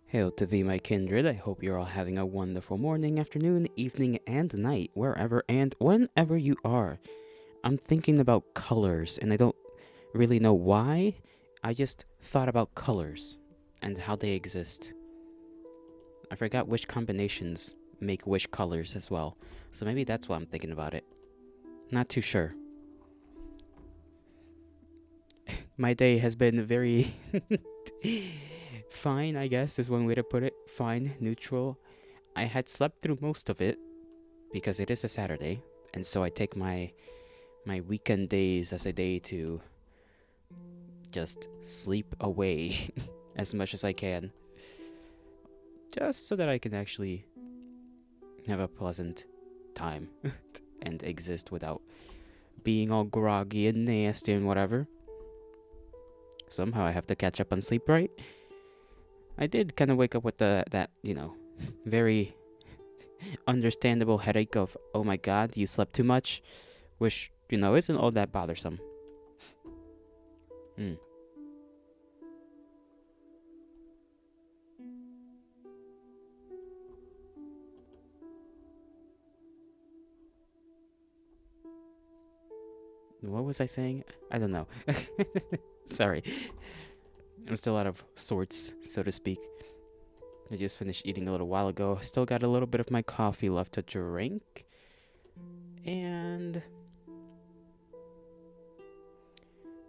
Hail to thee, my kindred. I hope you're all having a wonderful morning, afternoon, evening, and night, wherever and whenever you are. I'm thinking about colors, and I don't really know why. I just thought about colors and how they exist. I forgot which combinations make which colors as well, so maybe that's why I'm thinking about it. Not too sure. My day has been very fine, I guess, is one way to put it. Fine, neutral. I had slept through most of it because it is a Saturday, and so I take my weekend days as a day to just sleep away as much as I can, just so that I can actually have a pleasant time and exist without being all groggy and nasty and whatever. Somehow I have to catch up on sleep, right? I did kind of wake up with that very understandable headache of, oh my god, you slept too much, which, isn't all that bothersome. Hmm. What was I saying? I don't know. Sorry. I'm still out of sorts, so to speak. I just finished eating a little while ago. Still got a little bit of my coffee left to drink. And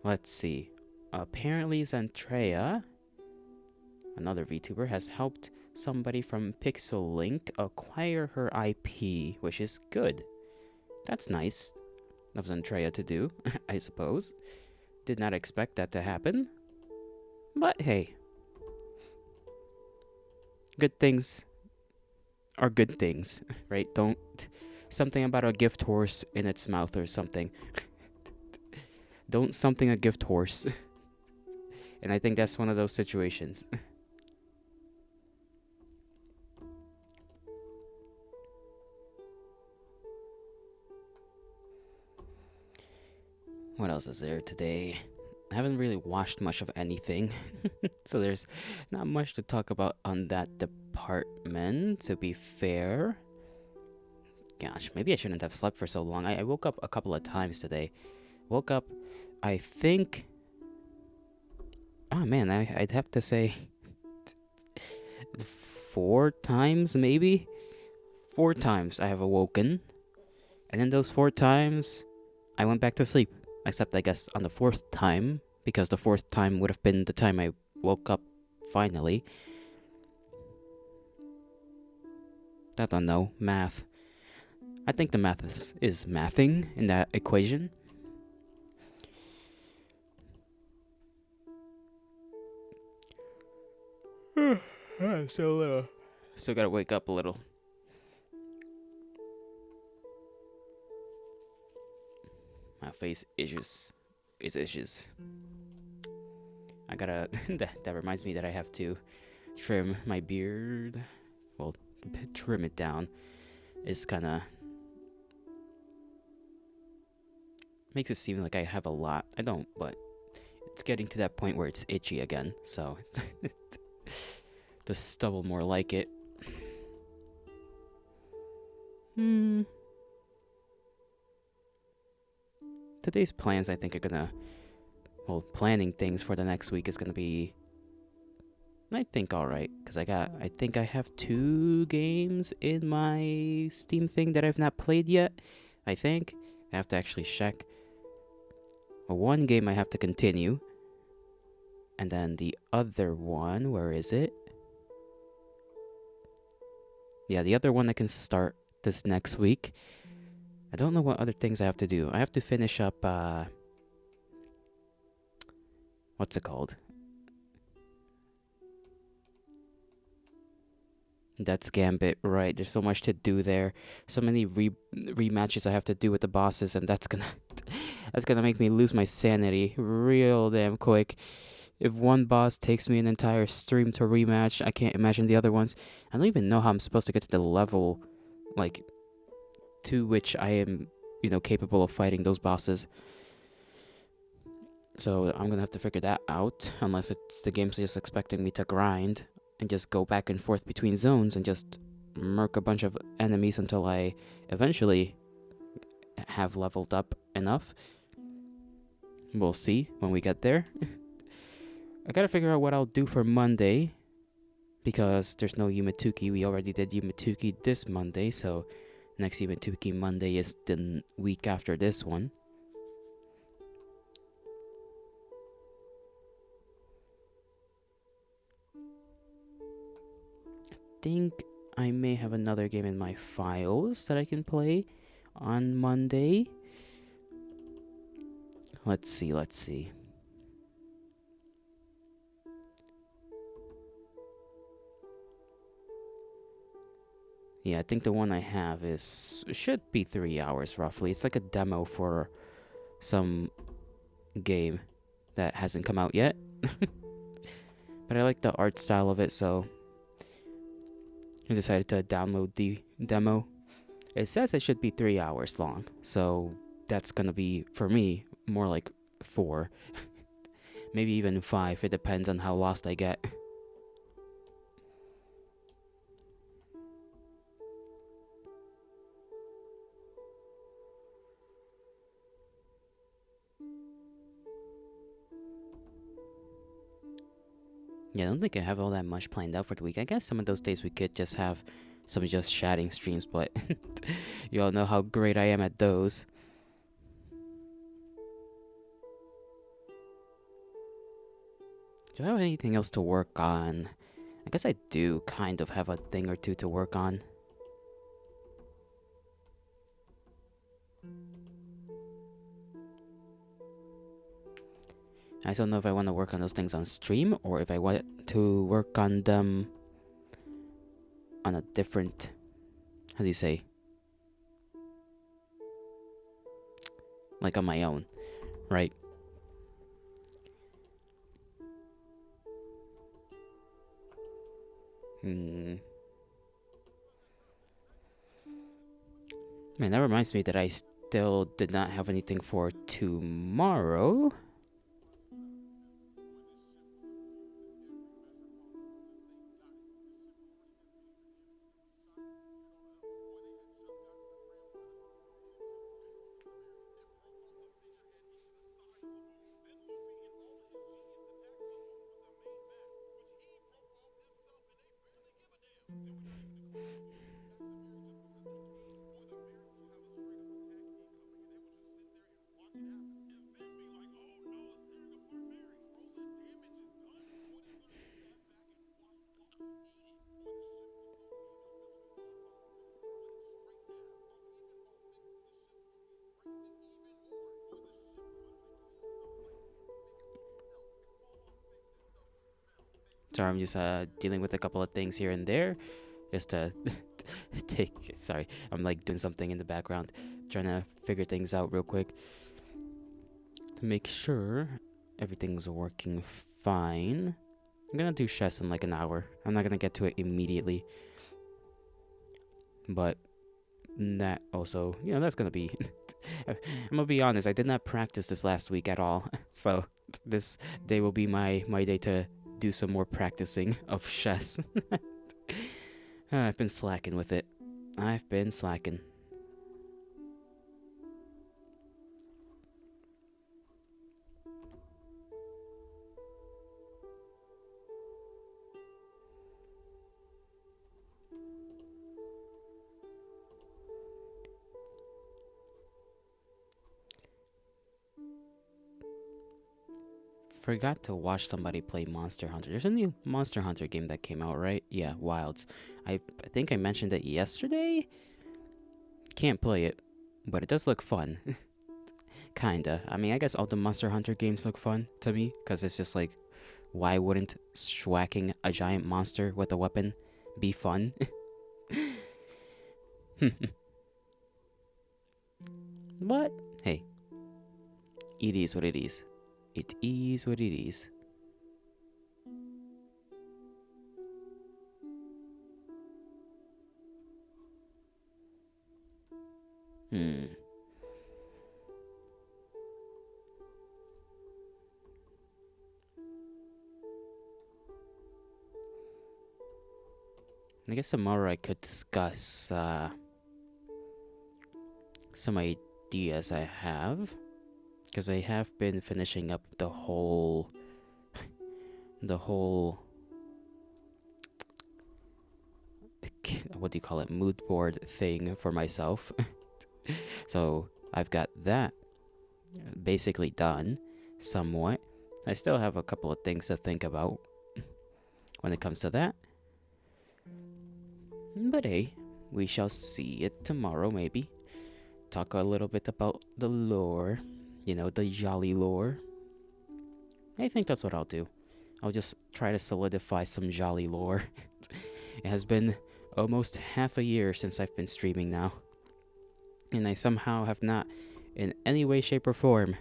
let's see. Apparently Zantrea, another VTuber, has helped somebody from Pixel Link acquire her IP, which is good. That's nice of Zantrea to do, I suppose. Did not expect that to happen. But hey, good things are good things, right? Don't something about a gift horse in its mouth or something. Don't something a gift horse. And I think that's one of those situations. What else is there today? I haven't really watched much of anything, so there's not much to talk about on that department, to be fair. Gosh, maybe I shouldn't have slept for so long. I woke up a couple of times today. Woke up, I think. Oh man, I'd have to say 4 times, maybe? 4 times I have awoken. And in those 4 times, I went back to sleep. Except, I guess, on the fourth time, because the fourth time would have been the time I woke up finally. I don't know. Math. I think the math is mathing in that equation. Still gotta wake up a little. My face itches. It itches. I gotta. that reminds me that I have to trim my beard. Well, trim it down. It's kind of makes it seem like I have a lot. I don't, but it's getting to that point where it's itchy again. So the stubble more like it. Today's plans, I think, are gonna. Well, planning things for the next week is gonna be. I think alright, because I think I have 2 games in my Steam thing that I've not played yet. I think. I have to actually check. Well, one game I have to continue. And then the other one, where is it? Yeah, the other one I can start this next week. I don't know what other things I have to do. I have to finish up, what's it called? That's Gambit, right? There's so much to do there. So many rematches I have to do with the bosses, and that's gonna make me lose my sanity real damn quick. If one boss takes me an entire stream to rematch, I can't imagine the other ones. I don't even know how I'm supposed to get to the level, like, to which I am, capable of fighting those bosses. So I'm gonna have to figure that out, unless it's the game's just expecting me to grind. and just go back and forth between zones and just murk a bunch of enemies until I eventually have leveled up enough. We'll see when we get there. I gotta figure out what I'll do for Monday, because there's no Yumatuki. We already did Yumatuki this Monday, so next Yumatuki Monday is the week after this one. I think I may have another game in my files that I can play on Monday. Let's see. Yeah, I think the one I have should be 3 hours roughly. It's like a demo for some game that hasn't come out yet. But I like the art style of it, so I decided to download the demo. It says it should be 3 hours long, so that's gonna be, for me, more like 4. Maybe even 5. It depends on how lost I get. Yeah, I don't think I have all that much planned out for the week. I guess some of those days we could just have some just chatting streams, but you all know how great I am at those. Do I have anything else to work on? I guess I do kind of have a thing or two to work on. I just don't know if I want to work on those things on stream or if I want to work on them on a different, how do you say, like on my own, right? Man, that reminds me that I still did not have anything for tomorrow. Sorry, I'm just dealing with a couple of things here and there, just to take. Sorry, I'm like doing something in the background, trying to figure things out real quick to make sure everything's working fine. I'm gonna do chess in like an hour. I'm not gonna get to it immediately, but that also, that's gonna be. I'm gonna be honest. I did not practice this last week at all, so this day will be my day to do some more practicing of chess. I've been slacking with it. I've been slacking. Forgot to watch somebody play Monster Hunter. There's a new Monster Hunter game that came out, right? Yeah, Wilds. I think I mentioned it yesterday. Can't play it, but it does look fun. Kinda. I mean, I guess all the Monster Hunter games look fun to me, because it's just like, why wouldn't swacking a giant monster with a weapon be fun? But, hey, it is what it is. It is what it is. Hmm. I guess tomorrow I could discuss some ideas I have, because I have been finishing up the whole what do you call it, mood board thing for myself. So I've got that basically done somewhat. I still have a couple of things to think about when it comes to that, but hey, we shall see it tomorrow. Maybe talk a little bit about the lore, the jolly lore. I think that's what I'll do. I'll just try to solidify some jolly lore. It has been almost half a year since I've been streaming now, and I somehow have not, in any way, shape, or form,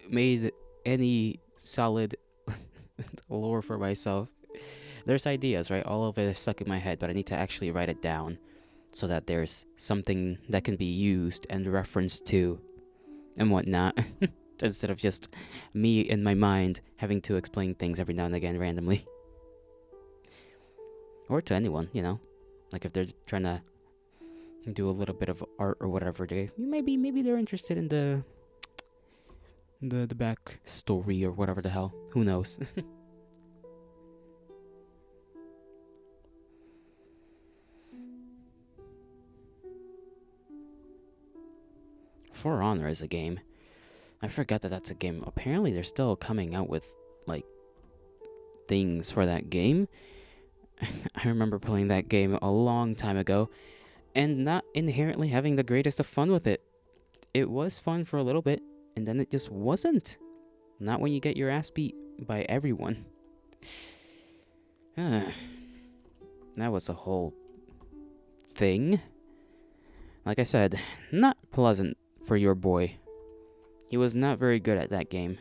made any solid lore for myself. There's ideas, right? All of it is stuck in my head, but I need to actually write it down so that there's something that can be used and referenced to and whatnot. Instead of just me in my mind having to explain things every now and again randomly. Or to anyone, Like if they're trying to do a little bit of art or whatever, maybe they're interested in the back story or whatever the hell. Who knows? For Honor is a game. I forgot that that's a game. Apparently they're still coming out with like things for that game. I remember playing that game a long time ago and not inherently having the greatest of fun with it. It was fun for a little bit, and then it just wasn't. Not when you get your ass beat by everyone. That was a whole thing. Like I said, not pleasant for your boy. He was not very good at that game.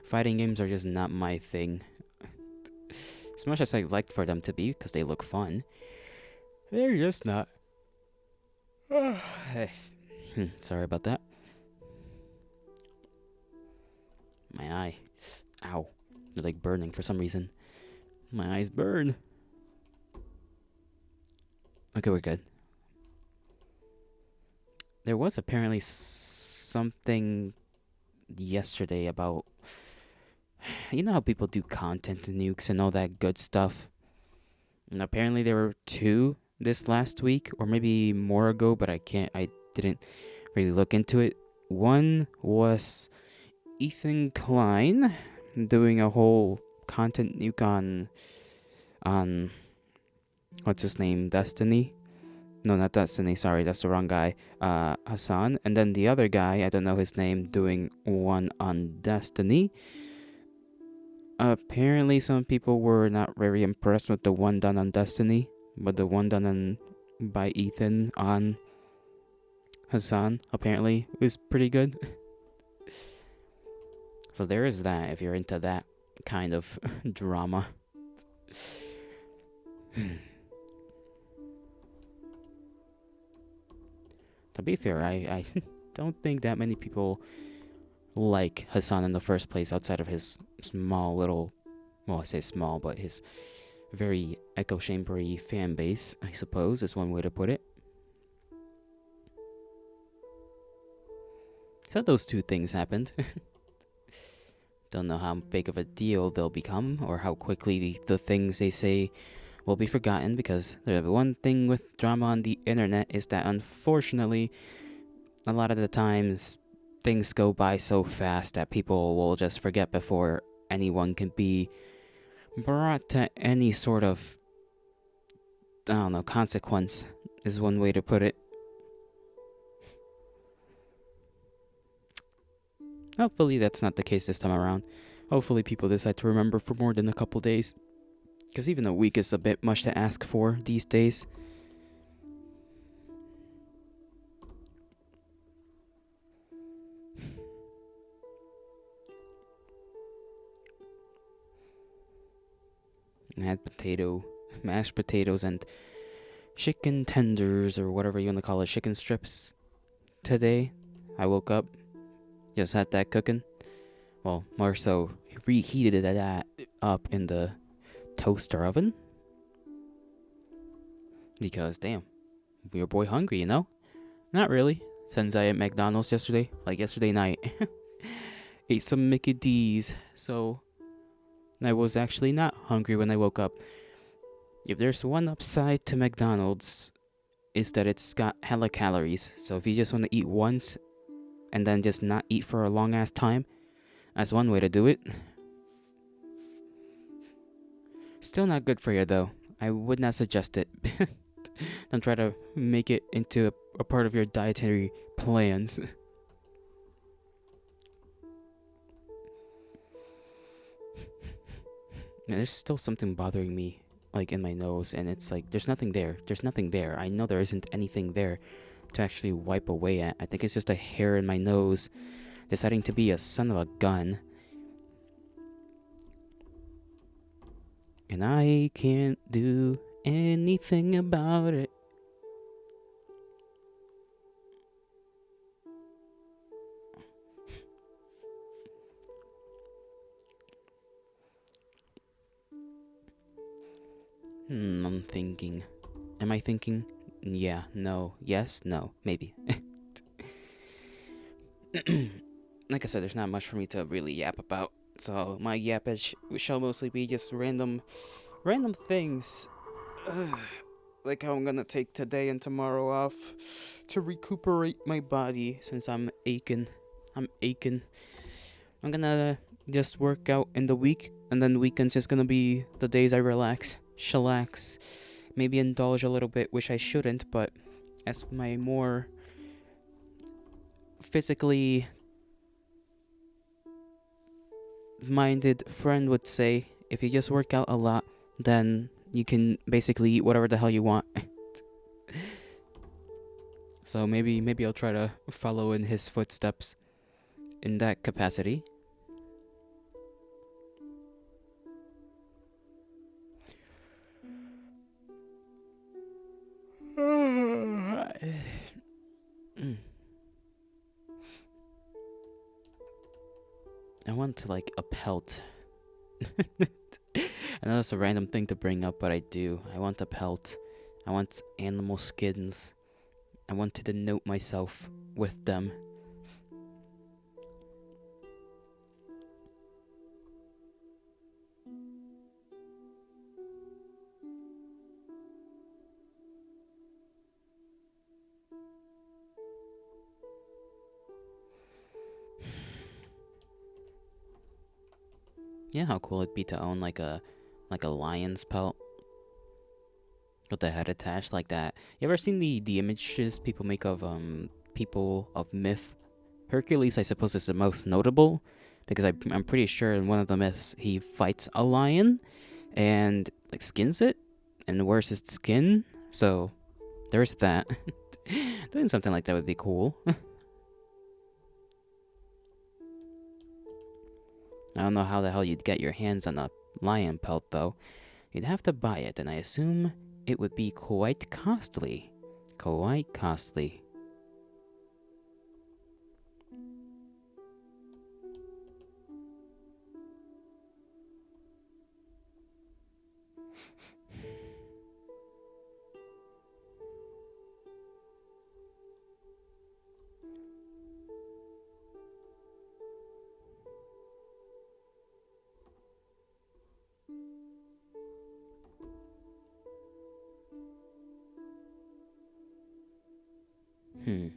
Fighting games are just not my thing. As much as I'd like for them to be, because they look fun, they're just not. Sorry about that. My eye. Ow. They're like burning for some reason. My eyes burn. Okay, we're good. There was apparently something yesterday about, you know how people do content nukes and all that good stuff? And apparently there were 2 this last week, or maybe more ago, but I didn't really look into it. One was Ethan Klein doing a whole content nuke on what's his name, Destiny? No, not Destiny, sorry, that's the wrong guy. Hassan. And then the other guy, I don't know his name, doing one on Destiny. Apparently some people were not very impressed with the one done on Destiny, but the one done by Ethan on Hassan apparently was pretty good. So there is that, if you're into that kind of drama. To be fair, I don't think that many people like Hassan in the first place outside of his small little, well, I say small, but his very echo chambery fan base, I suppose, is one way to put it. So those 2 things happened. Don't know how big of a deal they'll become, or how quickly the things they say will be forgotten, because the one thing with drama on the internet is that unfortunately, a lot of the times, things go by so fast that people will just forget before anyone can be brought to any sort of, I don't know, consequence is one way to put it. Hopefully that's not the case this time around. Hopefully people decide to remember for more than a couple days. Because even a week is a bit much to ask for these days. I had mashed potatoes, and chicken tenders, or whatever you want to call it, chicken strips today. I woke up, just had that cooking. Well, more so, reheated that up in the toaster oven. Because, damn, your boy hungry, you know? Not really, since I ate McDonald's yesterday, like yesterday night. Ate some Mickey D's, so I was actually not hungry when I woke up. If there's one upside to McDonald's, is that it's got hella calories. So if you just want to eat once and then just not eat for a long ass time, that's one way to do it. Still not good for you though. I would not suggest it. Don't try to make it into a part of your dietary plans. Yeah, there's still something bothering me, like in my nose, and it's like there's nothing there. There's nothing there. I know there isn't anything there to actually wipe away at. I think it's just a hair in my nose deciding to be a son of a gun. And I can't do anything about it. I'm thinking. Am I thinking? Yeah, no, yes, no, maybe. Like I said, there's not much for me to really yap about. So my yappage shall mostly be just random things. Like how I'm gonna take today and tomorrow off to recuperate my body since I'm aching. I'm gonna just work out in the week, and then weekends just gonna be the days I relax, chillax, maybe indulge a little bit, which I shouldn't, but as my more physically minded friend would say, if you just work out a lot, then you can basically eat whatever the hell you want. So maybe I'll try to follow in his footsteps in that capacity. I want to like a pelt. I know that's a random thing to bring up, but I do. I want a pelt. I want animal skins. I want to denote myself with them. Yeah, how cool it'd be to own like a lion's pelt with the head attached like that. You ever seen the images people make of people of myth? Hercules, I suppose, is the most notable because I'm pretty sure in one of the myths he fights a lion and like skins it and wears its skin. So there's that. Doing something like that would be cool. I don't know how the hell you'd get your hands on a lion pelt though. You'd have to buy it, and I assume it would be quite costly. Quite costly. Hmm.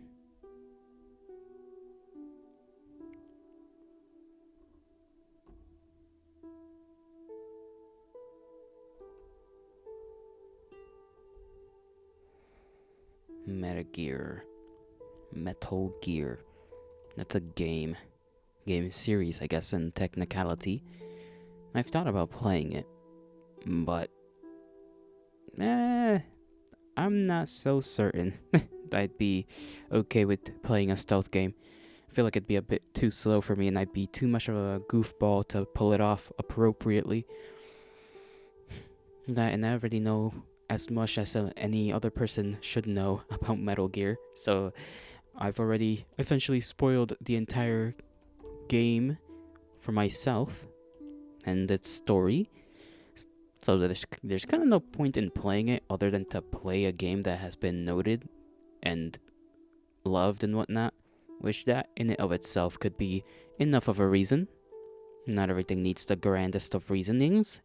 Metal Gear. That's a game series, I guess, in technicality. I've thought about playing it, but I'm not so certain I'd be okay with playing a stealth game. I feel like it'd be a bit too slow for me, and I'd be too much of a goofball to pull it off appropriately. And I already know as much as any other person should know about Metal Gear, so I've already essentially spoiled the entire game for myself and its story. So there's kind of no point in playing it other than to play a game that has been noted and loved and whatnot, which that in and of itself could be enough of a reason. Not everything needs the grandest of reasonings.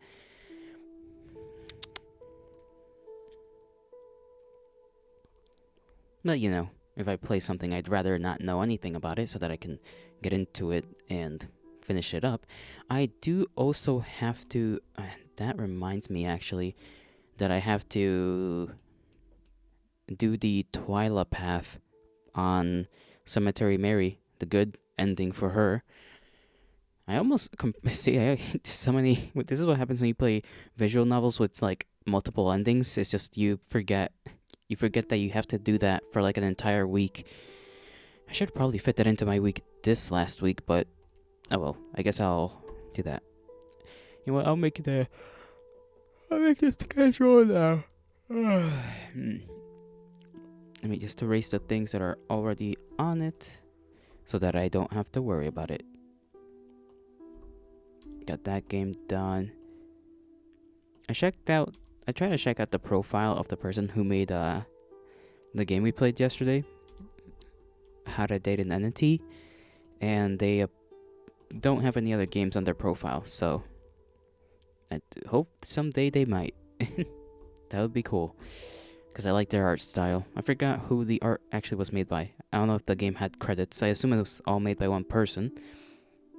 But you know, if I play something, I'd rather not know anything about it so that I can get into it and finish it up. I do also have to. That reminds me actually that I have to do the Twyla path on Cemetery Mary, the good ending for her. I almost see so many. This is what happens when you play visual novels with like multiple endings. It's just you forget that you have to do that for like an entire week. I should probably fit that into my week this last week, but oh well. I guess I'll do that. You know what? I'll make the schedule now. Let me just erase the things that are already on it, so that I don't have to worry about it. Got that game done. I tried to check out the profile of the person who made the game we played yesterday, How to Date an Entity, and they don't have any other games on their profile, so I hope someday they might. That would be cool, because I like their art style. I forgot who the art actually was made by. I don't know if the game had credits. I assume it was all made by one person,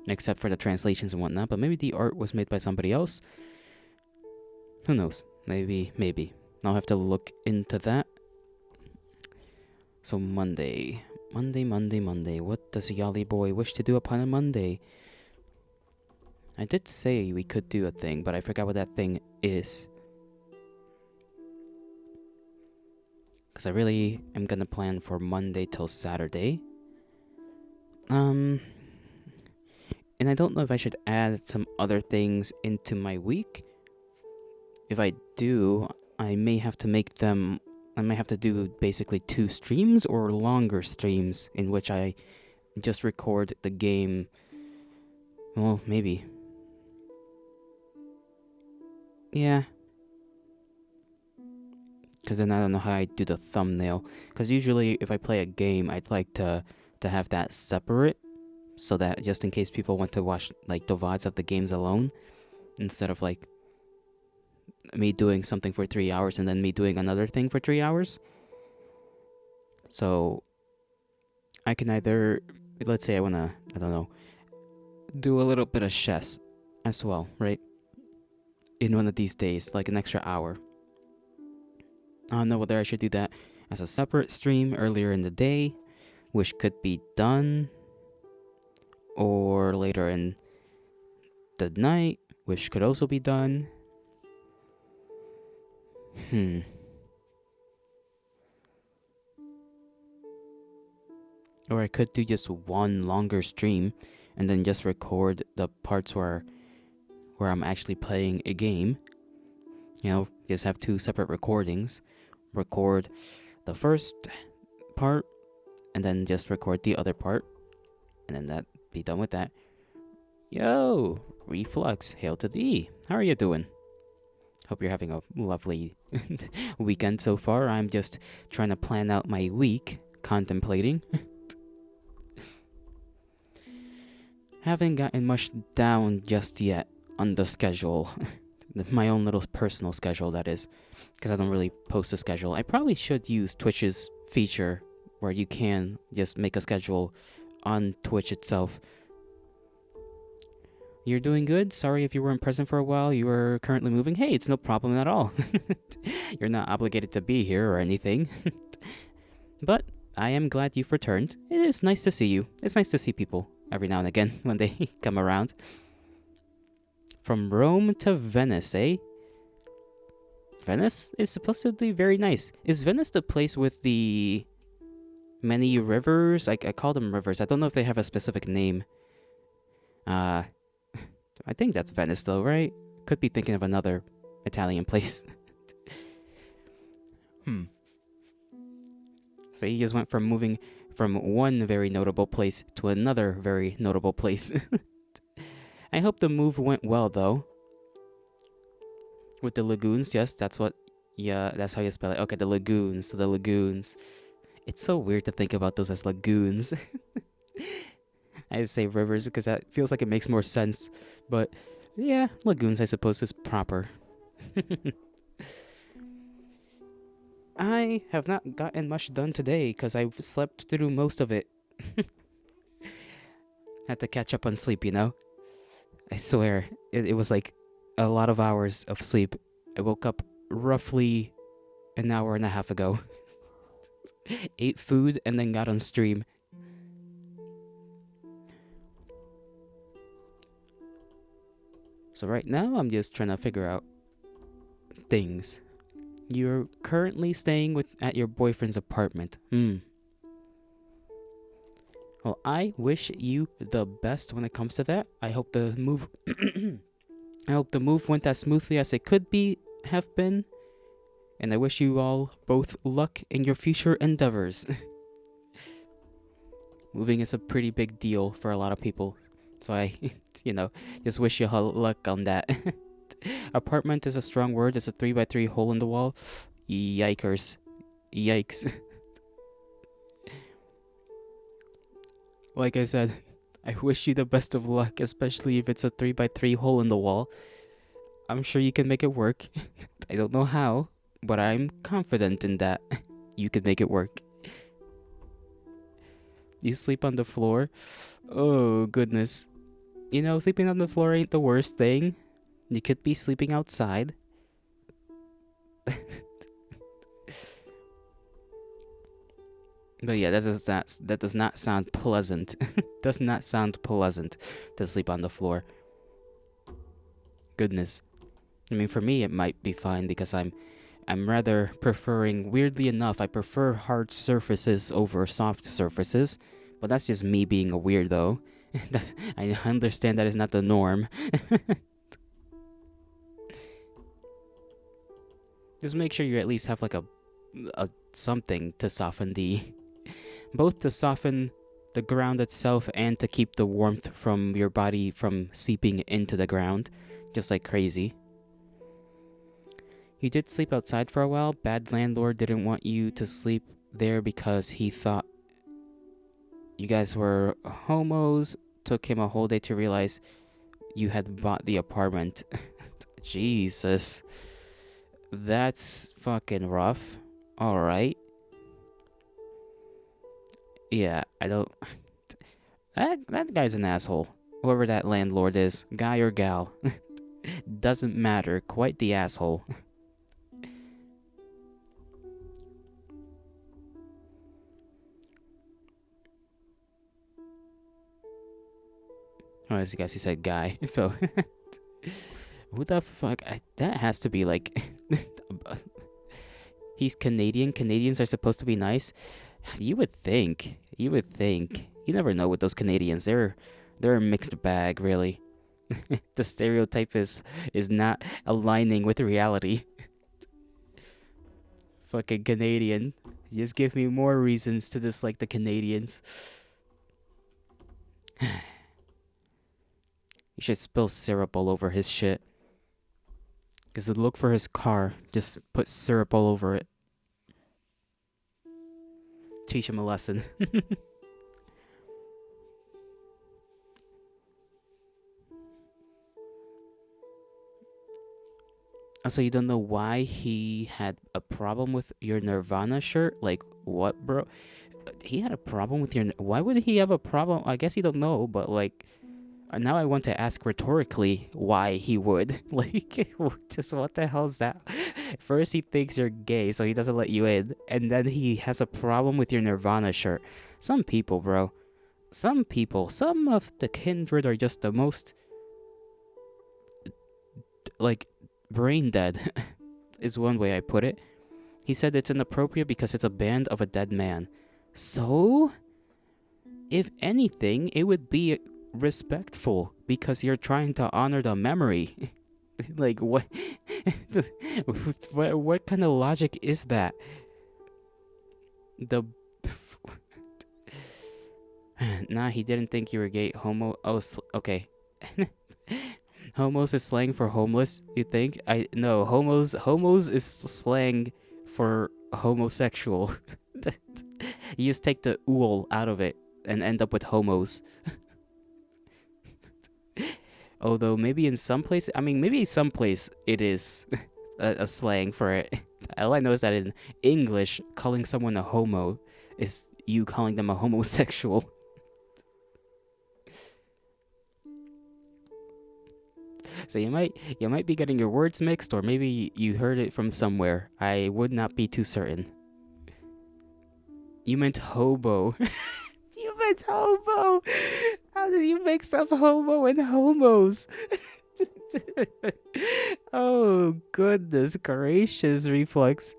except for the translations and whatnot, but maybe the art was made by somebody else. Who knows? Maybe. I'll have to look into that. So Monday. What does Yali Boy wish to do upon a Monday? I did say we could do a thing, but I forgot what that thing is. Because I really am going to plan for Monday till Saturday. And I don't know if I should add some other things into my week. If I do, I may have to do basically 2 streams or longer streams in which I just record the game. Well, maybe. Yeah. Because then I don't know how I do the thumbnail. Because usually if I play a game, I'd like to have that separate, so that just in case people want to watch like the VODs of the games alone, instead of like me doing something for 3 hours and then me doing another thing for 3 hours. So I can either, let's say I want to, I don't know, do a little bit of chess as well, right? In one of these days, like an extra hour. I don't know whether I should do that as a separate stream earlier in the day, which could be done, or later in the night, which could also be done. Or I could do just one longer stream and then just record the parts where I'm actually playing a game. You know, just have 2 separate recordings. Record the first part and then just record the other part, and then that be done with that. Yo, Reflux, hail to thee. How are you doing? Hope you're having a lovely weekend so far. I'm just trying to plan out my week, contemplating. Haven't gotten much down just yet on the schedule. My own little personal schedule, that is. Because I don't really post a schedule. I probably should use Twitch's feature where you can just make a schedule on Twitch itself. You're doing good? Sorry if you weren't present for a while. You are currently moving. Hey, it's no problem at all. You're not obligated to be here or anything. But I am glad you've returned. It is nice to see you. It's nice to see people every now and again when they come around. From Rome to Venice, eh? Venice is supposedly very nice. Is Venice the place with the many rivers? I call them rivers. I don't know if they have a specific name. I think that's Venice though, right? Could be thinking of another Italian place. So you just went from moving from one very notable place to another very notable place. I hope the move went well though. With the lagoons, yes, that's what. Yeah, that's how you spell it. Okay, the lagoons. So the lagoons. It's so weird to think about those as lagoons. I say rivers because that feels like it makes more sense. But yeah, lagoons, I suppose, is proper. I have not gotten much done today because I've slept through most of it. Had to catch up on sleep, you know? I swear, it was like a lot of hours of sleep. I woke up roughly an hour and a half ago, ate food, and then got on stream. So right now, I'm just trying to figure out things. You're currently staying at your boyfriend's apartment. Well, I wish you the best when it comes to that. I hope the move I hope the move went as smoothly as it could have been. And I wish you all both luck in your future endeavors. Moving is a pretty big deal for a lot of people. So I, just wish you all luck on that. Apartment is a strong word. It's a 3x3 hole in the wall. Yikers. Yikes. Like I said, I wish you the best of luck, especially if it's a 3x3 hole in the wall. I'm sure you can make it work. I don't know how, but I'm confident in that. You could make it work. You sleep on the floor? Oh, goodness. Sleeping on the floor ain't the worst thing. You could be sleeping outside. But yeah, that does not sound pleasant. Does not sound pleasant to sleep on the floor. Goodness. I mean, for me, it might be fine because I'm rather preferring, weirdly enough, I prefer hard surfaces over soft surfaces. But that's just me being a weirdo. I understand that is not the norm. Just make sure you at least have like a something to soften both to soften the ground itself and to keep the warmth from your body from seeping into the ground, just like crazy. You did sleep outside for a while. Bad landlord didn't want you to sleep there because he thought you guys were homos. Took him a whole day to realize you had bought the apartment. Jesus. That's fucking rough. Alright. Yeah, I don't... That guy's an asshole. Whoever that landlord is, guy or gal. Doesn't matter. Quite the asshole. Oh, I guess he said guy. So, who the fuck? That has to be like... He's Canadian. Canadians are supposed to be nice. You would think. You would think. You never know with those Canadians. They're a mixed bag, really. The stereotype is not aligning with reality. Fucking Canadian. You just give me more reasons to dislike the Canadians. You should spill syrup all over his shit. Because look for his car. Just put syrup all over it. Teach him a lesson. So you don't know why he had a problem with your Nirvana shirt? Like, what, bro? He had a problem with your... Why would he have a problem? I guess you don't know, but, like... Now I want to ask rhetorically why he would. Like, just what the hell is that? First he thinks you're gay, so he doesn't let you in. And then he has a problem with your Nirvana shirt. Some people, bro. Some people. Some of the kindred are just the most... Like, brain dead. Is one way I put it. He said it's inappropriate because it's a band of a dead man. So... If anything, it would be... respectful because you're trying to honor the memory. Like what? What kind of logic is that? Nah, he didn't think you were gay, homo. Oh, okay. Homos is slang for homeless, you think? I no, homos is slang for homosexual. You just take the ool out of it and end up with homos. Although maybe in some place, I mean, maybe some place it is a slang for it. All I know is that in English, calling someone a homo is you calling them a homosexual. So you might be getting your words mixed, or maybe you heard it from somewhere. I would not be too certain. You meant hobo. You meant hobo. How did you mix up homo and homos? Oh, goodness gracious, Reflex.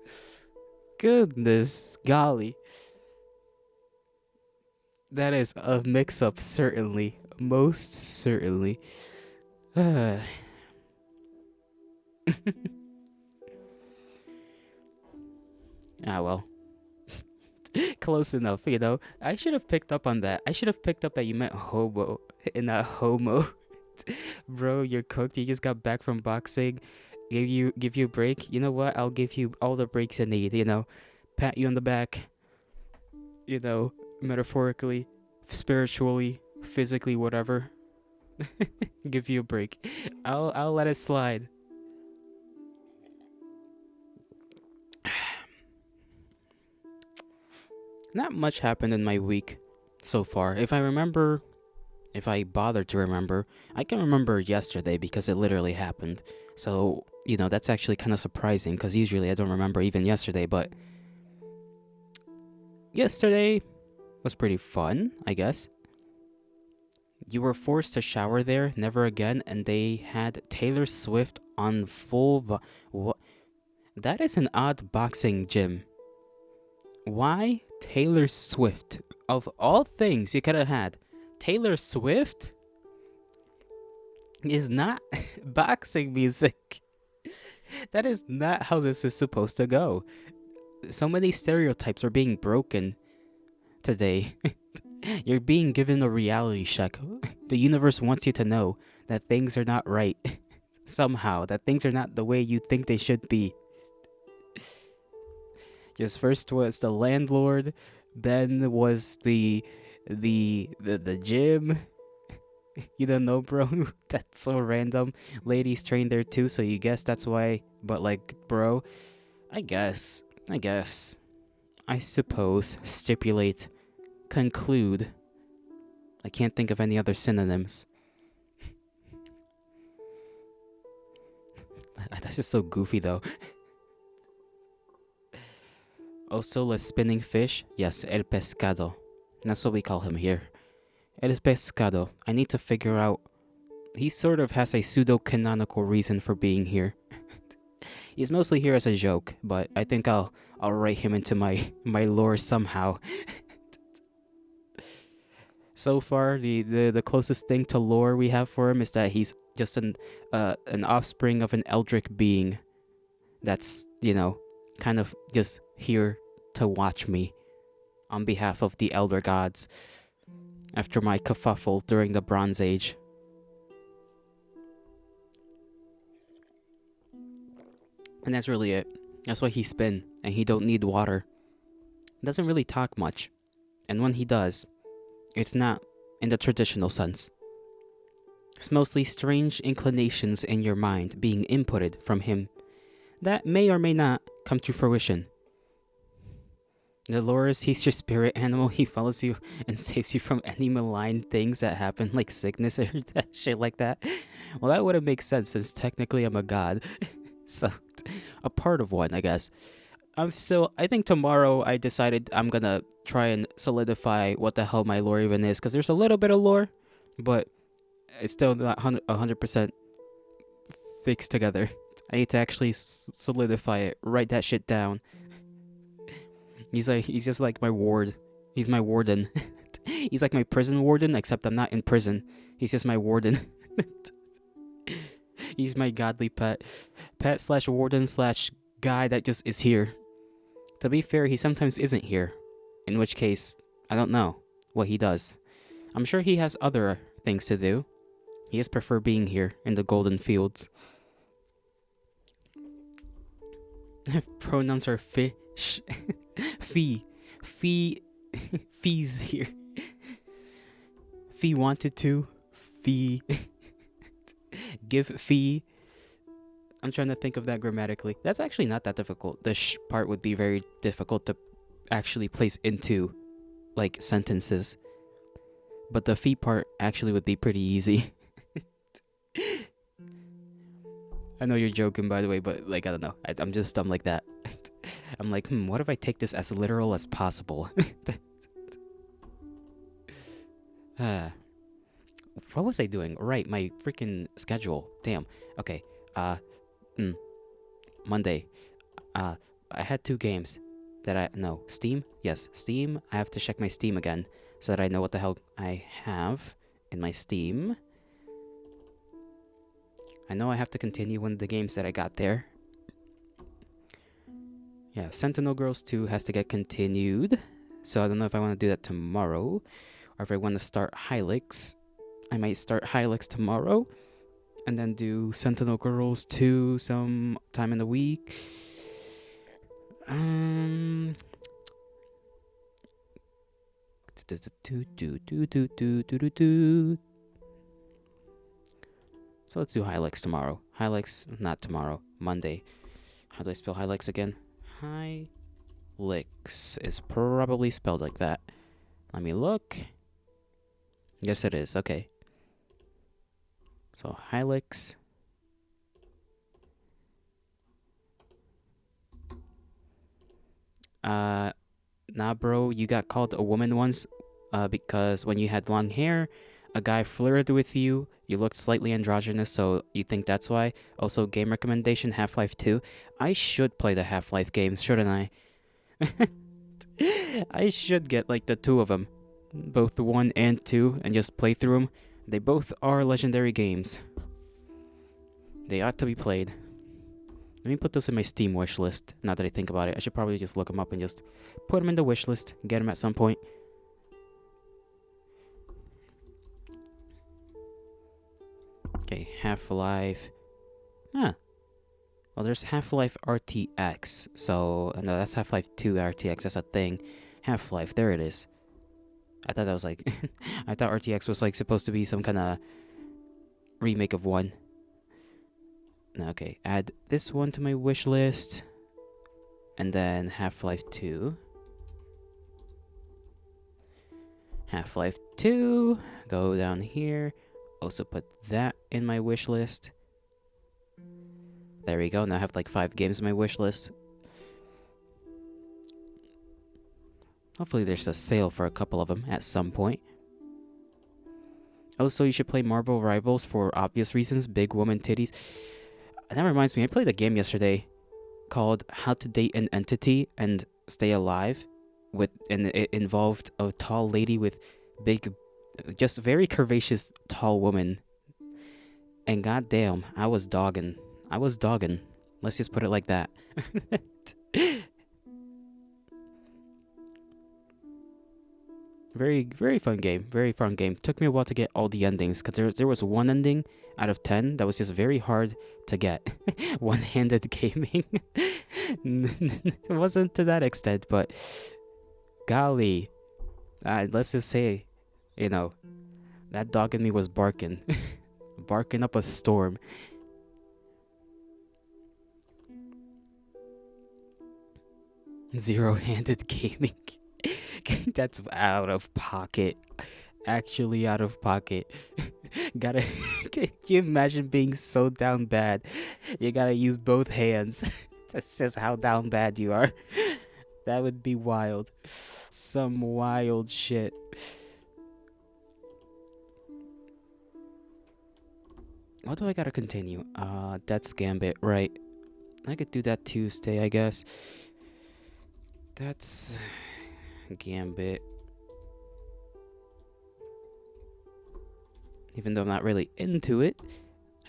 Goodness golly. That is a mix-up, certainly. Most certainly. Ah, well. Close enough, you know. I should have picked up on that. I should have picked up that you meant hobo and not homo. Bro, you're cooked. You just got back from boxing. Give you a break. You know what? I'll give you all the breaks you need, you know. Pat you on the back. You know, metaphorically, spiritually, physically, whatever. Give you a break. I'll let it slide. Not much happened in my week so far. If I bother to remember, I can remember yesterday because it literally happened. So, you know, that's actually kind of surprising because usually I don't remember even yesterday, but yesterday was pretty fun, I guess. You were forced to shower there, never again, and they had Taylor Swift on full. What? That is an odd boxing gym. Why Taylor Swift? Of all things you could have had, Taylor Swift is not boxing music. That is not how this is supposed to go. So many stereotypes are being broken today. You're being given a reality check. The universe wants you to know that things are not right. Somehow, that things are not the way you think they should be. Just first was the landlord, then was the gym. You don't know, bro? That's so random. Ladies train there too, so you guess that's why. But like, bro, I guess. I suppose. Stipulate. Conclude. I can't think of any other synonyms. That's just so goofy though. Also, the spinning fish. Yes, el pescado. That's what we call him here. El pescado. I need to figure out. He sort of has a pseudo-canonical reason for being here. He's mostly here as a joke, but I think I'll write him into my lore somehow. So far, the closest thing to lore we have for him is that he's just an offspring of an eldritch being that's, you know, kind of just here to watch me on behalf of the elder gods after my kerfuffle during the Bronze Age. And that's really it. That's why he's spin, and he don't need water. Doesn't really talk much. And when he does, it's not in the traditional sense. It's mostly strange inclinations in your mind being inputted from him that may or may not come to fruition. The lore is he's your spirit animal. He follows you and saves you from any malign things that happen, like sickness or shit like that. Well, that wouldn't make sense since technically I'm a god. So, a part of one, I guess. I think tomorrow I decided I'm gonna try and solidify what the hell my lore even is, because there's a little bit of lore, but it's still not 100% fixed together. I need to actually solidify it, write that shit down. He's just like my ward. He's my warden. He's like my prison warden, except I'm not in prison. He's just my warden. He's my godly pet slash warden slash guy that just is here. To be fair, he sometimes isn't here. In which case, I don't know what he does. I'm sure he has other things to do. He just prefer being here in the golden fields. Pronouns are fish. Fee. Fee. Fee's here. Fee wanted to. Fee. Give fee. I'm trying to think of that grammatically. That's actually not that difficult. The sh part would be very difficult to actually place into, like, sentences. But the fee part actually would be pretty easy. I know you're joking, by the way, but, like, I don't know. I'm just dumb like that. I'm like, what if I take this as literal as possible? What was I doing? Right, my freaking schedule. Damn. Okay. Monday. I had 2 games that no, Steam? Yes, Steam. I have to check my Steam again so that I know what the hell I have in my Steam. I know I have to continue one of the games that I got there. Yeah, Sentinel Girls 2 has to get continued. So I don't know if I want to do that tomorrow or if I want to start Hylix. I might start Hylix tomorrow and then do Sentinel Girls 2 some time in the week. So let's do Hylix tomorrow. Hylix, not tomorrow, Monday. How do I spell Hylix again? Hylix is probably spelled like that. Let me look. Yes, it is. Okay. So Hylix. Nah, bro, you got called a woman once because when you had long hair, a guy flirted with you. You looked slightly androgynous, so you think that's why. Also, game recommendation, Half-Life 2. I should play the Half-Life games, shouldn't I? I should get, like, the 2 of them. Both the 1 and 2, and just play through them. They both are legendary games. They ought to be played. Let me put this in my Steam wish list. Now that I think about it, I should probably just look them up and just put them in the wish list. Get them at some point. Okay, Half-Life. Well, there's Half-Life RTX. So, no, that's Half-Life 2 RTX. That's a thing. Half-Life, there it is. I thought that was like... I thought RTX was like supposed to be some kind of remake of 1. Okay, add this one to my wish list. And then Half-Life 2. Half-Life 2. Go down here. Also put that in my wish list. There we go. Now I have like 5 games in my wish list. Hopefully there's a sale for a couple of them at some point. Also, you should play Marvel Rivals for obvious reasons. Big woman titties. That reminds me, I played a game yesterday called How to Date an Entity and Stay Alive. And it involved a tall lady with big, just very curvaceous tall woman. And goddamn, I was dogging. Let's just put it like that. Very, very fun game. Very fun game. Took me a while to get all the endings because there was one ending out of 10 that was just very hard to get. One-handed gaming. It wasn't to that extent, but golly, let's just say, you know, that dog in me was barking, barking up a storm. Zero-handed gaming. That's out of pocket. Actually out of pocket. Gotta... Can you imagine being so down bad? You gotta use both hands. That's just how down bad you are. That would be wild. Some wild shit. What do I gotta continue? That's Gambit, right? I could do that Tuesday, I guess. That's... Gambit. Even though I'm not really into it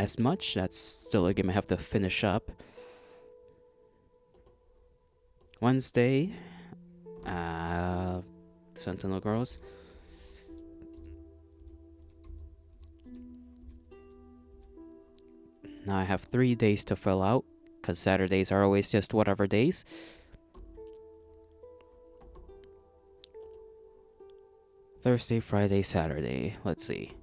as much, that's still a game I have to finish up. Wednesday, Sentinel Girls. Now I have 3 days to fill out, because Saturdays are always just whatever days. Thursday, Friday, Saturday. Let's see.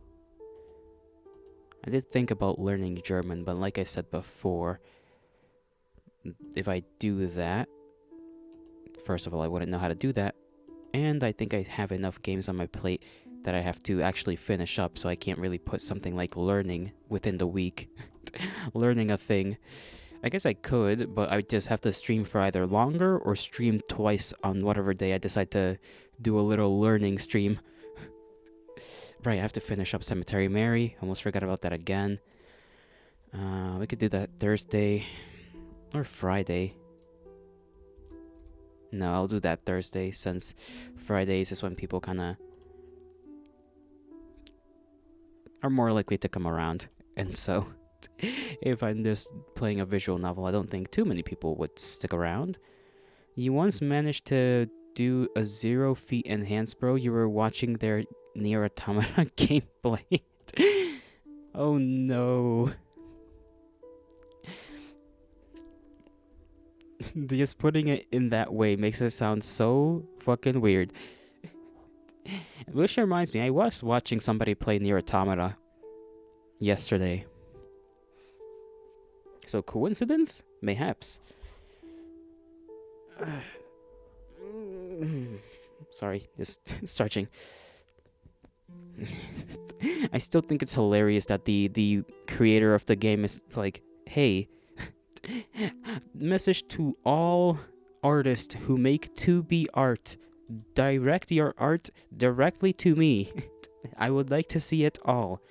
I did think about learning German, but like I said before, if I do that, first of all, I wouldn't know how to do that. And I think I have enough games on my plate that I have to actually finish up, so I can't really put something like learning within the week. Learning a thing. I guess I could, but I just have to stream for either longer or stream twice on whatever day I decide to do a little learning stream. Right, I have to finish up Cemetery Mary. Almost forgot about that again. We could do that Thursday or Friday. No, I'll do that Thursday, since Fridays is when people kind of are more likely to come around. And so, if I'm just playing a visual novel, I don't think too many people would stick around. You once managed to do a 0 feet enhance, bro. You were watching their Nier Automata gameplay. Oh no. Just putting it in that way makes it sound so fucking weird. Which reminds me, I was watching somebody play Nier Automata yesterday. So coincidence? Mayhaps. Sorry, just stretching. I still think it's hilarious that the creator of the game is like, hey, message to all artists who make 2B art. Direct your art directly to me. I would like to see it all.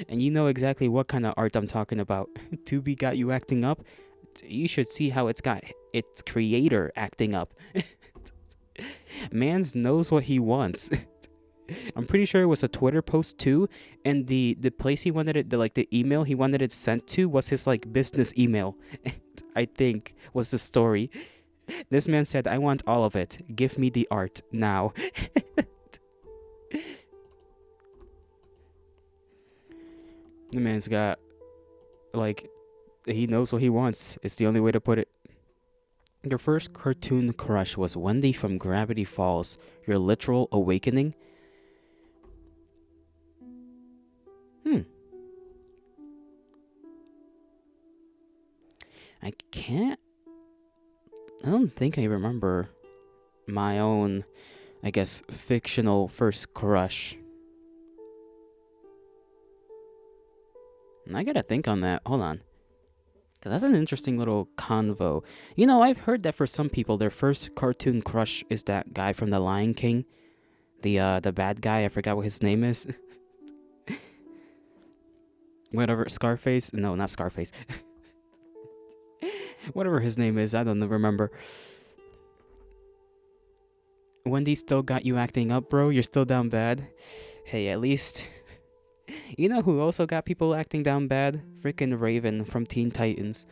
And you know exactly what kind of art I'm talking about. 2B got you acting up. You should see how it's got its creator acting up. Mans knows what he wants. I'm pretty sure it was a Twitter post too, and the place he wanted it, the email he wanted it sent to was his like business email. I think was the story. This man said, "I want all of it. Give me the art now." The man's got, like, he knows what he wants. It's the only way to put it. Your first cartoon crush was Wendy from Gravity Falls. Your literal awakening? I don't think I remember my own, I guess, fictional first crush. I gotta think on that. Hold on. Because that's an interesting little convo. You know, I've heard that for some people, their first cartoon crush is that guy from The Lion King. The bad guy. I forgot what his name is. Whatever. Scarface? No, not Scarface. Whatever his name is, I don't remember. Wendy still got you acting up, bro? You're still down bad? Hey, at least... You know who also got people acting down bad? Freaking Raven from Teen Titans.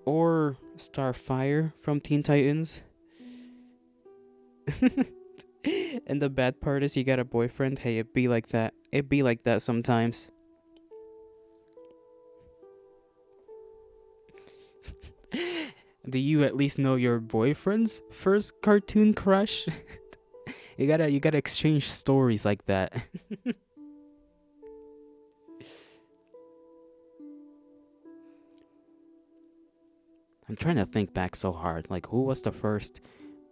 Or Starfire from Teen Titans. And the bad part is you got a boyfriend. Hey, it be like that. It be like that sometimes. Do you at least know your boyfriend's first cartoon crush? You gotta exchange stories like that. I'm trying to think back so hard. Like, who was the first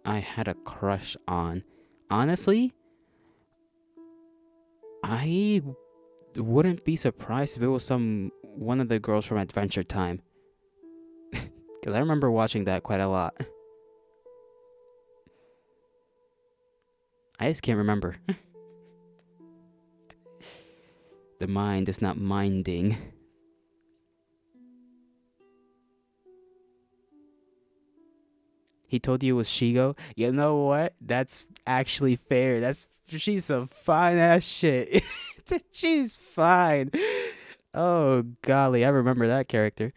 I had a crush on? Honestly, I wouldn't be surprised if it was one of the girls from Adventure Time. Because I remember watching that quite a lot. I just can't remember. The mind is not minding. He told you it was Shigo? You know what? That's actually fair. She's some fine ass shit. She's fine. Oh golly, I remember that character.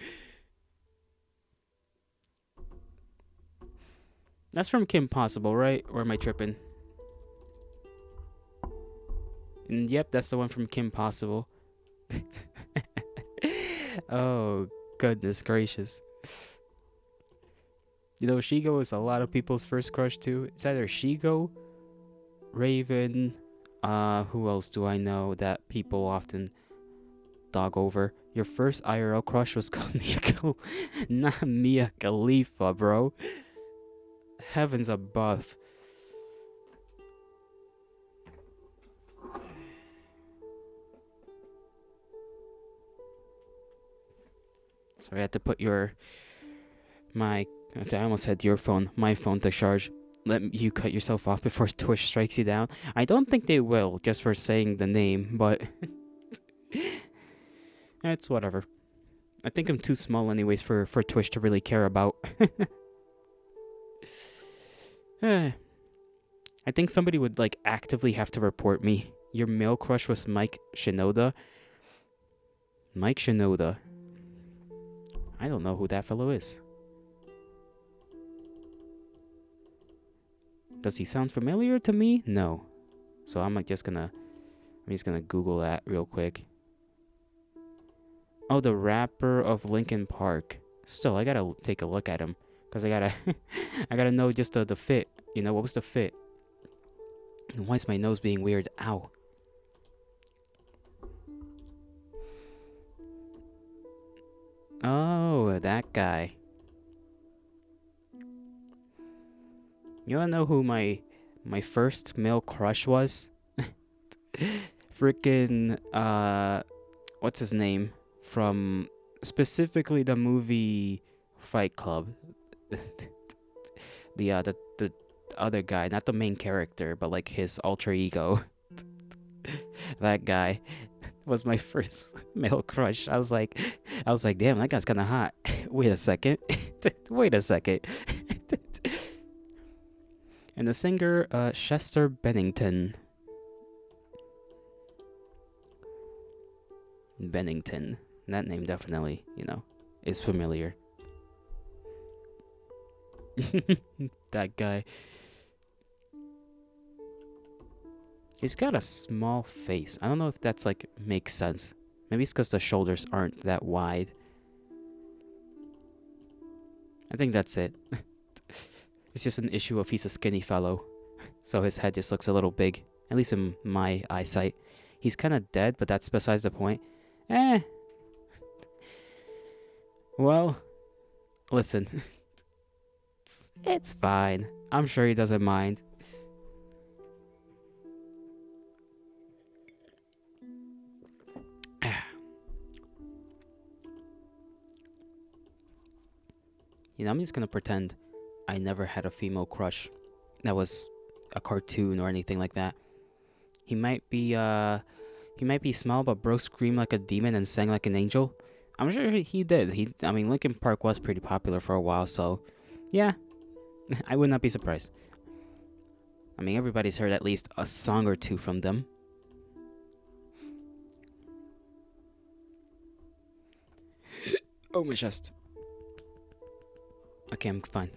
That's from Kim Possible, right? Or am I tripping? And yep, that's the one from Kim Possible. Oh, goodness gracious. You know, Shigo is a lot of people's first crush too. It's either Shigo, Raven, who else do I know that people often dog over? Your first IRL crush was called not Mia Khalifa, bro. Heavens above. So I had to put I almost said your phone, my phone to charge. Let you cut yourself off before Twitch strikes you down. I don't think they will, just for saying the name, but it's whatever. I think I'm too small anyways for Twitch to really care about. I think somebody would like actively have to report me. Your male crush was Mike Shinoda. Mike Shinoda. I don't know who that fellow is. Does he sound familiar to me? No. So I'm just gonna Google that real quick. Oh, the rapper of Linkin Park. Still, I gotta take a look at him. Because I gotta know just the fit. You know, what was the fit? And why is my nose being weird? Ow. Oh, that guy. You wanna know who my first male crush was? Freaking, what's his name? From specifically the movie Fight Club. The other guy, not the main character, but like his alter ego. That guy was my first male crush. I was like, damn, that guy's kind of hot. Wait a second. And the singer, Chester Bennington. Bennington. That name definitely, is familiar. That guy. He's got a small face. I don't know if that's like makes sense. Maybe it's because the shoulders aren't that wide. I think that's it. It's just an issue of he's a skinny fellow. So his head just looks a little big. At least in my eyesight. He's kind of dead, but that's besides the point. Well, listen. It's fine. I'm sure he doesn't mind. I'm just gonna pretend I never had a female crush that was a cartoon or anything like that. He might be small, but bro screamed like a demon and sang like an angel. I'm sure he did. Linkin Park was pretty popular for a while, so yeah, I would not be surprised. Everybody's heard at least a song or two from them. Oh, my chest. Okay, I'm fine.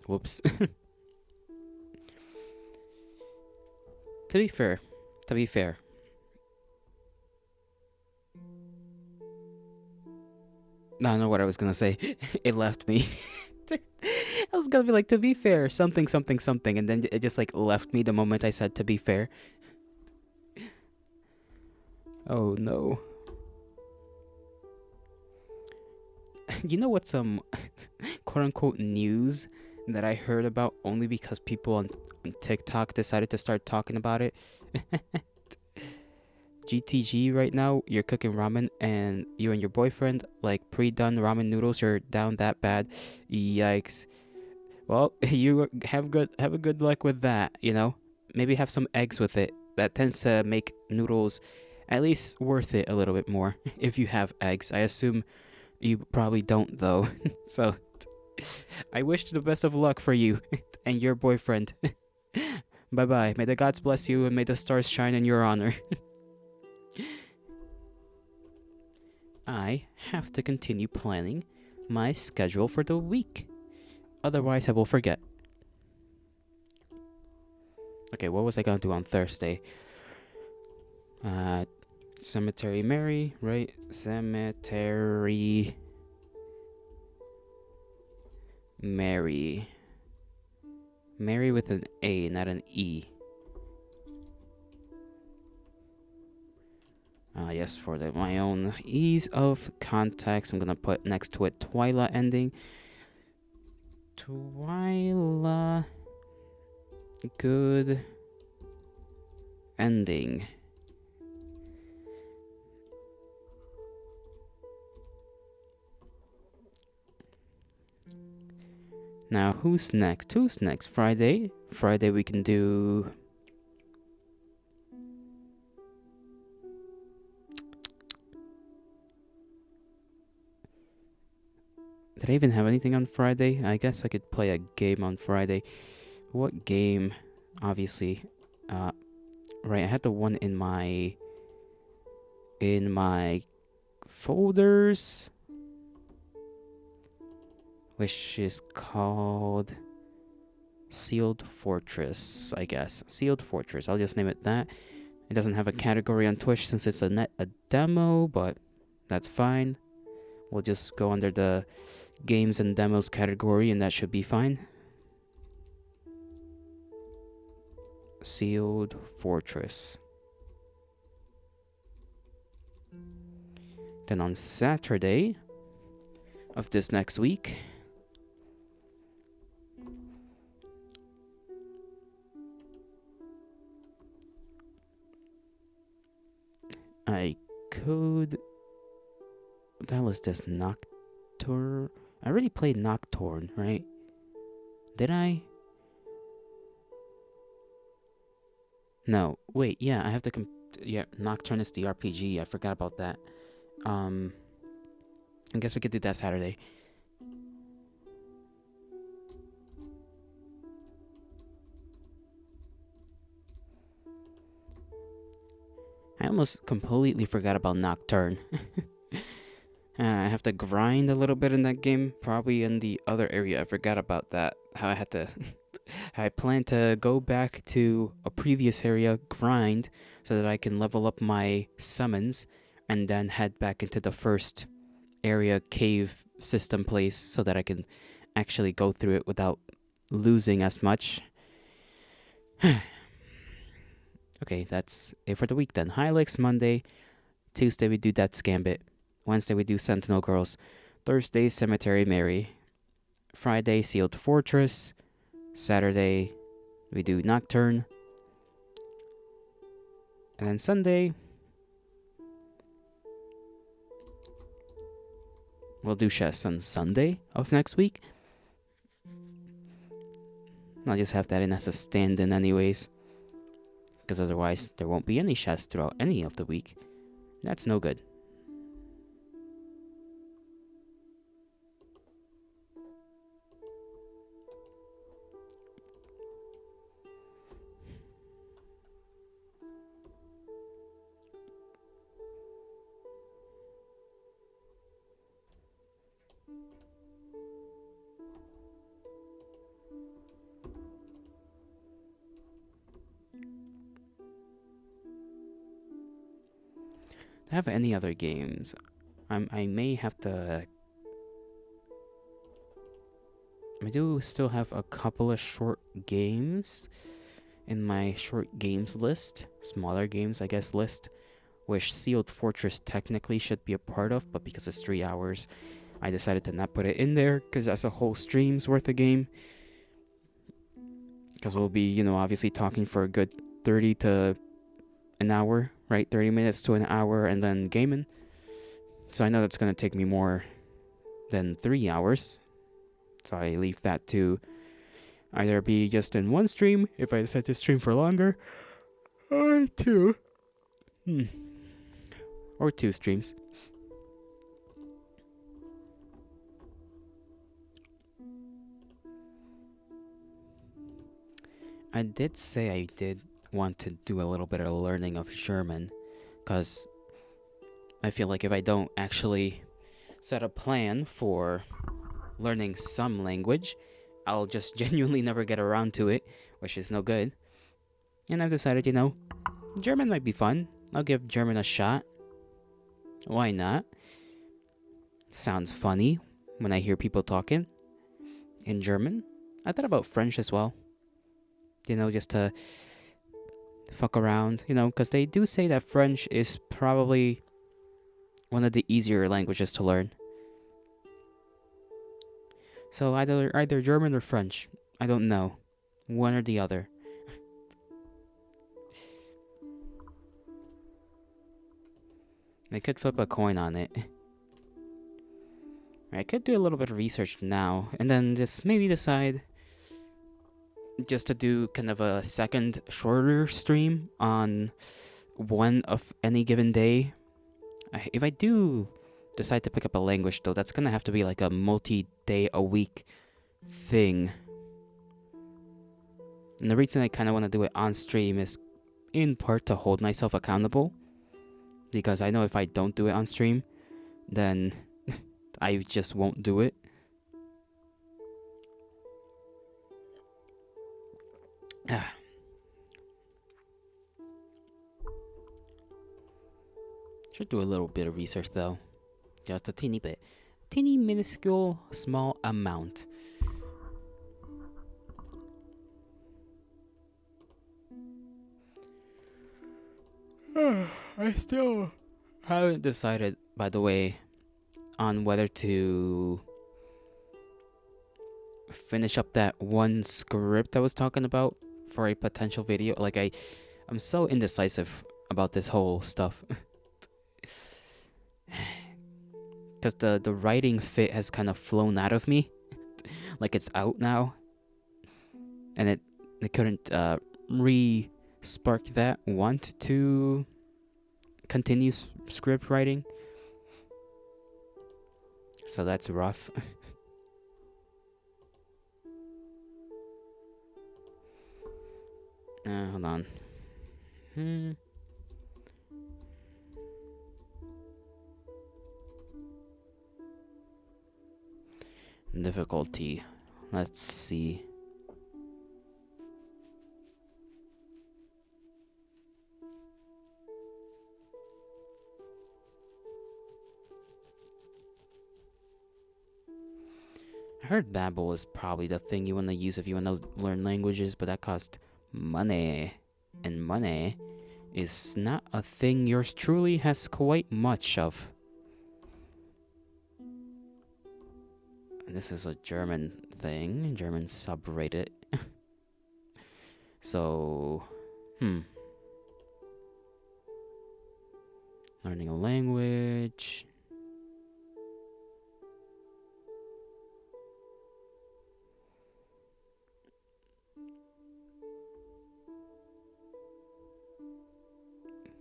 Whoops. To be fair. No, I know what I was gonna say. It left me. I was gonna be like, to be fair, something, and then it just like left me the moment I said to be fair. Oh no. You know what's quote unquote news that I heard about only because people on TikTok decided to start talking about it? GTG right now, you're cooking ramen and you and your boyfriend like pre-done ramen noodles are down that bad. Yikes. Well, you have a good luck with that, Maybe have some eggs with it. That tends to make noodles at least worth it a little bit more if you have eggs. I assume you probably don't though. So I wish the best of luck for you and your boyfriend. Bye-bye. May the gods bless you and may the stars shine in your honor. I have to continue planning my schedule for the week. Otherwise, I will forget. Okay, what was I going to do on Thursday? Cemetery Mary, right? Cemetery Mary. Mary with an A, not an E. Yes, for my own ease of context, I'm gonna put next to it Twyla ending. Twyla, good ending. Now, who's next? Who's next? Friday? Friday we can do... Did I even have anything on Friday? I guess I could play a game on Friday. What game? Obviously. Right, I had the one in my folders, which is called Sealed Fortress, I guess. Sealed Fortress. I'll just name it that. It doesn't have a category on Twitch since it's a demo, but that's fine. We'll just go under the games and demos category, and that should be fine. Sealed Fortress. Then on Saturday of this next week, I could... What the hell is this? Nocturne? I already played Nocturne, right? Did I? No. Wait, yeah, I have to... yeah, Nocturne is the RPG. I forgot about that. I guess we could do that Saturday. I almost completely forgot about Nocturne. I have to grind a little bit in that game. Probably in the other area. I forgot about that. How I had to... I plan to go back to a previous area, grind, so that I can level up my summons, and then head back into the first area cave system place so that I can actually go through it without losing as much. Okay, that's it for the week then. Hylix Monday. Tuesday we do Death's Gambit. Wednesday we do Sentinel Girls. Thursday Cemetery Mary. Friday Sealed Fortress. Saturday we do Nocturne. And then Sunday we'll do chess on Sunday of next week. I'll just have that in as a stand-in anyways, because otherwise there won't be any chess throughout any of the week. That's no good. Do I have any other games? I may have to... I do still have a couple of short games in my short games list. Smaller games, I guess, list. Which Sealed Fortress technically should be a part of, but because it's 3 hours, I decided to not put it in there, because that's a whole stream's worth of game. Because we'll be, obviously talking for a good 30 to an hour, right? 30 minutes to an hour, and then gaming. So I know that's going to take me more than 3 hours. So I leave that to either be just in one stream, if I decide to stream for longer, or two. Or 2 streams. I did say I did want to do a little bit of learning of German, because I feel like if I don't actually set a plan for learning some language, I'll just genuinely never get around to it, which is no good. And I've decided, German might be fun. I'll give German a shot. Why not? Sounds funny when I hear people talking in German. I thought about French as well. Just to fuck around, because they do say that French is probably one of the easier languages to learn. So either German or French. I don't know. One or the other. I could flip a coin on it. I could do a little bit of research now, and then just maybe decide just to do kind of a second shorter stream on one of any given day. If I do decide to pick up a language, though, that's gonna have to be like a multi-day a week thing. And the reason I kind of want to do it on stream is in part to hold myself accountable, because I know if I don't do it on stream, then I just won't do it. Should do a little bit of research though. Just a teeny bit. Teeny minuscule small amount. I still haven't decided, by the way, on whether to finish up that one script I was talking about for a potential video. Like I'm so indecisive about this whole stuff. Because the writing fit has kind of flown out of me. Like it's out now. And it couldn't re-spark that want to continue script writing. So that's rough. Hold on. Difficulty. Let's see. I heard Babbel is probably the thing you want to use if you want to learn languages, but that costs money. And money is not a thing yours truly has quite much of. And this is a German thing, German subreddit. So, learning a language.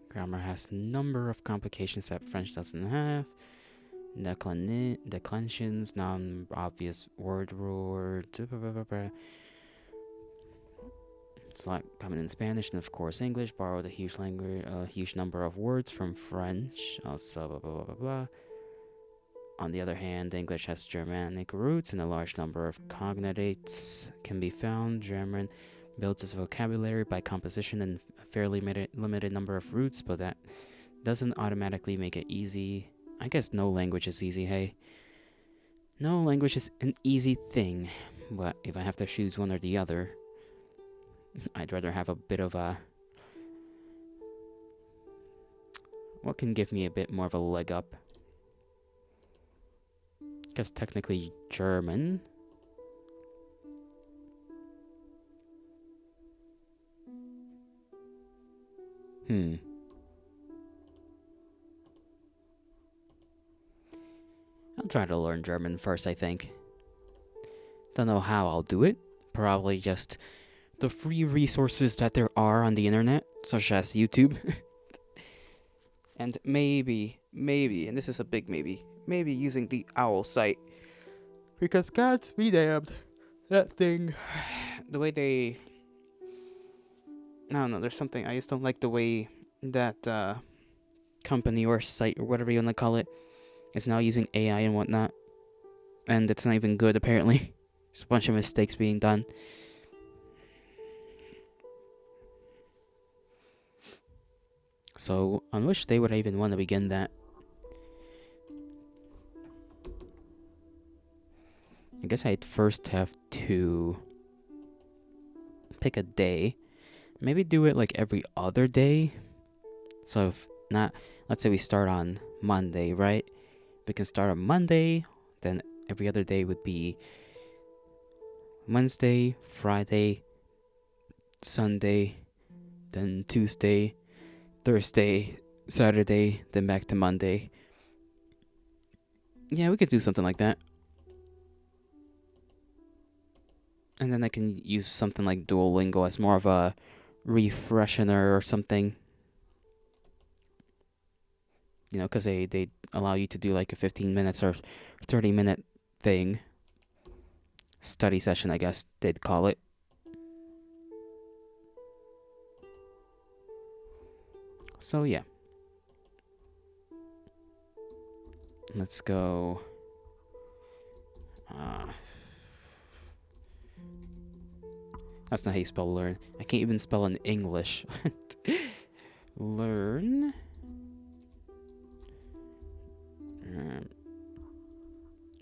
Grammar has a number of complications that French doesn't have. Declensions, non-obvious word. It's like common in Spanish and of course English. Borrowed a huge number of words from French. Also, blah blah blah blah blah. On the other hand, English has Germanic roots and a large number of cognates can be found. German builds its vocabulary by composition and a fairly limited number of roots, but that doesn't automatically make it easy. I guess no language is easy, hey? No language is an easy thing, but if I have to choose one or the other, I'd rather have a bit of a... What can give me a bit more of a leg up? Because technically German... I'll try to learn German first, I think. Don't know how I'll do it. Probably just the free resources that there are on the internet, such as YouTube. And maybe, and this is a big maybe using the OWL site. Because gods be damned, that thing, the way they... I don't know, there's something, I just don't like the way that company or site or whatever you want to call it is now using AI and whatnot. And it's not even good, apparently. There's a bunch of mistakes being done. So, on which day would I even want to begin that? guess I'd first have to pick a day. Maybe do it like every other day. So if not, let's say we start on Monday, right? We can start on Monday, then every other day would be Wednesday, Friday, Sunday, then Tuesday, Thursday, Saturday, then back to Monday. Yeah, we could do something like that. And then I can use something like Duolingo as more of a refreshener or something. You know, because they allow you to do like a 15 minutes or 30-minute thing. Study session, I guess they'd call it. So, yeah. Let's go. That's not how you spell learn. I can't even spell in English. Learn.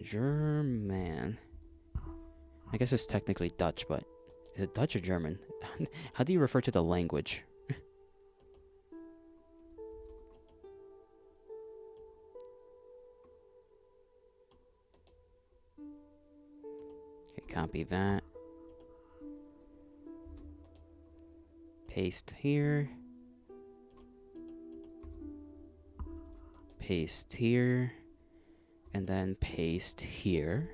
German. I guess it's technically Dutch, but is it Dutch or German? How do you refer to the language? Okay, copy that. Paste here. Paste here. And then paste here.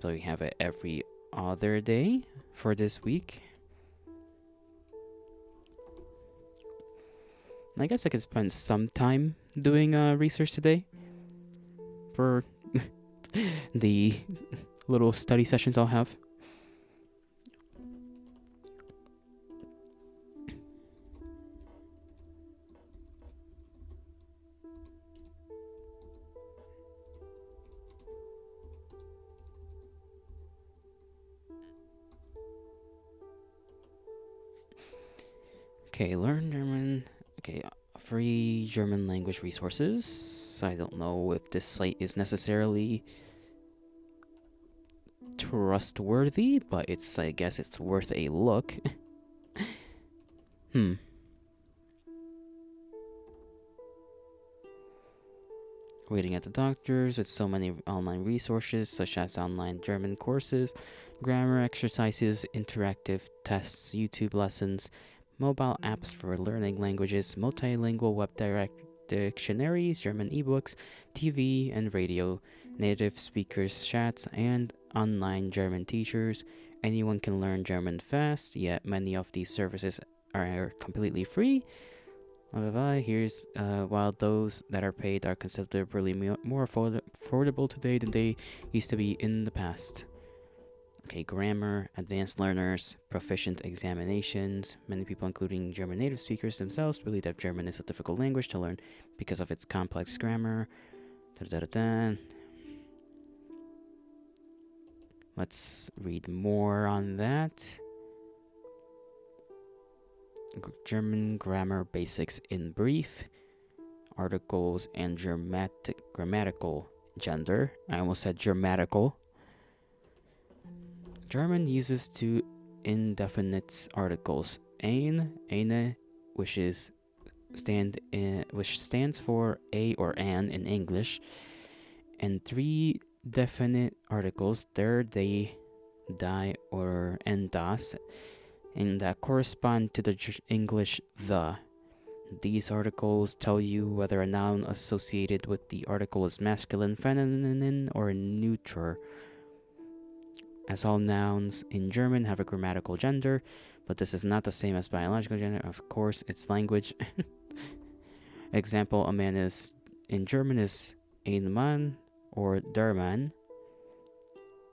So we have it every other day for this week. I guess I could spend some time doing research today for the little study sessions I'll have. Okay, learn German. Okay, free German language resources. I don't know if this site is necessarily trustworthy, but I guess it's worth a look. Waiting at the doctors with so many online resources such as online German courses, grammar exercises, interactive tests, YouTube lessons, mobile apps for learning languages, multilingual web dictionaries, German ebooks, TV and radio, native speakers chats, and online German teachers. Anyone can learn German fast, yet many of these services are completely free. Here's while those that are paid are considerably more affordable today than they used to be in the past. Okay, grammar, advanced learners, proficient examinations. Many people, including German native speakers themselves, believe that German is a difficult language to learn because of its complex grammar. Let's read more on that. German grammar basics in brief. Articles and grammatical gender. I almost said grammatical. German uses two indefinite articles, eine, which stands for a or an in English, and three definite articles, der, they, die, or and das, and that correspond to the English the. These articles tell you whether a noun associated with the article is masculine, feminine, or neuter. As all nouns in German have a grammatical gender, but this is not the same as biological gender. Of course, it's language. Example, a man is in German is ein Mann or der Mann.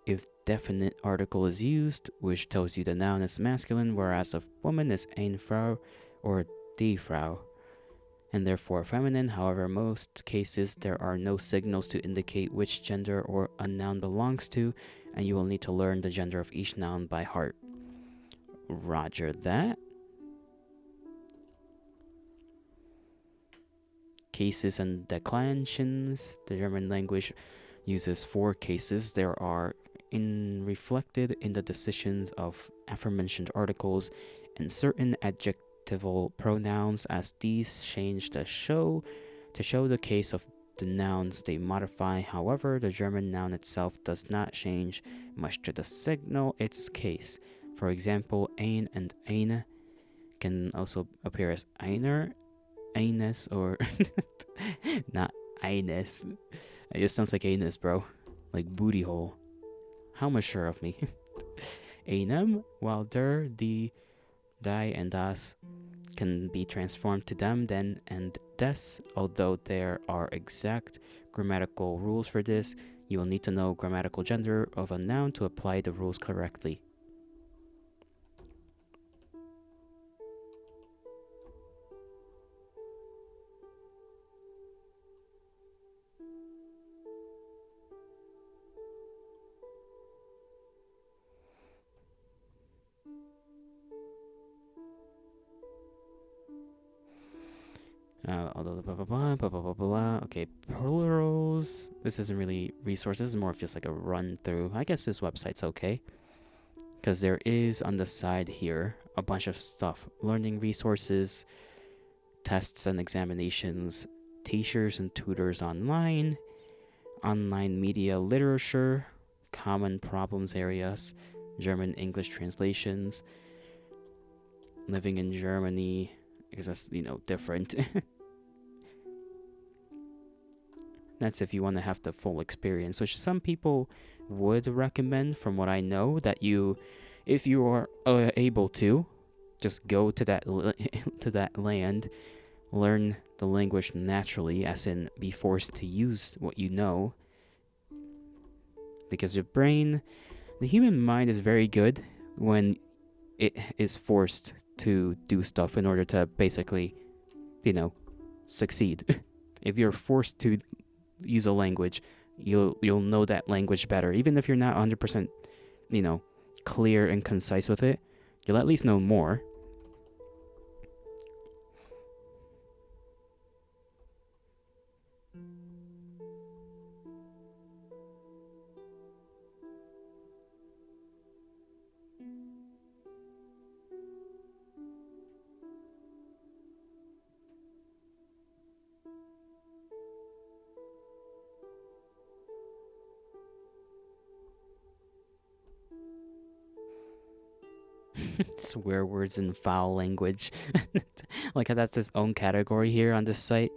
If definite article is used, which tells you the noun is masculine, whereas a woman is eine Frau or die Frau, and therefore feminine. However, most cases there are no signals to indicate which gender or a noun belongs to, and you will need to learn the gender of each noun by heart. Roger that. Cases and declensions. The German language uses four cases. There are reflected in the decisions of aforementioned articles and certain adjectival pronouns as these change the show to show the case of the nouns they modify. However, the German noun itself does not change much to the signal its case. For example, ein and eine can also appear as einer, eines, or not eines. It just sounds like anus, bro. Like booty hole. How much sure of me? Einem, while der, die, and das can be transformed to them, then, and des. Although there are exact grammatical rules for this, you will need to know grammatical gender of a noun to apply the rules correctly. Okay, plurals. This isn't really resource. This is more of just like a run through. I guess this website's okay. Because there is on the side here a bunch of stuff. Learning resources, tests and examinations, teachers and tutors online, online media literature, common problems areas, German English translations, living in Germany, because that's, different. That's if you want to have the full experience, which some people would recommend, from what I know, that if you are able to, just go to that to that land, learn the language naturally, as in be forced to use what you know, because your brain, the human mind, is very good when it is forced to do stuff in order to basically, succeed. If you're forced to use a language, you'll know that language better, even if you're not 100%, clear and concise with it. You'll at least know more. Swear words and foul language. Like how that's its own category here on this site.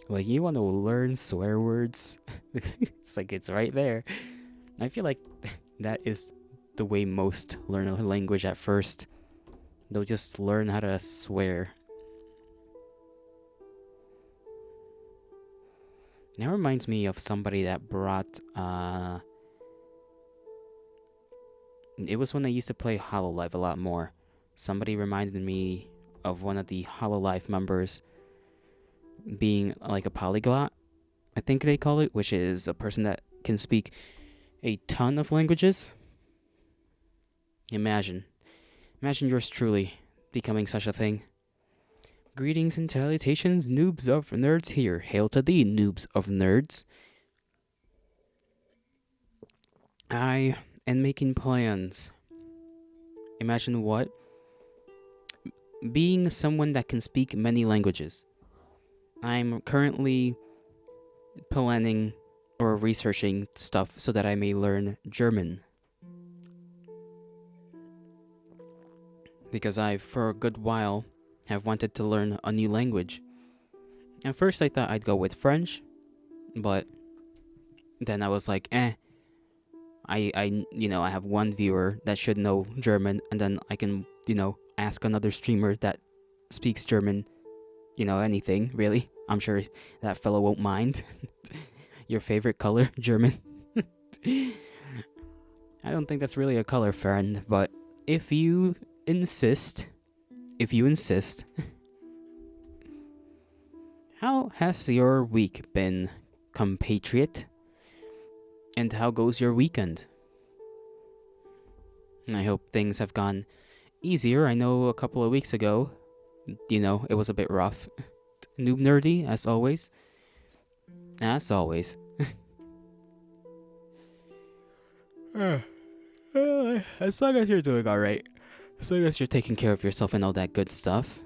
Like, you want to learn swear words? It's like it's right there. I feel like that is the way most learn a language at first. They'll just learn how to swear. That reminds me of somebody that brought it was when I used to play Hololive a lot more. Somebody reminded me of one of the Hololive members being like a polyglot, I think they call it, which is a person that can speak a ton of languages. Imagine yours truly becoming such a thing. Greetings and salutations, noobs of nerds here. Hail to thee, noobs of nerds. I am making plans. Imagine what? Being someone that can speak many languages. I'm currently planning or researching stuff so that I may learn German. Because I, for a good while, have wanted to learn a new language. At first I thought I'd go with French, but then I was like, I have one viewer that should know German, and then I can, ask another streamer that speaks German, anything, really. I'm sure that fellow won't mind. Your favorite color, German? I don't think that's really a color, friend, but if you insist, how has your week been, compatriot? And how goes your weekend? I hope things have gone easier. I know a couple of weeks ago, it was a bit rough. Noob nerdy, as always. As always. As long as you're doing alright. As long as you're taking care of yourself and all that good stuff,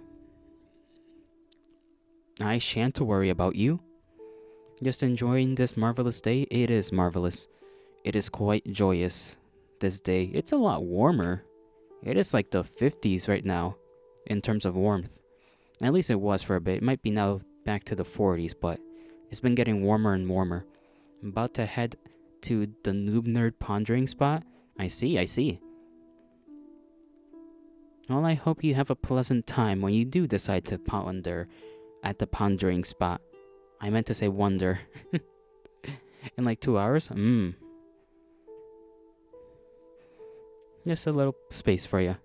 I shan't worry about you. Just enjoying this marvelous day. It is marvelous. It is quite joyous this day. It's a lot warmer. It is like the 50s right now in terms of warmth. At least it was for a bit. It might be now back to the 40s, but it's been getting warmer and warmer. I'm about to head to the Noob Nerd Pondering spot. I see. Well, I hope you have a pleasant time when you do decide to ponder at the pondering spot. I meant to say wonder. In like 2 hours? Just a little space for you.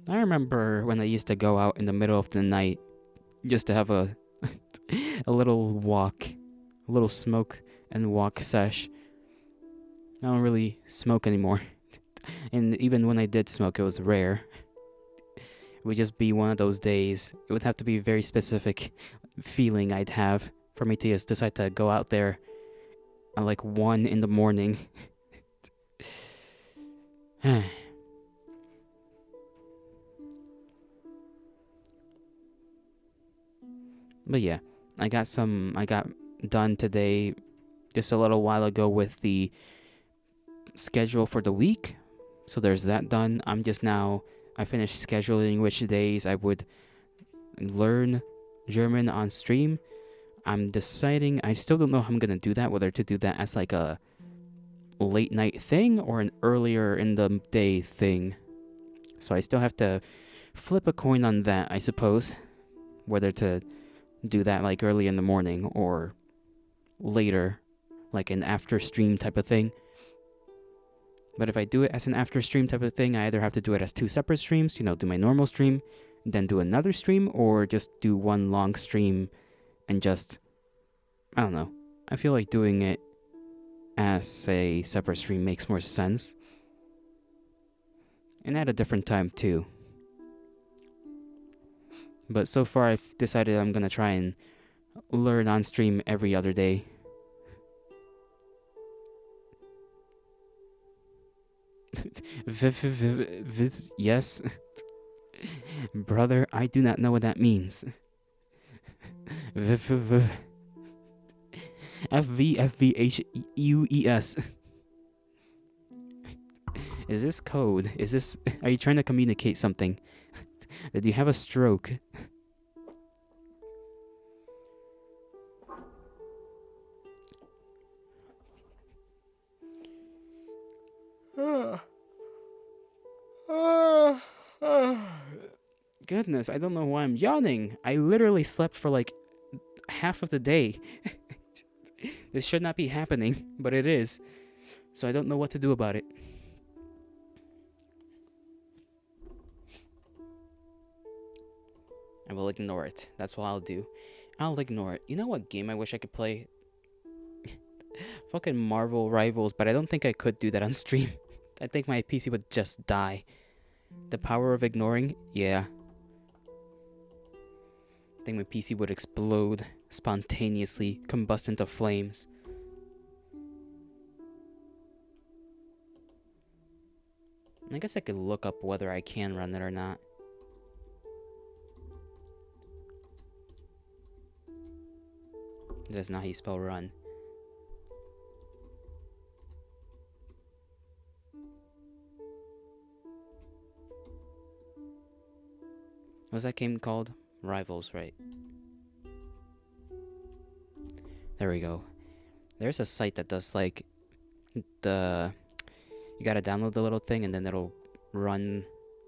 I remember when I used to go out in the middle of the night just to have a a little walk, a little smoke and walk sesh. I don't really smoke anymore. And even when I did smoke, it was rare. It would just be one of those days. It would have to be a very specific feeling I'd have for me to just decide to go out there at like 1 in the morning. But yeah, I got done today just a little while ago with the schedule for the week. So there's that done. I finished scheduling which days I would learn German on stream. I'm deciding, I still don't know how I'm going to do that, whether to do that as like a late night thing or an earlier in the day thing. So I still have to flip a coin on that, I suppose. Whether to do that like early in the morning or later, like an after stream type of thing. But if I do it as an after stream type of thing, I either have to do it as 2 separate streams, do my normal stream, then do another stream, or just do one long stream and just, I don't know. I feel like doing it as a separate stream makes more sense. And at a different time too. But so far I've decided I'm gonna try and learn on stream every other day. Yes. Brother, I do not know what that means. FVFVHUES. Is this code? Are you trying to communicate something? Do you have a stroke? Goodness, I don't know why I'm yawning. I literally slept for like half of the day. This should not be happening, but it is. So I don't know what to do about it. I will ignore it. That's what I'll do. I'll ignore it. You know what game I wish I could play? Fucking Marvel Rivals, but I don't think I could do that on stream. I think my PC would just die. The power of ignoring? Yeah. I think my PC would explode spontaneously, combust into flames. I guess I could look up whether I can run it or not. That is not how you spell run. What's that game called? Rivals, right? There we go. There's a site that does like you gotta download the little thing and then it'll run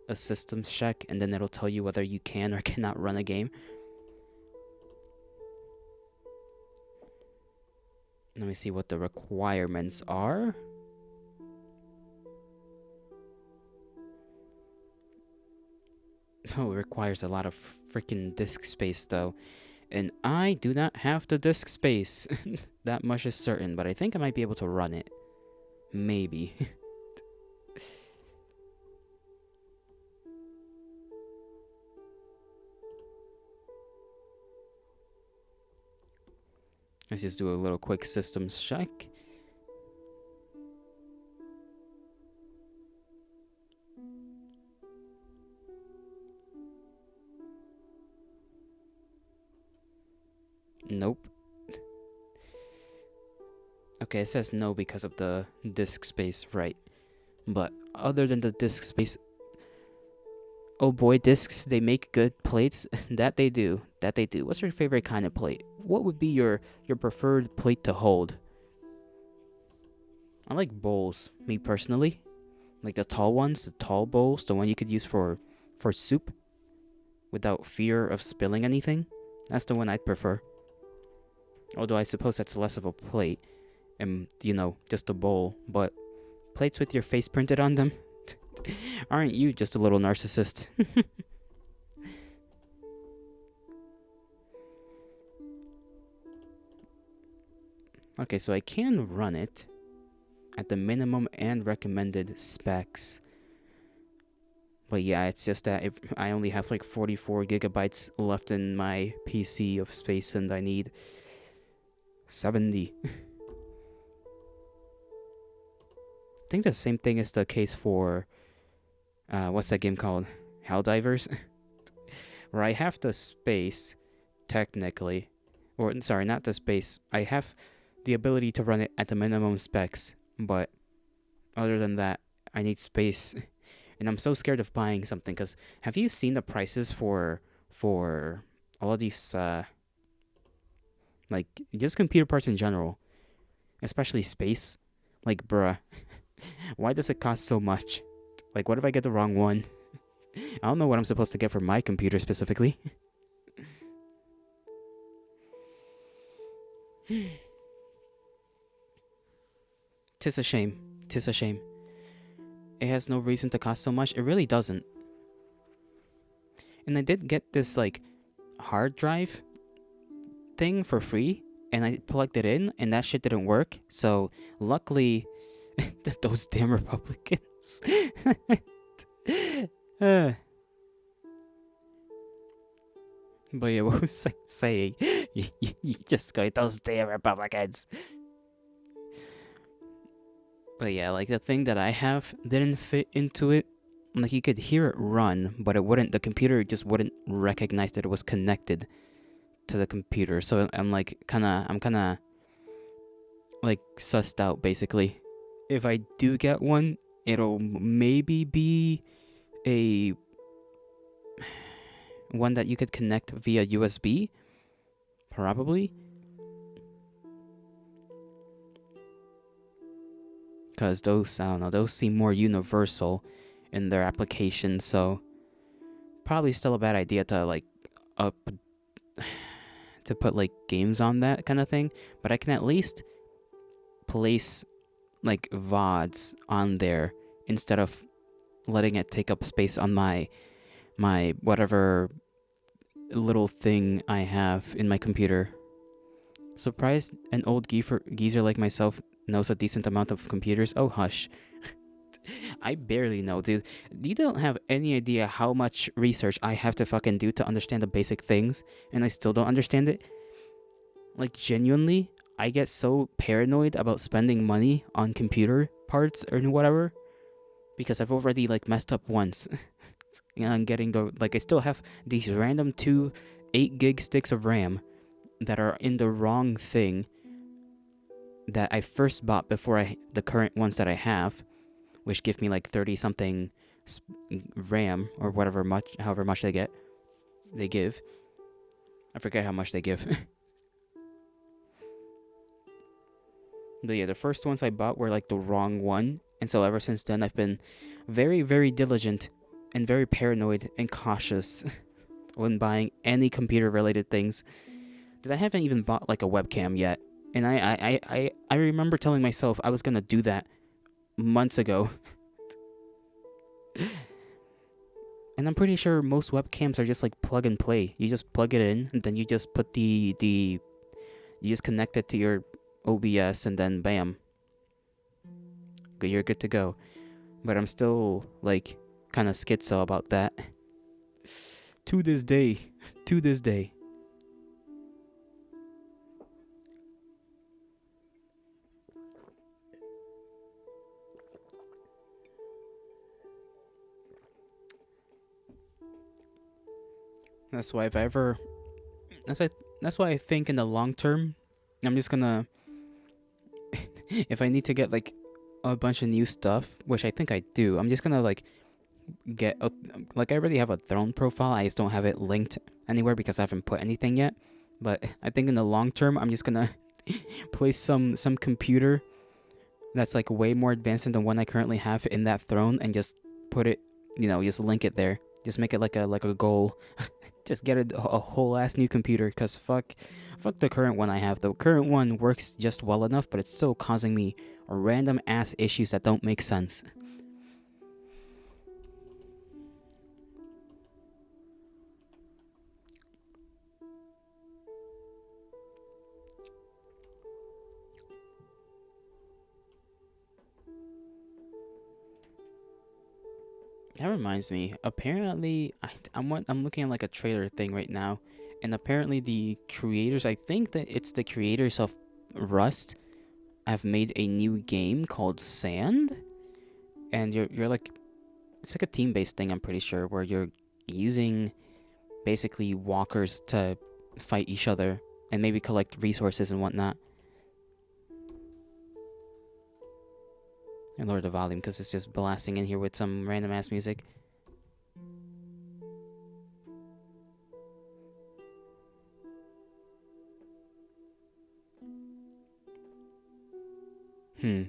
a systems check and then it'll tell you whether you can or cannot run a game. Let me see what the requirements are. Oh, it requires a lot of freaking disk space though. And I do not have the disk space. That much is certain, but I think I might be able to run it. Maybe. Let's just do a little quick systems check. Nope. Okay, it says no because of the disk space, right? But other than the disk space, oh boy, discs, they make good plates. That they do. That they do. What's your favorite kind of plate? What would be your preferred plate to hold? I like bowls, me personally. Like the tall ones, the tall bowls, the one you could use for soup without fear of spilling anything. That's the one I'd prefer. Although I suppose that's less of a plate and, just a bowl. But plates with your face printed on them? Aren't you just a little narcissist? Okay, so I can run it at the minimum and recommended specs. But yeah, it's just that if I only have like 44 gigabytes left in my PC of space and I need 70. I think the same thing is the case for, what's that game called? Helldivers? Where I have the space, technically. Or, sorry, not the space. I have the ability to run it at the minimum specs, but other than that, I need space. And I'm so scared of buying something, because have you seen the prices for all of these, like, just computer parts in general, especially space? Like, bruh, why does it cost so much? Like, what if I get the wrong one? I don't know what I'm supposed to get for my computer specifically. Tis a shame. Tis a shame. It has no reason to cost so much. It really doesn't. And I did get this, like, hard drive thing for free, and I plugged it in, and that shit didn't work. So, luckily, those damn Republicans. But yeah, what was I saying? You just go, those damn Republicans. But yeah, like the thing that I have didn't fit into it. Like you could hear it run, but it wouldn't. The computer just wouldn't recognize that it was connected to the computer. So I'm kind of like sussed out basically. If I do get one, it'll maybe be a one that you could connect via USB, probably. Because those, I don't know, those seem more universal in their application, so probably still a bad idea to like up to put like games on that kind of thing. But I can at least place like VODs on there instead of letting it take up space on my whatever little thing I have in my computer. Surprised an old geezer like myself knows a decent amount of computers. Oh, hush. I barely know, dude. You don't have any idea how much research I have to fucking do to understand the basic things, and I still don't understand it. Like, genuinely, I get so paranoid about spending money on computer parts or whatever, because I've already, like, messed up once. And I'm getting I still have these random 8 gig sticks of RAM that are in the wrong thing that I first bought before the current ones that I have, which give me like 30 something RAM or however much they give. I forget how much they give. But yeah, the first ones I bought were like the wrong one, and so ever since then I've been very, very diligent and very paranoid and cautious when buying any computer related things. That I haven't even bought like a webcam yet. And I remember telling myself I was gonna do that months ago. And I'm pretty sure most webcams are just like plug and play. You just plug it in, and then you just put you just connect it to your OBS, and then bam, you're good to go. But I'm still like kind of schizo about that. To this day. That's why if I ever, That's why I think in the long term, I'm just gonna if I need to get like a bunch of new stuff, which I think I do, I'm just gonna like get a, like I already have a throne profile. I just don't have it linked anywhere because I haven't put anything yet. But I think in the long term, I'm just gonna place some computer that's like way more advanced than the one I currently have in that throne and just put it, just link it there. Just make it like a goal. Just get a whole ass new computer, cause fuck the current one I have. The current one works just well enough, but it's still causing me random ass issues that don't make sense. That reminds me. Apparently, I'm looking at like a trailer thing right now, and apparently the creators. I think that it's the creators of Rust have made a new game called Sand, and you're like it's like a team based thing. I'm pretty sure where you're using basically walkers to fight each other and maybe collect resources and whatnot. And lower the volume because it's just blasting in here with some random ass music. Hmm.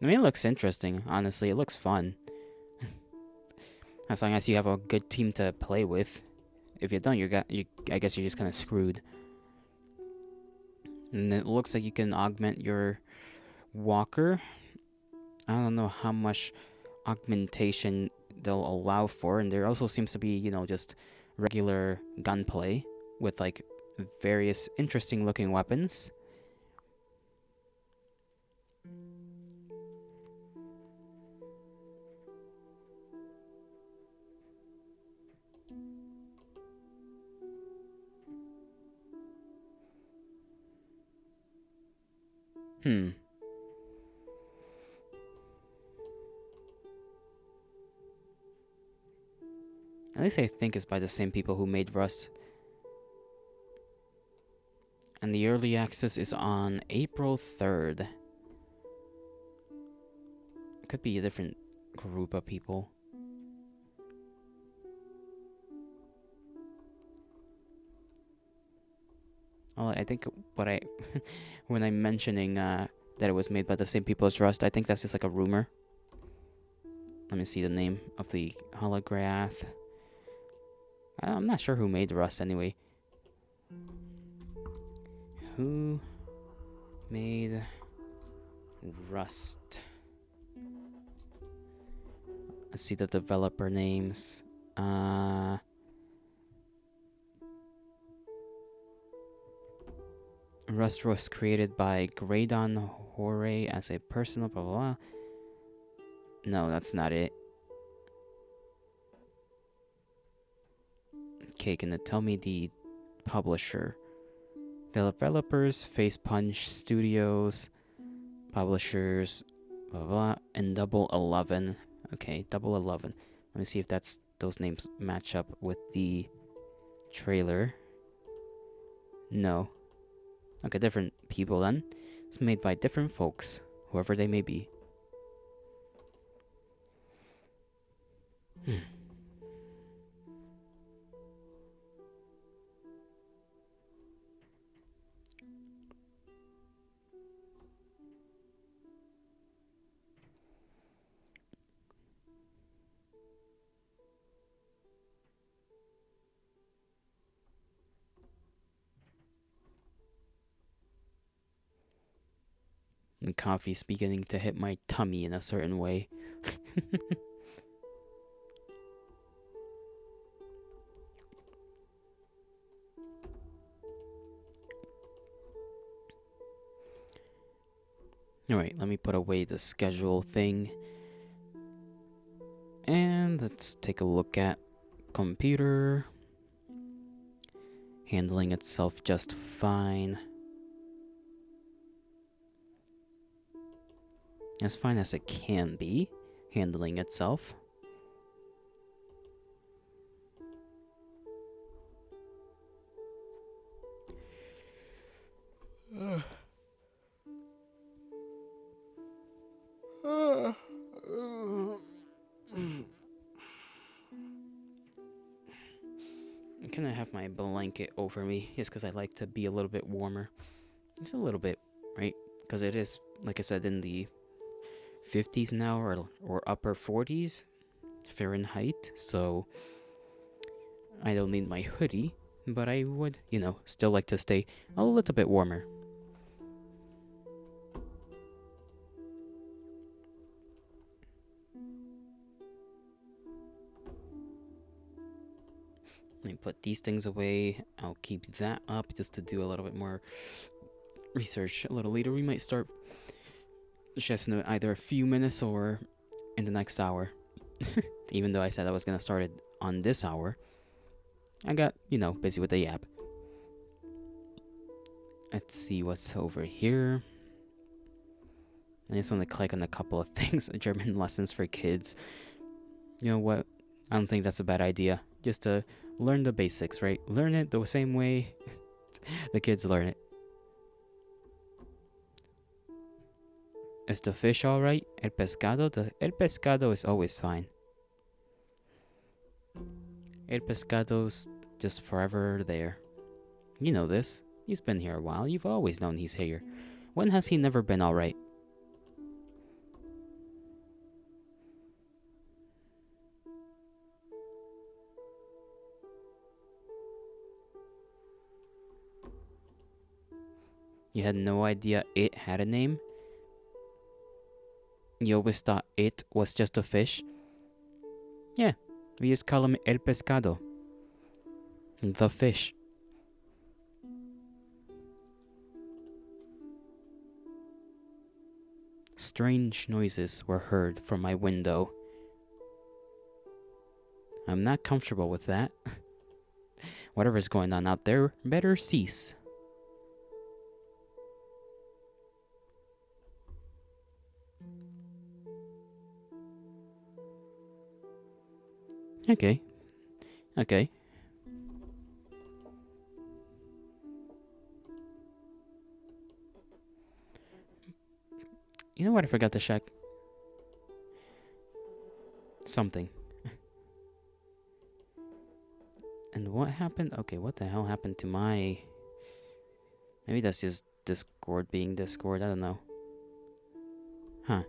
I mean, it looks interesting. Honestly, it looks fun. As long as you have a good team to play with. If you don't, I guess you're just kind of screwed. And it looks like you can augment your walker. I don't know how much augmentation they'll allow for, and there also seems to be, just regular gunplay with like various interesting looking weapons. Hmm. At least I think it's by the same people who made Rust. And the early access is on April 3rd. Could be a different group of people. Well, I think what I when I'm mentioning that it was made by the same people as Rust, I think that's just like a rumor. Let me see the name of the holograph. I'm not sure who made Rust anyway. Who made Rust? Let's see the developer names. Rust was created by Graydon Horay as a personal blah blah blah. No, that's not it. Okay, can it tell me the publisher? Developers, Face Punch Studios, publishers, blah blah, and Double 11. Okay, Double 11. Let me see if those names match up with the trailer. No. Okay, different people then. It's made by different folks, whoever they may be. And coffee's beginning to hit my tummy in a certain way. Alright, let me put away the schedule thing. And let's take a look at computer. handling itself just fine. As fine as it can be, handling itself. Can I have my blanket over me? Just because I like to be a little bit warmer. It's a little bit, right? Because it is, like I said, in the 50s now, or upper 40s Fahrenheit. So I don't need my hoodie, but I would, still like to stay a little bit warmer. Let me put these things away. I'll keep that up just to do a little bit more research a little later. We might start just in either a few minutes or in the next hour. Even though I said I was going to start it on this hour, I got, busy with the app. Let's see what's over here. I just want to click on a couple of things. German lessons for kids. You know what? I don't think that's a bad idea. Just to learn the basics, right? Learn it the same way the kids learn it. Is the fish alright? El pescado? El pescado is always fine. El pescado's just forever there. You know this. He's been here a while. You've always known he's here. When has he never been alright? You had no idea it had a name? You always thought it was just a fish? Yeah, we just call him El Pescado. The fish. Strange noises were heard from my window. I'm not comfortable with that. Whatever's going on out there better cease. Okay. You know what I forgot to check? Something. And what happened? Okay, what the hell happened to my... Maybe that's just Discord being Discord, I don't know. Huh.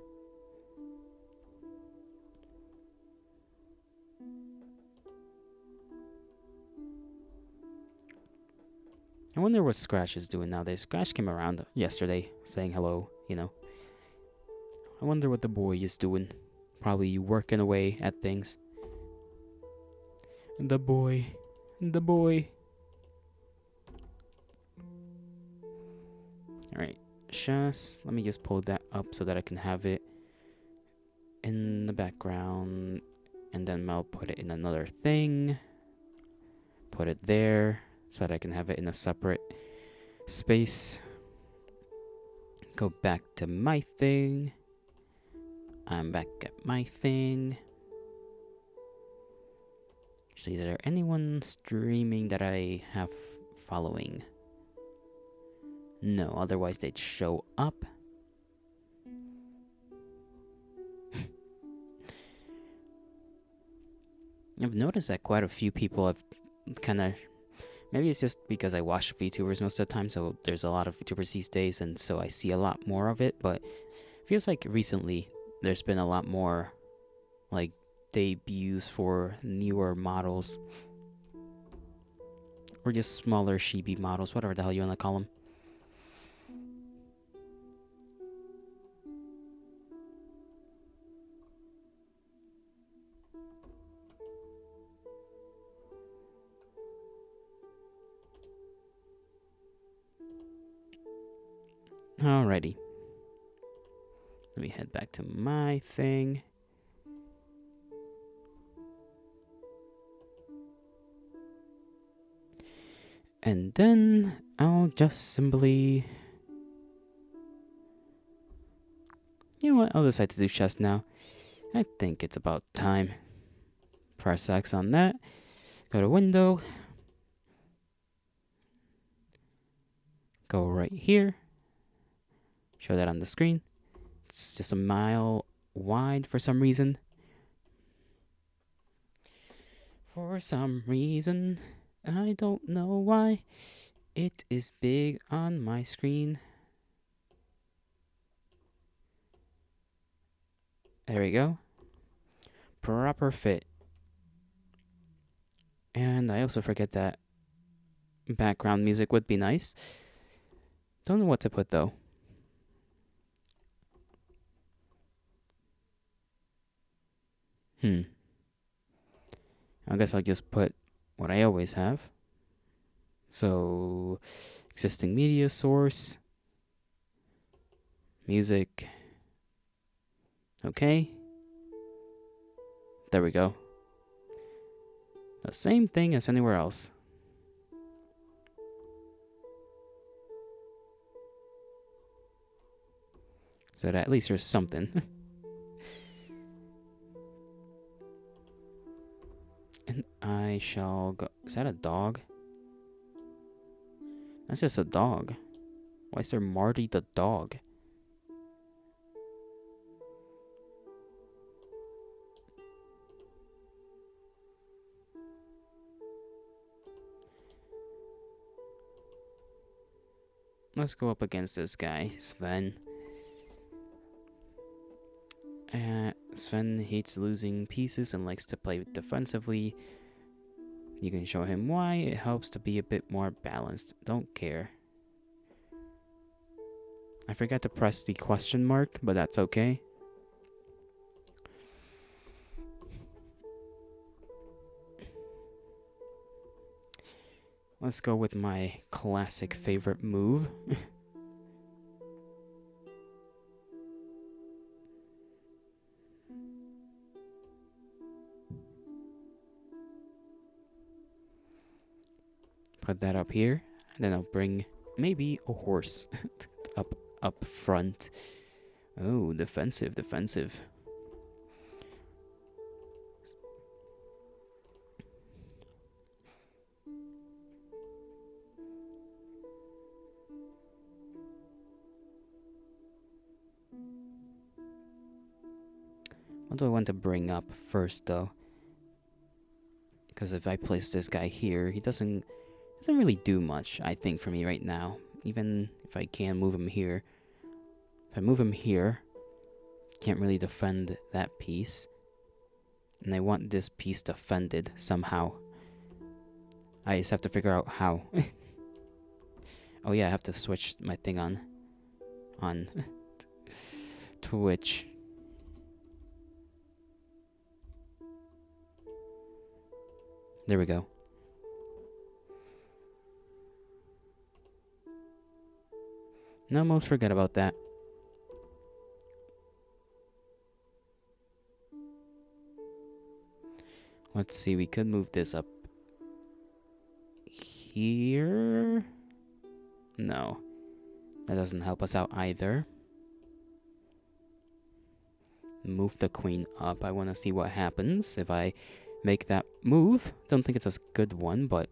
I wonder what Scratch is doing nowadays. Scratch came around yesterday saying hello, I wonder what the boy is doing. Probably working away at things. The boy. Alright, let me just pull that up so that I can have it in the background. And then I'll put it in another thing. Put it there so that I can have it in a separate space. Go back to my thing. I'm back at my thing. Actually, is there anyone streaming that I have following? No, otherwise they'd show up. I've noticed that quite a few people have kind of... Maybe it's just because I watch VTubers most of the time, so there's a lot of VTubers these days, and so I see a lot more of it, but it feels like recently there's been a lot more, like, debuts for newer models. Or just smaller chibi models, whatever the hell you want to call them. Alrighty. Let me head back to my thing. And then I'll just simply... You know what? I'll decide to do chess now. I think it's about time. Press X on that. Go to window. Go right here. Show that on the screen. It's just a mile wide for some reason. For some reason, I don't know why. It is big on my screen. There we go. Proper fit. And I also forget that background music would be nice. Don't know what to put though. I guess I'll just put what I always have. So, existing media source. Music. Okay. There we go. The same thing as anywhere else. So that at least there's something. And I shall go... Is that a dog? That's just a dog. Why is there Marty the dog? Let's go up against this guy, Sven. Sven hates losing pieces and likes to play defensively. You can show him why. It helps to be a bit more balanced. Don't care. I forgot to press the question mark, but that's okay. Let's go with my classic favorite move. Put that up here, and then I'll bring maybe a horse up front. Oh, defensive. What do I want to bring up first, though? Because if I place this guy here, he doesn't really do much, I think, for me right now. Even if I can move him here. If I move him here, can't really defend that piece. And I want this piece defended somehow. I just have to figure out how. Oh yeah, I have to switch my thing on Twitch. There we go. No, almost forget about that. Let's see, we could move this up here. No, that doesn't help us out either. Move the queen up. I want to see what happens if I make that move. Don't think it's a good one, but...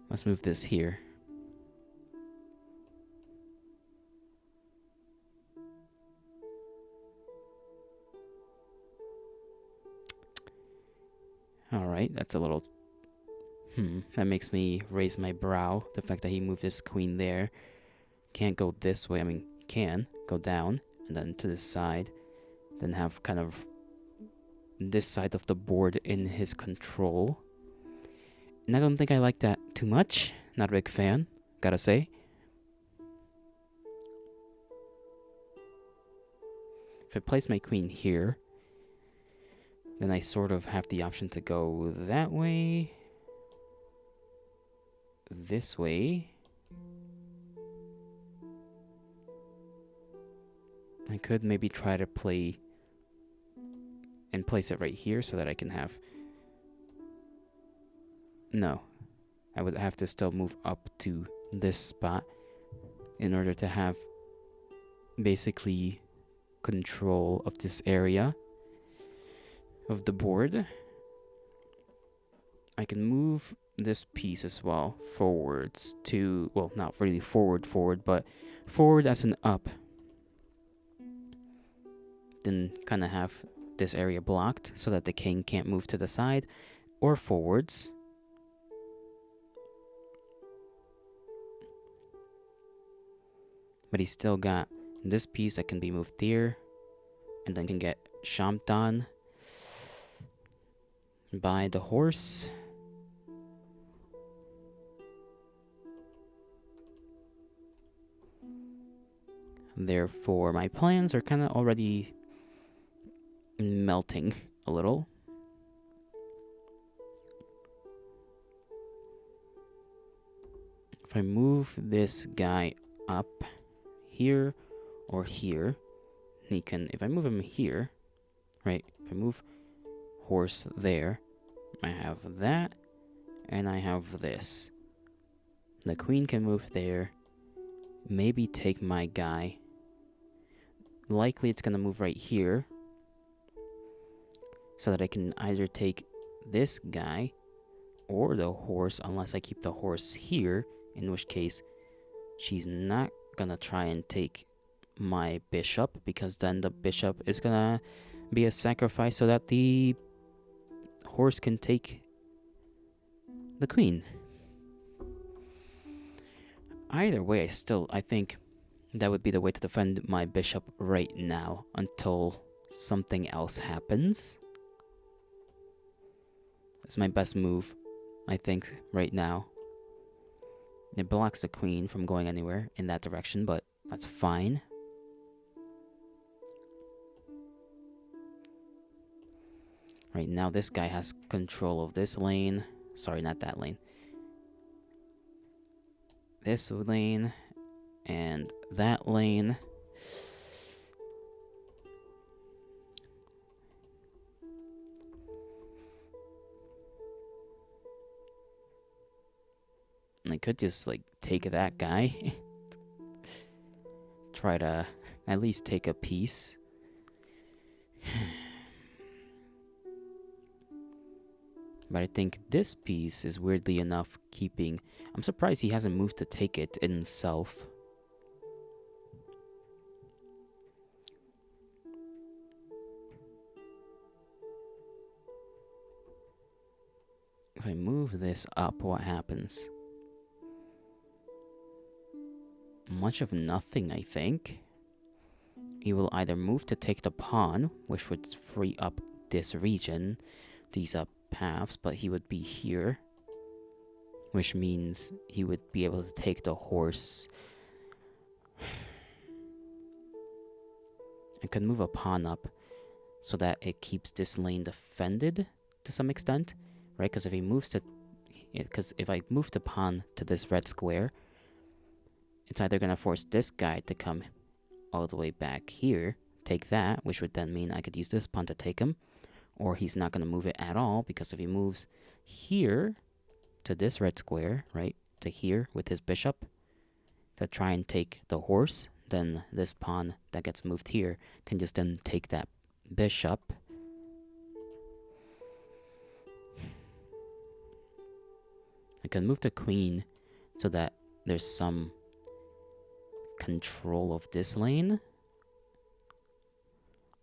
Let's move this here. Alright, that's a little... that makes me raise my brow. The fact that he moved his queen there. Can't go this way. I mean, can go down and then to this side. Then have kind of this side of the board in his control. And I don't think I like that too much. Not a big fan, gotta say. If I place my queen here, then I sort of have the option to go that way. this way. I could maybe try to play and place it right here so that I can have... No. I would have to still move up to this spot in order to have basically control of this area of the board. I can move this piece as well forwards to... Well, not really forward, but forward as an up. Then kind of have this area blocked so that the king can't move to the side or forwards. But he's still got this piece that can be moved here and then can get chomped on by the horse. Therefore, my plans are kind of already melting a little. If I move this guy up here or here, he can... If I move him here, right? If I move horse there, I have that, and I have this. The queen can move there, maybe take my guy. Likely it's gonna move right here, so that I can either take this guy or the horse, unless I keep the horse here, in which case she's not gonna try and take my bishop, because then the bishop is gonna be a sacrifice so that the horse can take the queen. Either way, I think that would be the way to defend my bishop right now until something else happens. It's my best move, I think, right now. It blocks the queen from going anywhere in that direction, but that's fine. Right now, this guy has control of this lane. Sorry, not that lane. This lane and that lane. I could just, like, take that guy. Try to at least take a piece. But I think this piece is weirdly enough keeping... I'm surprised he hasn't moved to take it himself. If I move this up, what happens? Much of nothing, I think. He will either move to take the pawn, which would free up this region, these paths, but he would be here, which means he would be able to take the horse. I could move a pawn up so that it keeps this lane defended to some extent, right? Because if he moves to... Because if I move the pawn to this red square, it's either going to force this guy to come all the way back here, take that, which would then mean I could use this pawn to take him, or he's not going to move it at all, because if he moves here to this red square, right, to here with his bishop to try and take the horse, then this pawn that gets moved here can just then take that bishop. I can move the queen so that there's some control of this lane,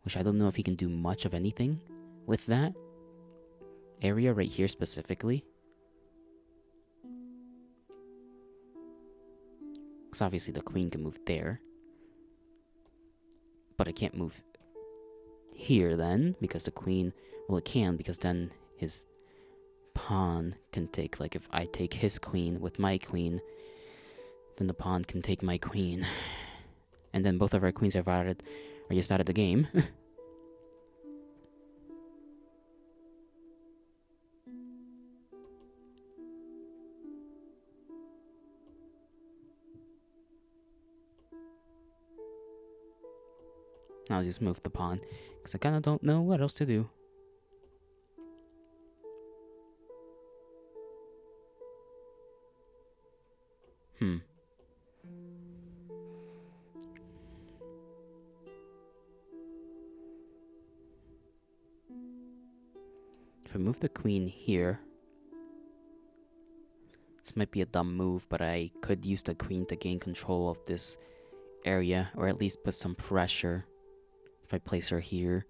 which I don't know if he can do much of anything with that area right here specifically. Because obviously the queen can move there, but I can't move here then, because the queen, well, it can, because then his pawn can take, like, if I take his queen with my queen, then the pawn can take my queen, and then both of our queens are just out of the game. I'll just move the pawn, because I kind of don't know what else to do. If I move the queen here, this might be a dumb move, but I could use the queen to gain control of this area, or at least put some pressure if I place her here.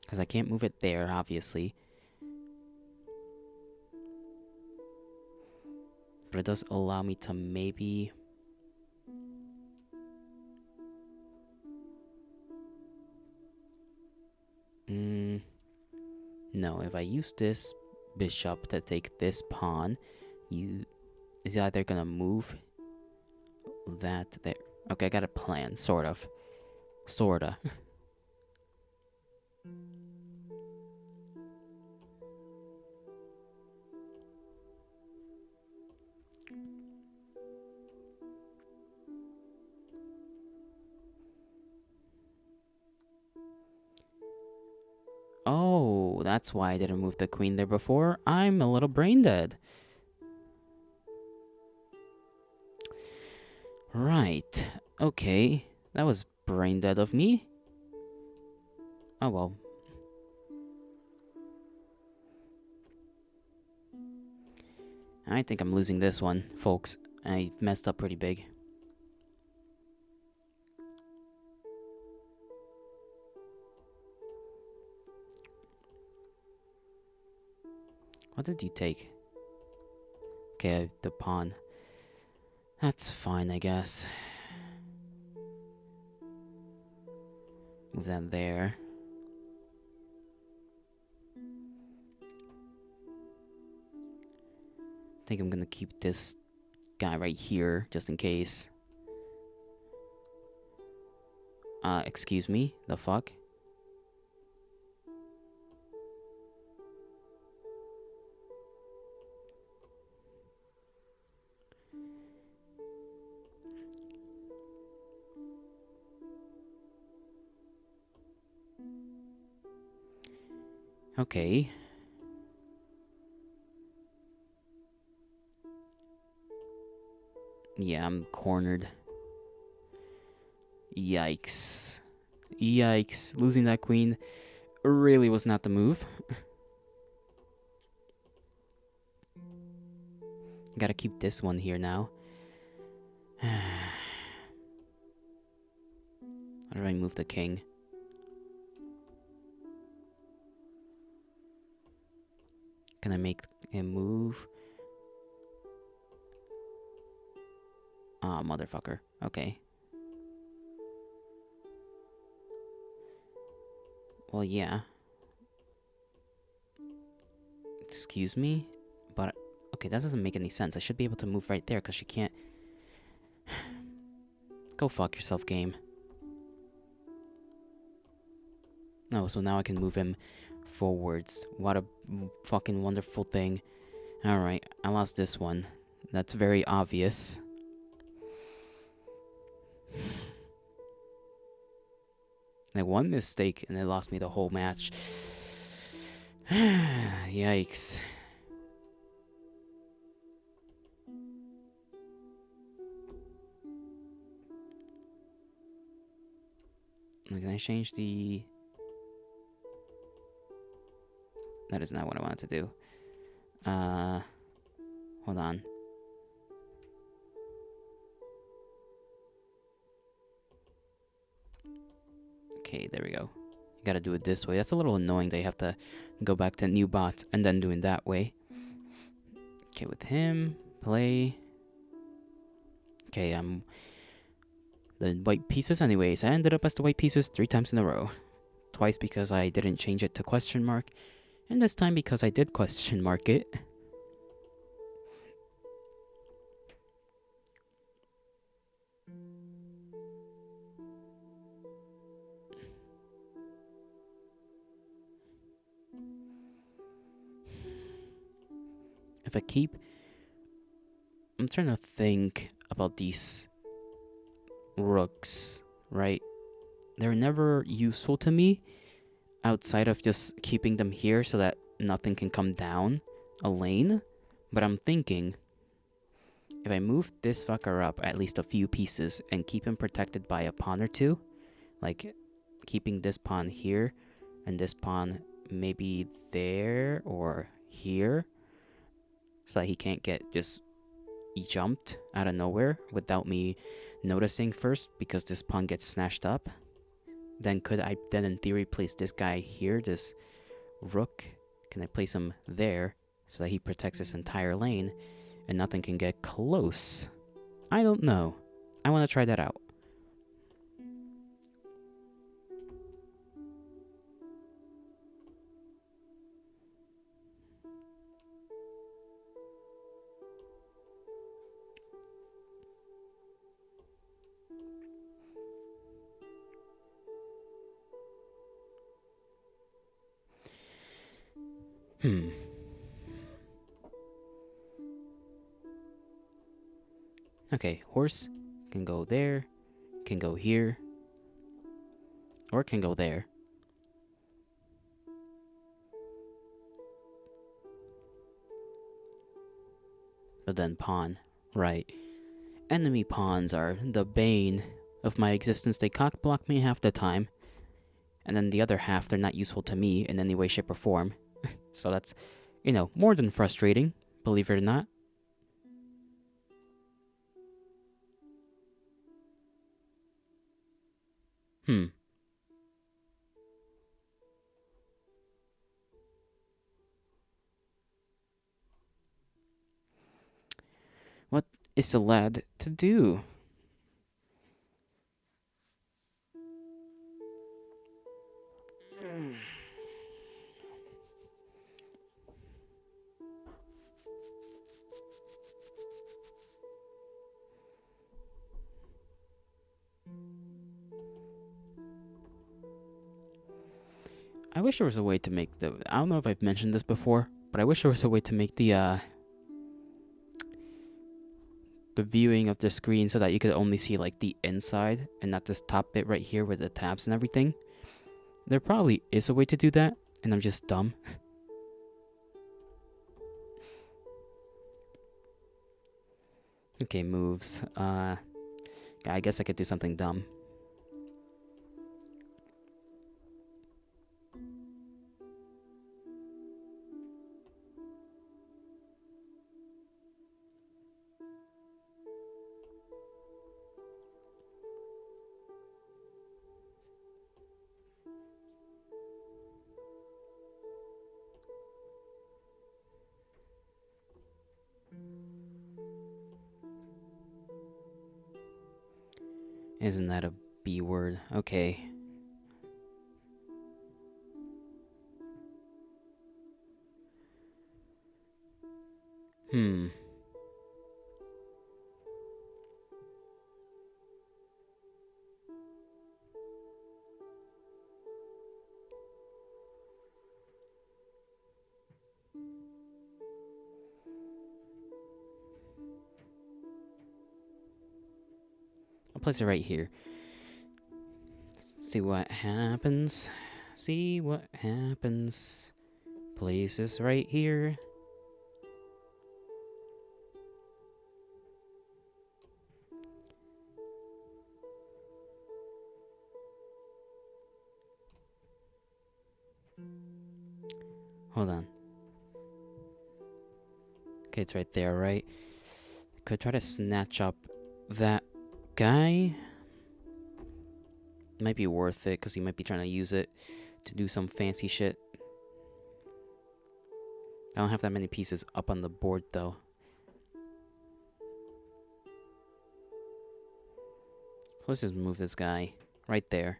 Because I can't move it there, obviously. But it does allow me to maybe... No, if I use this bishop to take this pawn, is either gonna move that there. Okay, I got a plan, sort of. Sorta. Oh, that's why I didn't move the queen there before. I'm a little brain dead. Right. Okay. That was brain dead of me. Oh well. I think I'm losing this one, folks. I messed up pretty big. What did you take? Okay, the pawn. That's fine, I guess. Move that there. I think I'm gonna keep this guy right here, just in case. Excuse me? The fuck? Okay. Yeah, I'm cornered. Yikes. Yikes. Losing that queen really was not the move. Gotta keep this one here now. How do I move the king? Can I make him move? Ah, motherfucker. Okay. Well, yeah. Excuse me? But, okay, that doesn't make any sense. I should be able to move right there, because she can't... Go fuck yourself, game. No, so now I can move him forwards. What a fucking wonderful thing. Alright, I lost this one. That's very obvious. Like, one mistake, and it lost me the whole match. Yikes. Can I change the... That is not what I wanted to do. Hold on. Okay, there we go. You gotta do it this way. That's a little annoying that you have to go back to new bots and then doing that way. Okay, with him, play. Okay, the white pieces anyways. I ended up as the white pieces 3 times in a row. Twice because I didn't change it to question mark, and this time because I did question mark it. If I keep... I'm trying to think about these rooks, right? They're never useful to me outside of just keeping them here so that nothing can come down a lane. But I'm thinking, if I move this fucker up at least a few pieces and keep him protected by a pawn or two, like keeping this pawn here and this pawn maybe there or here, so that he can't get just jumped out of nowhere without me noticing first, because this pawn gets snatched up. Then could I then in theory place this guy here, this rook? Can I place him there so that he protects this entire lane and nothing can get close? I don't know. I want to try that out. Okay, horse can go there, can go here, or can go there. But then pawn, right. Enemy pawns are the bane of my existence. They cock block me half the time, and then the other half, they're not useful to me in any way, shape, or form. So that's, more than frustrating, believe it or not. What is a lad to do? I wish there was a way to make I don't know if I've mentioned this before, but I wish there was a way to make the viewing of the screen so that you could only see like the inside and not this top bit right here with the tabs and everything. There probably is a way to do that, and I'm just dumb. Okay, moves. I guess I could do something dumb. Isn't that a B word? Okay. I'll place it right here. See what happens. See what happens. Place this right here. Hold on. Okay, it's right there, right? Could try to snatch up that guy. Might be worth it, because he might be trying to use it to do some fancy shit. I don't have that many pieces up on the board, though. So let's just move this guy right there.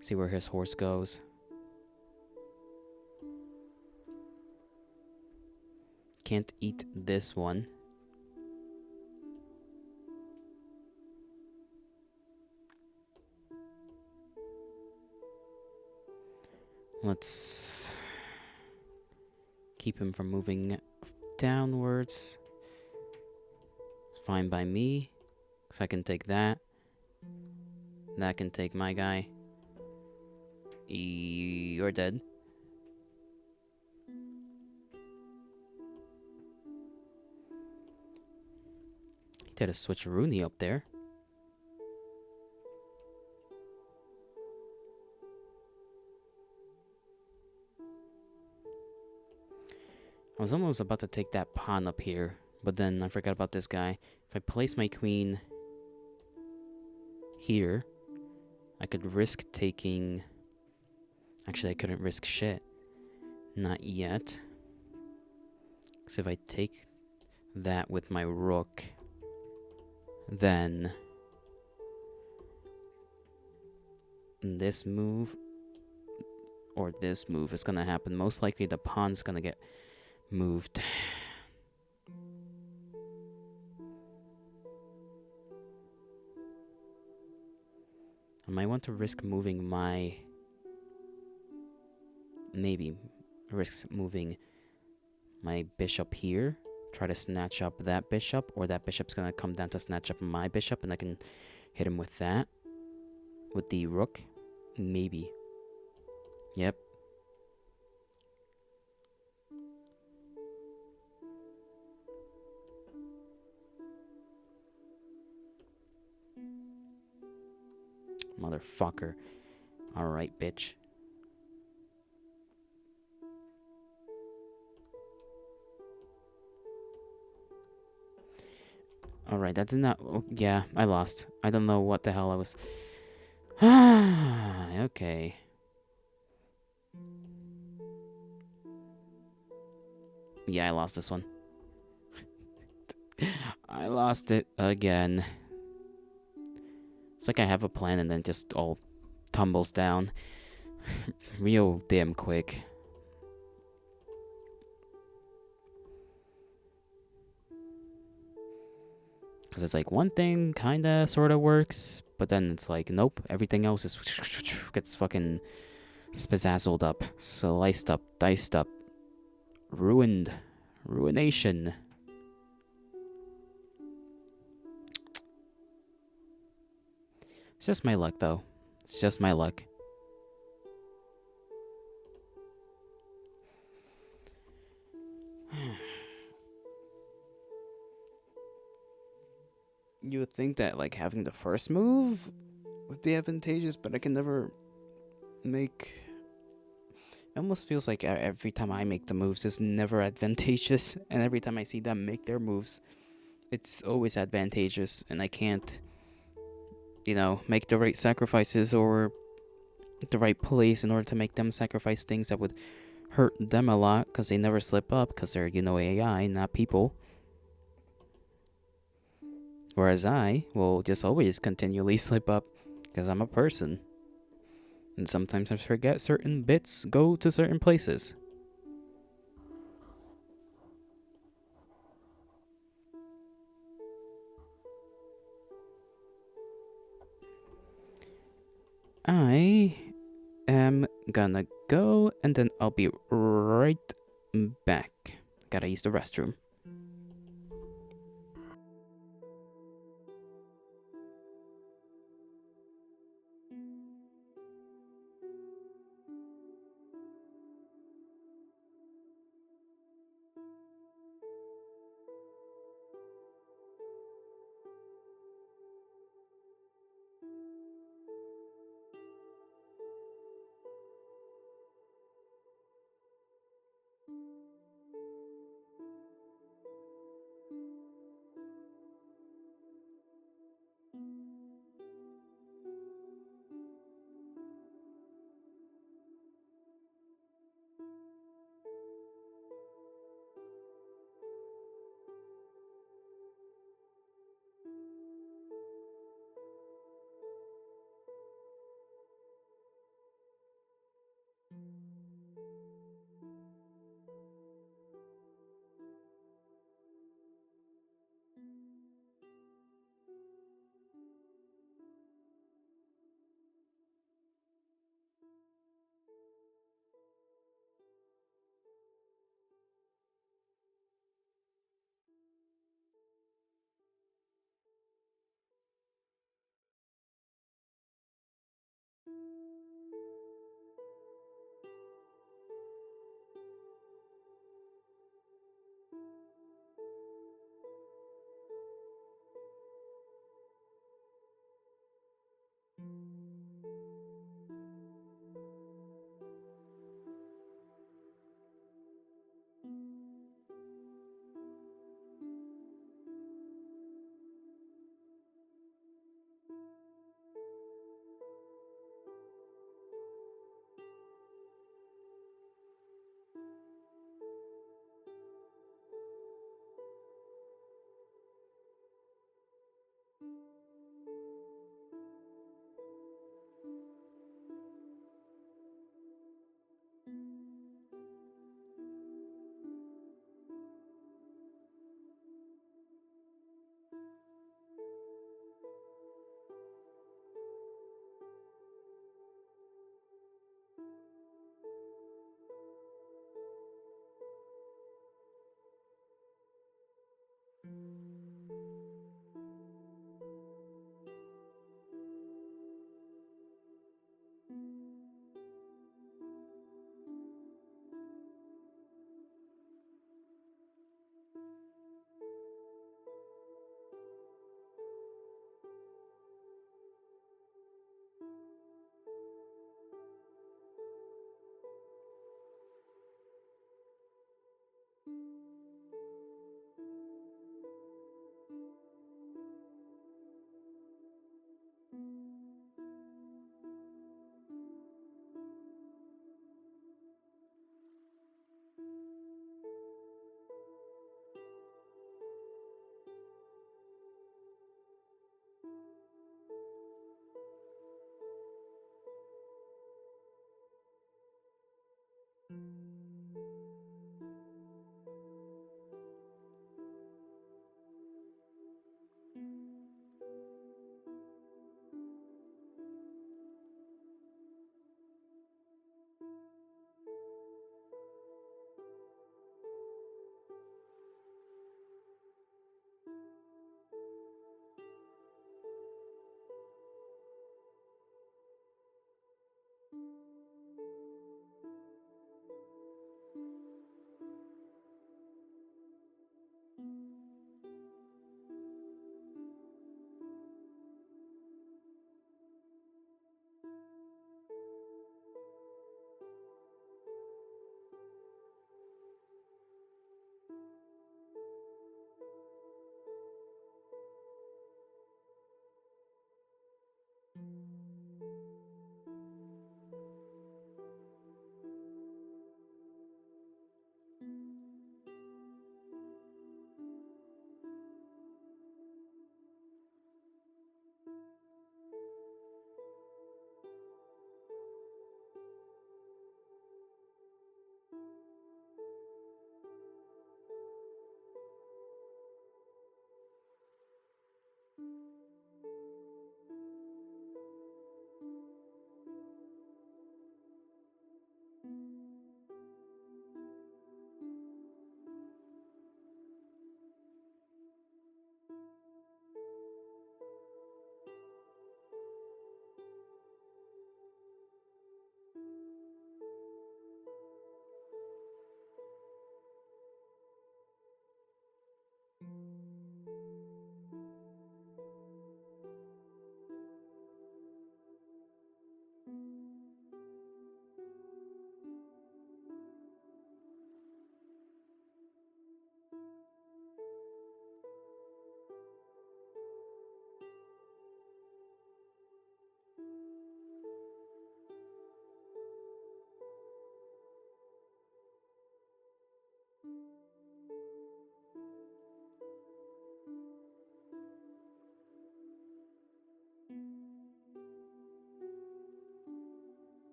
See where his horse goes. Can't eat this one. Let's keep him from moving downwards. Fine by me, because I can take that. That can take my guy. You're dead. He did a switcheroony up there. I was almost about to take that pawn up here, but then I forgot about this guy. If I place my queen here, I could risk taking... Actually, I couldn't risk shit. Not yet. Because if I take that with my rook, then this move or this move is gonna happen. Most likely the pawn's gonna get moved. I might want to risk moving my... Maybe risk moving my bishop here. Try to snatch up that bishop, or that bishop's gonna come down to snatch up my bishop, and I can hit him with that. With the rook. Maybe. Yep. Motherfucker. Alright, bitch. Alright, that did not... Oh, yeah, I lost. I don't know what the hell I was... Okay. Yeah, I lost this one. I lost it again. It's like I have a plan and then just all tumbles down. Real damn quick. Because it's like one thing kinda sorta works, but then it's like, nope, everything else is gets fucking spazzazzled up, sliced up, diced up, ruined, ruination. It's just my luck, though. It's just my luck. You would think that, like, having the first move would be advantageous, but I can never make... It almost feels like every time I make the moves, it's never advantageous. And every time I see them make their moves, it's always advantageous. And I can't, you know, make the right sacrifices or the right plays in order to make them sacrifice things that would hurt them a lot, because they never slip up, because they're, you know, AI, not people. Whereas I will just always continually slip up, because I'm a person. And sometimes I forget certain bits go to certain places. I am gonna go, and then I'll be right back. Gotta use the restroom.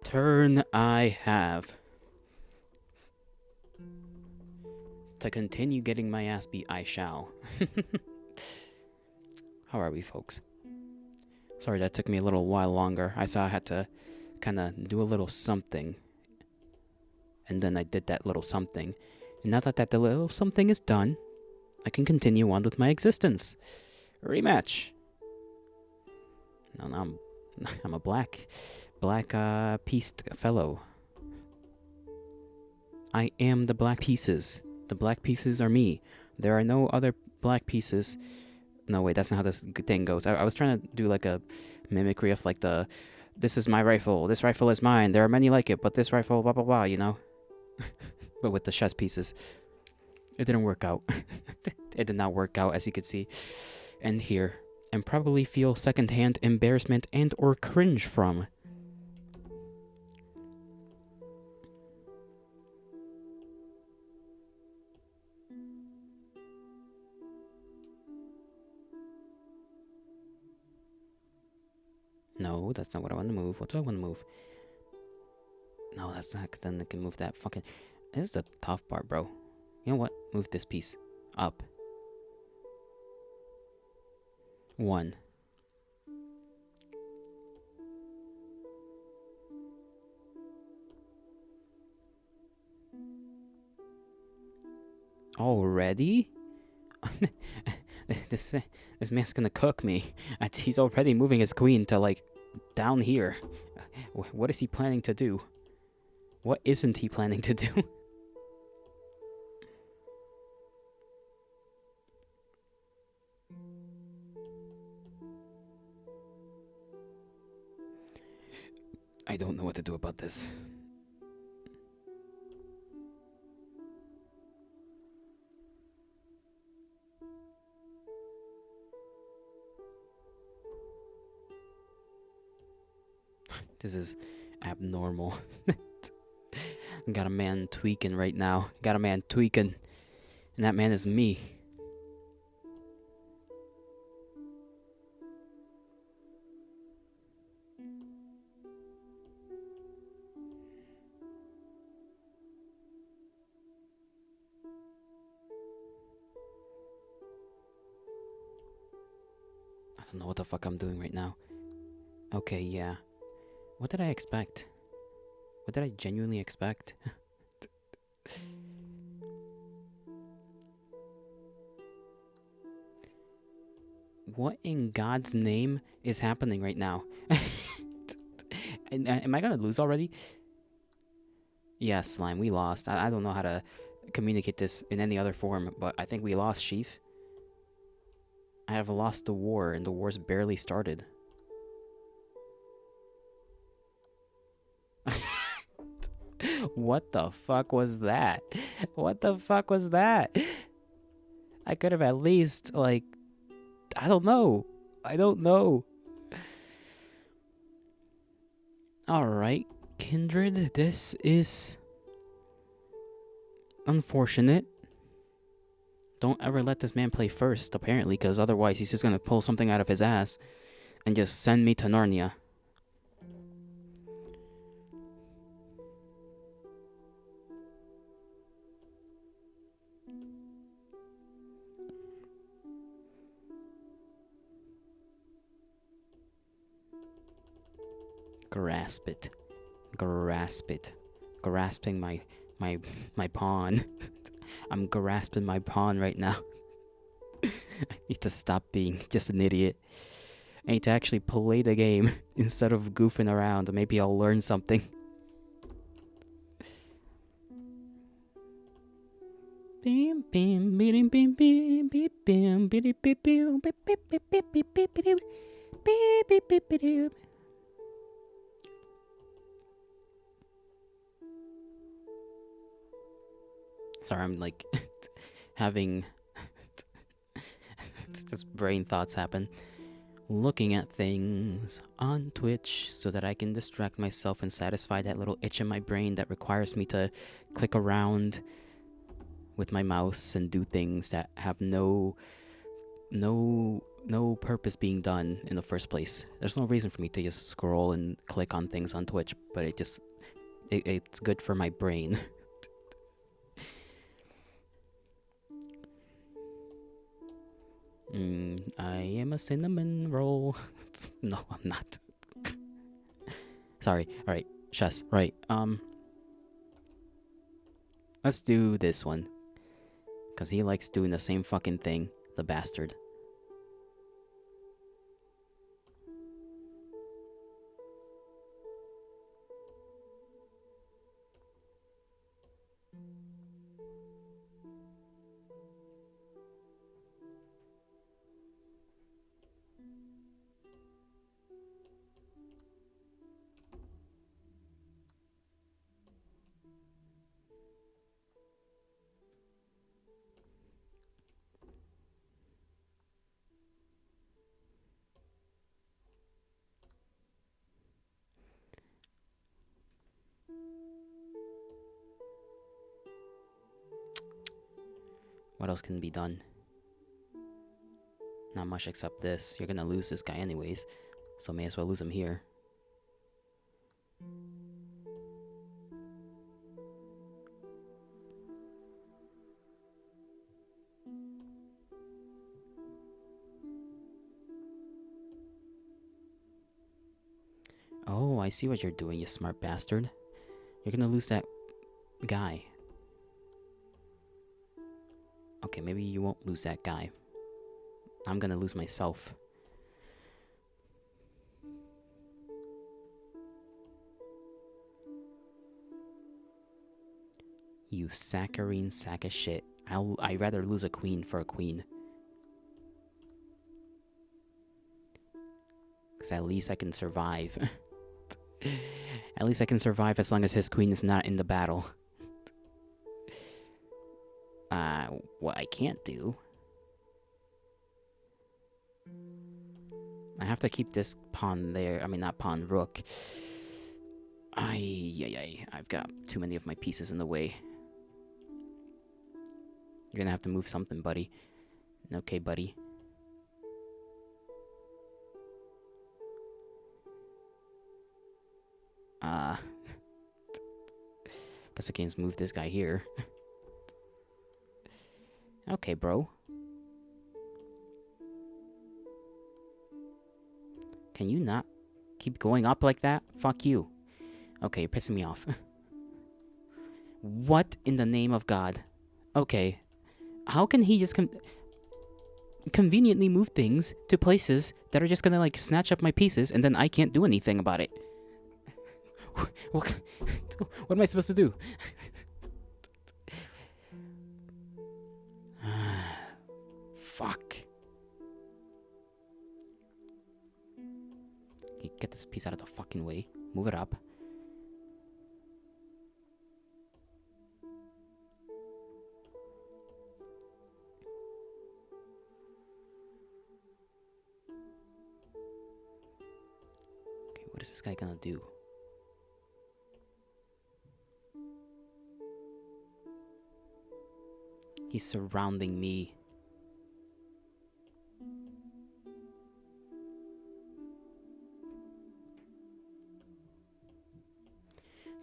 turn I have to continue getting my ass beat, I shall. How are we, folks? Sorry that took me a little while longer. I saw I had to kind of do a little something. And then I did that little something. And now that the little something is done, I can continue on with my existence. Rematch. No, I'm a black pieced fellow. I am the black pieces. The black pieces are me. There are no other black pieces. No, wait, that's not how this thing goes. I was trying to do like a mimicry of like this is my rifle, this rifle is mine, there are many like it, but this rifle, blah, blah, blah, you know? But with the chess pieces. It didn't work out. It did not work out, as you could see. And here. And probably feel secondhand embarrassment and or cringe from. No, that's not what I want to move. What do I want to move? No, that's not, because then I can move that fucking... This is the tough part, bro. You know what? Move this piece. Up. 1. Already? This man's gonna cook me. He's already moving his queen to, like, down here. What is he planning to do? What isn't he planning to do? I don't know what to do about this. This is abnormal. Got a man tweaking right now. Got a man tweaking. And that man is me. I don't know what the fuck I'm doing right now. Okay, yeah. What did I expect? What did I genuinely expect? What in God's name is happening right now? Am I gonna lose already? Yeah, Slime, we lost. I don't know how to communicate this in any other form, but I think we lost, Sheaf. I have lost the war, and the war's barely started. What the fuck was that? What the fuck was that? I could have at least, like... I don't know. I don't know. Alright, Kindred, this is... unfortunate. Don't ever let this man play first, apparently, because otherwise he's just gonna pull something out of his ass and just send me to Narnia. Grasp it. Grasp it. Grasping my pawn. I'm grasping my pawn right now. I need to stop being just an idiot. I need to actually play the game instead of goofing around. Maybe I'll learn something. Sorry, I'm like having just brain thoughts happen. Looking at things on Twitch so that I can distract myself and satisfy that little itch in my brain that requires me to click around with my mouse and do things that have no no purpose being done in the first place. There's no reason for me to just scroll and click on things on Twitch, but it's good for my brain. I am a cinnamon roll. No, I'm not. Sorry. All right, Chess. Right. Let's do this one, cause he likes doing the same fucking thing. The bastard. What else can be done? Not much except this. You're gonna lose this guy anyways, so may as well lose him here. Oh, I see what you're doing, you smart bastard. You're gonna lose that guy. Okay, maybe you won't lose that guy. I'm gonna lose myself. You saccharine sack of shit. I'd rather lose a queen for a queen. Because at least I can survive. At least I can survive as long as his queen is not in the battle. What I can't do... I have to keep this pawn there. I mean, not pawn, rook. I've got too many of my pieces in the way. You're gonna have to move something, buddy. Okay, buddy. Guess I can just move this guy here. Okay, bro. Can you not keep going up like that? Fuck you. Okay, you're pissing me off. What in the name of God? Okay. How can he just conveniently move things to places that are just gonna, like, snatch up my pieces, and then I can't do anything about it? What am I supposed to do? Fuck. Okay, get this piece out of the fucking way. Move it up. Okay, what is this guy gonna do? He's surrounding me.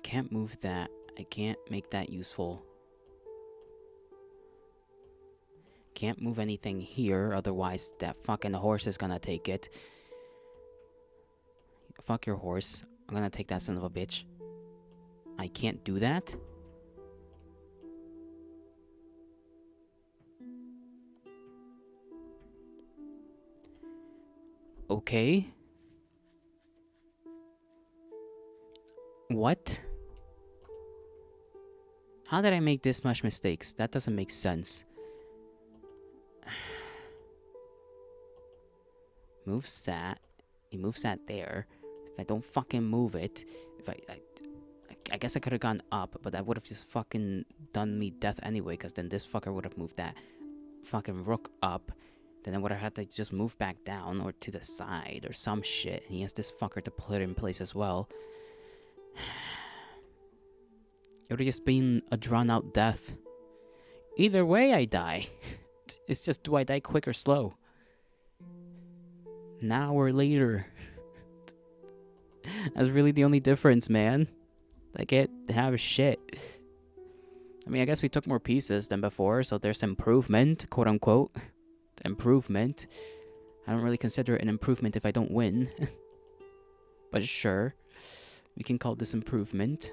Can't move that. I can't make that useful. Can't move anything here, otherwise that fucking horse is gonna take it. Fuck your horse. I'm gonna take that son of a bitch. I can't do that? Okay. What? How did I make this much mistakes? That doesn't make sense. Moves that. He moves that there. If I don't fucking move it, I guess I could have gone up, but that would have just fucking done me death anyway, because then this fucker would have moved that fucking rook up. Then I would have had to just move back down or to the side or some shit. And he has this fucker to put in place as well. It would have just been a drawn-out death. Either way, I die. It's just, do I die quick or slow? An hour later. That's really the only difference, man. I can't have shit. I mean, I guess we took more pieces than before, so there's improvement, quote unquote. Improvement. I don't really consider it an improvement if I don't win. But sure, we can call this improvement.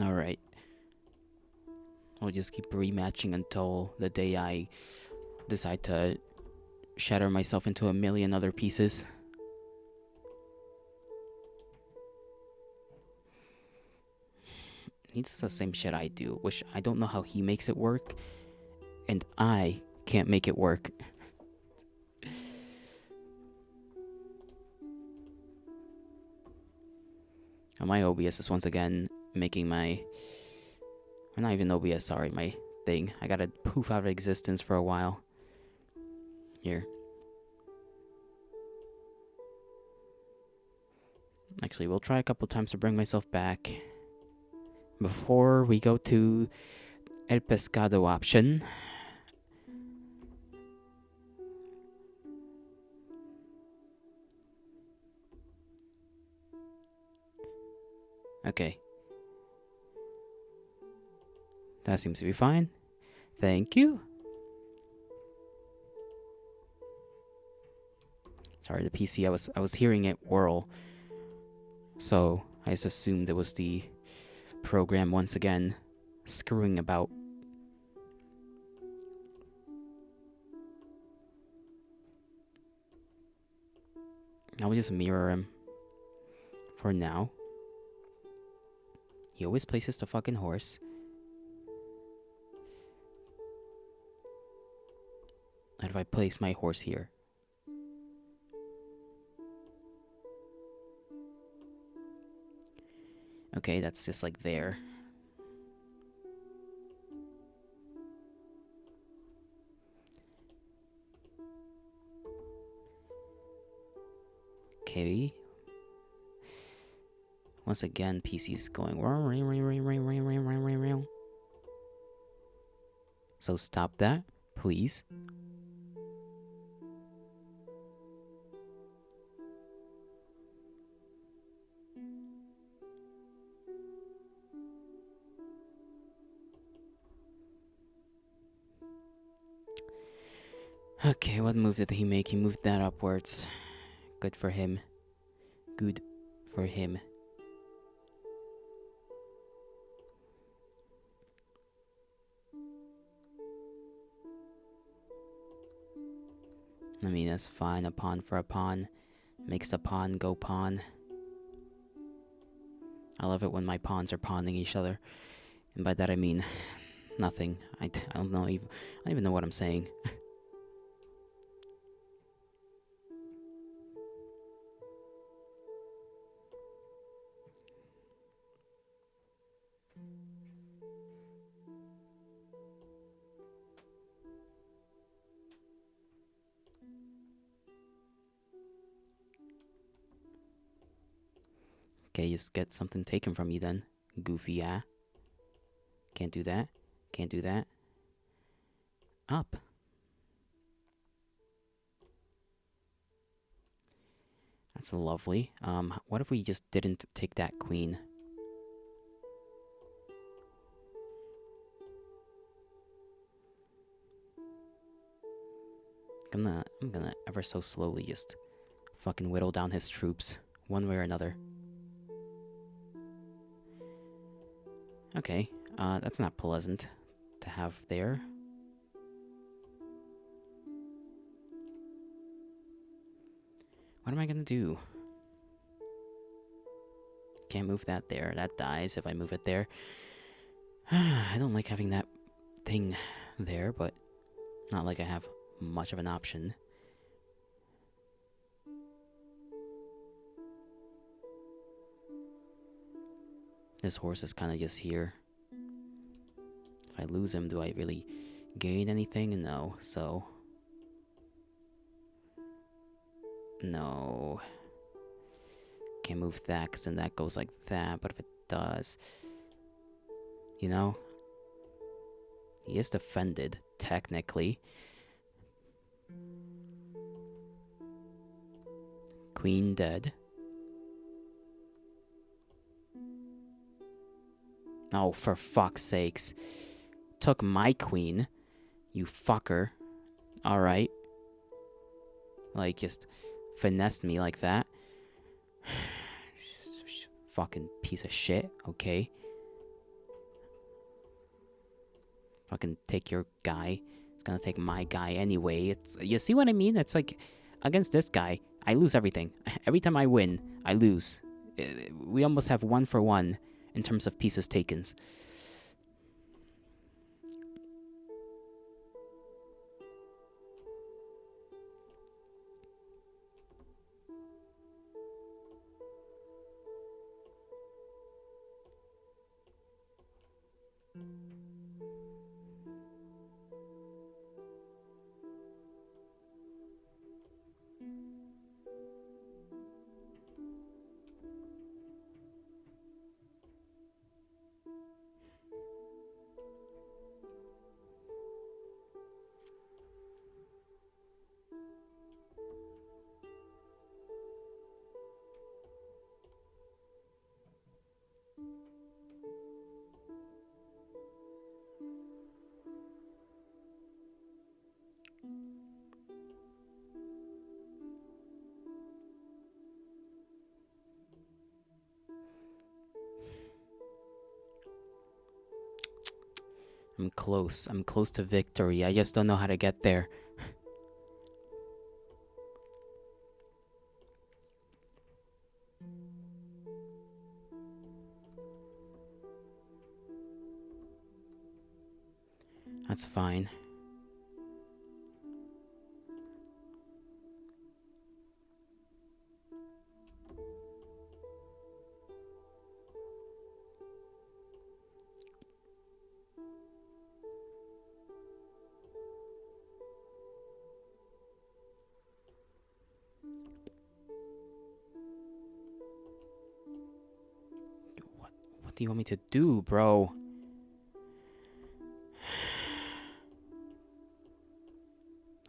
Alright. I'll just keep rematching until the day I decide to shatter myself into a million other pieces. He does the same shit I do, which I don't know how he makes it work, and I can't make it work. And my OBS is once again making my... Or not even OBS, sorry, my thing. I gotta poof out of existence for a while. Here. Actually, we'll try a couple times to bring myself back. Before we go to El Pescado option. Okay. That seems to be fine. Thank you. Sorry, the PC, I was hearing it whirl. So, I just assumed it was the program once again screwing about. I'll just mirror him. For now. He always places the fucking horse. And if I place my horse here? Okay, that's just like there. Okay. Once again, PC's going. So stop that, please. Okay, what move did he make? He moved that upwards. Good for him. Good for him. I mean, that's fine. A pawn for a pawn. Makes the pawn go pawn. I love it when my pawns are pawning each other. And by that I mean nothing. I don't know. I don't even know what I'm saying. Okay, just get something taken from you then. Goofy, yeah. Can't do that. Can't do that. Up. That's lovely. What if we just didn't take that queen? I'm gonna ever so slowly just fucking whittle down his troops, one way or another. Okay, that's not pleasant to have there. What am I gonna do? Can't move that there. That dies if I move it there. I don't like having that thing there, but not like I have much of an option. This horse is kind of just here. If I lose him, do I really gain anything? No, so... No. Can't move that, because then that goes like that. But if it does... You know? He is defended, technically. Queen dead. Oh, for fuck's sakes. Took my queen. You fucker. Alright. Like, just finessed me like that. Fucking piece of shit, okay? Fucking take your guy. It's gonna take my guy anyway. It's, you see what I mean? It's like, against this guy, I lose everything. Every time I win, I lose. We almost have 1-for-1 in terms of pieces taken. I'm close. I'm close to victory. I just don't know how to get there. That's fine. What do you want me to do, bro?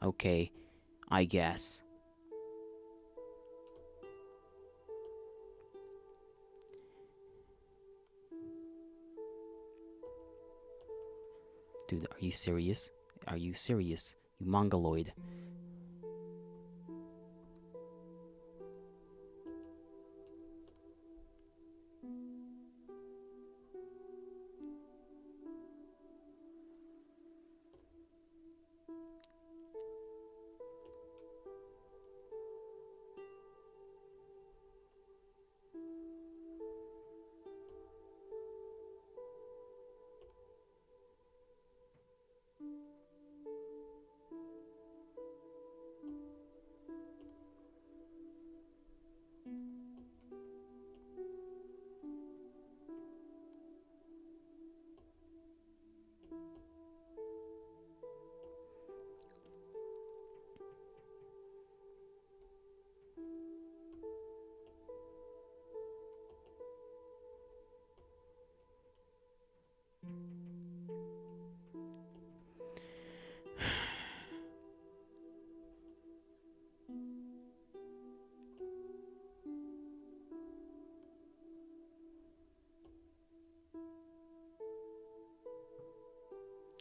Okay, I guess. Dude, are you serious? Are you serious? You mongoloid.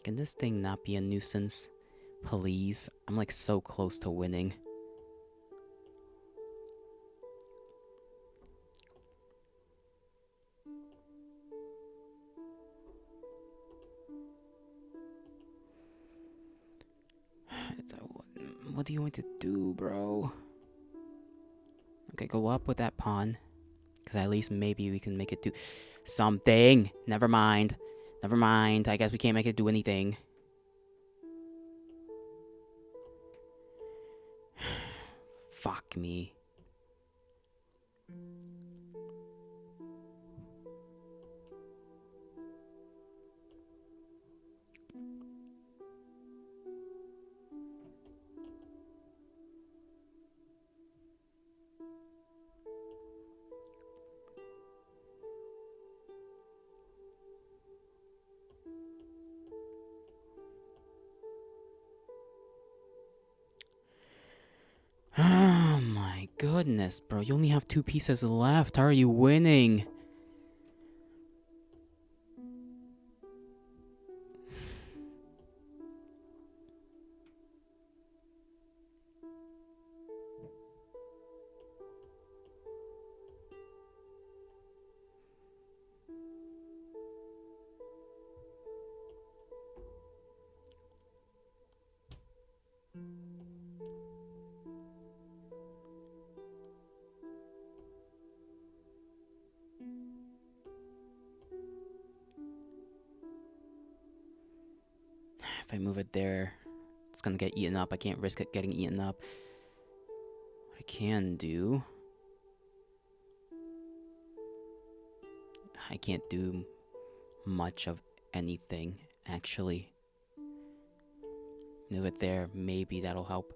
Can this thing not be a nuisance? Please? I'm like so close to winning. What do you want to do, bro? Okay, go up with that pawn. Because at least maybe we can make it do something. Never mind. Never mind. I guess we can't make it do anything. Fuck me. goodness, bro. You only have 2 pieces left. How are you winning? If I move it there, it's gonna get eaten up. I can't risk it getting eaten up. What I can do... I can't do much of anything, actually. Move it there, maybe that'll help.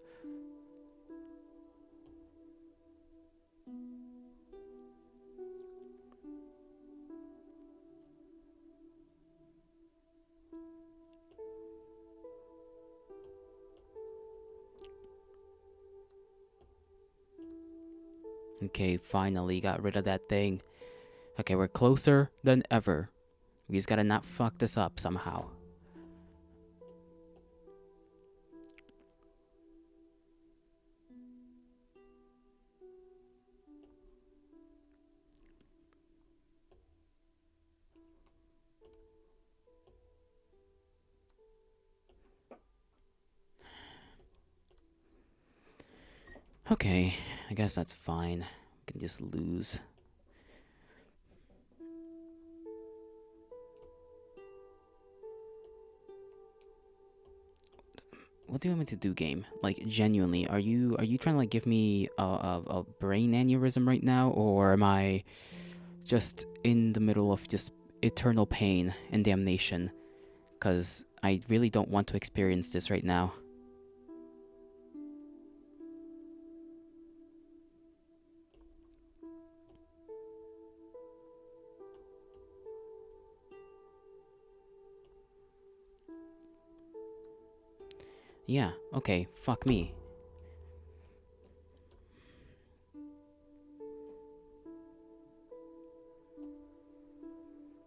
Okay, finally got rid of that thing. Okay, we're closer than ever. We just gotta not fuck this up somehow. Okay, I guess that's fine. We can just lose. What do you want me to do, game? Like, genuinely, are you trying to like give me a brain aneurysm right now, or am I just in the middle of just eternal pain and damnation? Because I really don't want to experience this right now. Yeah, okay, fuck me.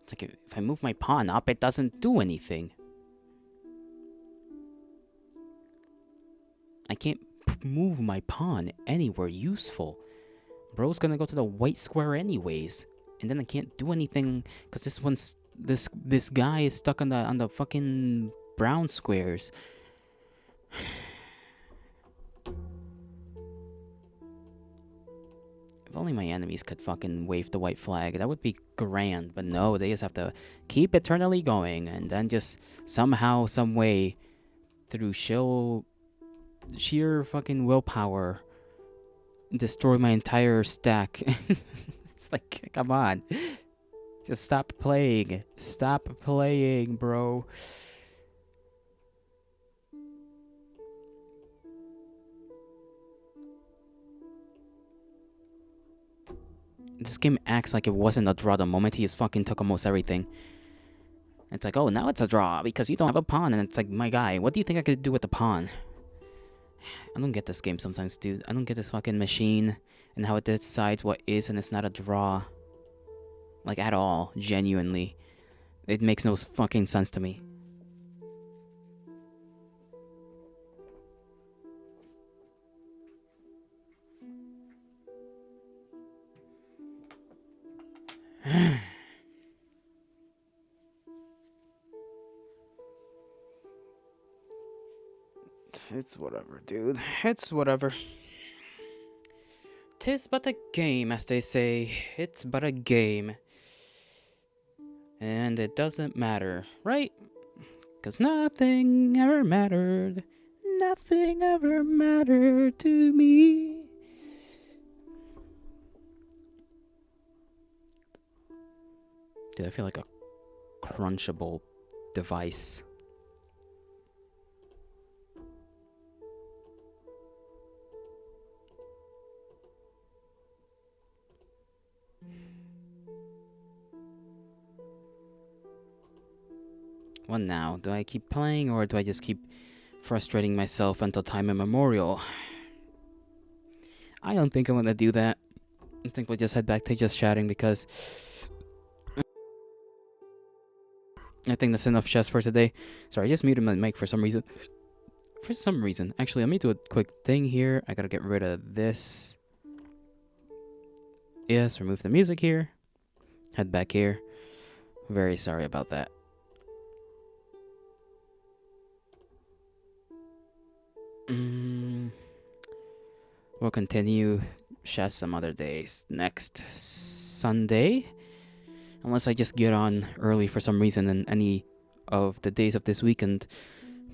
It's like if I move my pawn up, it doesn't do anything. I can't move my pawn anywhere useful. Bro's gonna go to the white square anyways. And then I can't do anything because this guy is stuck on the fucking brown squares. If only my enemies could fucking wave the white flag, that would be grand. But no, they just have to keep eternally going, and then just somehow, some way, through sheer fucking willpower, destroy my entire stack. It's like, come on. Just stop playing. Stop playing, bro. This game acts like it wasn't a draw the moment he just fucking took almost everything. It's like, oh, now it's a draw because you don't have a pawn. And it's like, my guy, what do you think I could do with the pawn? I don't get this game sometimes, dude. I don't get this fucking machine and how it decides what is and it's not a draw. Like, at all. Genuinely. It makes no fucking sense to me. It's whatever, dude. It's whatever. 'Tis but a game, as they say. It's but a game. And it doesn't matter, right? 'Cause nothing ever mattered. Nothing ever mattered to me. Dude, I feel like a crunchable device. What now? Do I keep playing or do I just keep frustrating myself until time immemorial? I don't think I'm gonna do that. I think we'll just head back to just chatting because I think that's enough chess for today. Sorry, I just muted my mic for some reason. Actually, let me do a quick thing here. I gotta get rid of this. Yes, remove the music here. Head back here. Very sorry about that. We'll continue chess some other days. Next Sunday. Unless I just get on early for some reason and any of the days of this weekend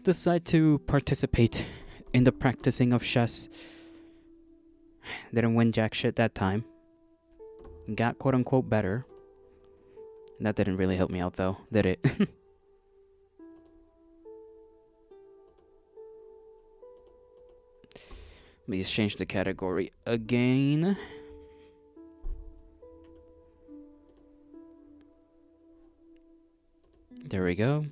decide to participate in the practicing of chess. Didn't win jack shit that time. Got quote unquote better. That didn't really help me out though, did it? Let me just change the category again. There we go.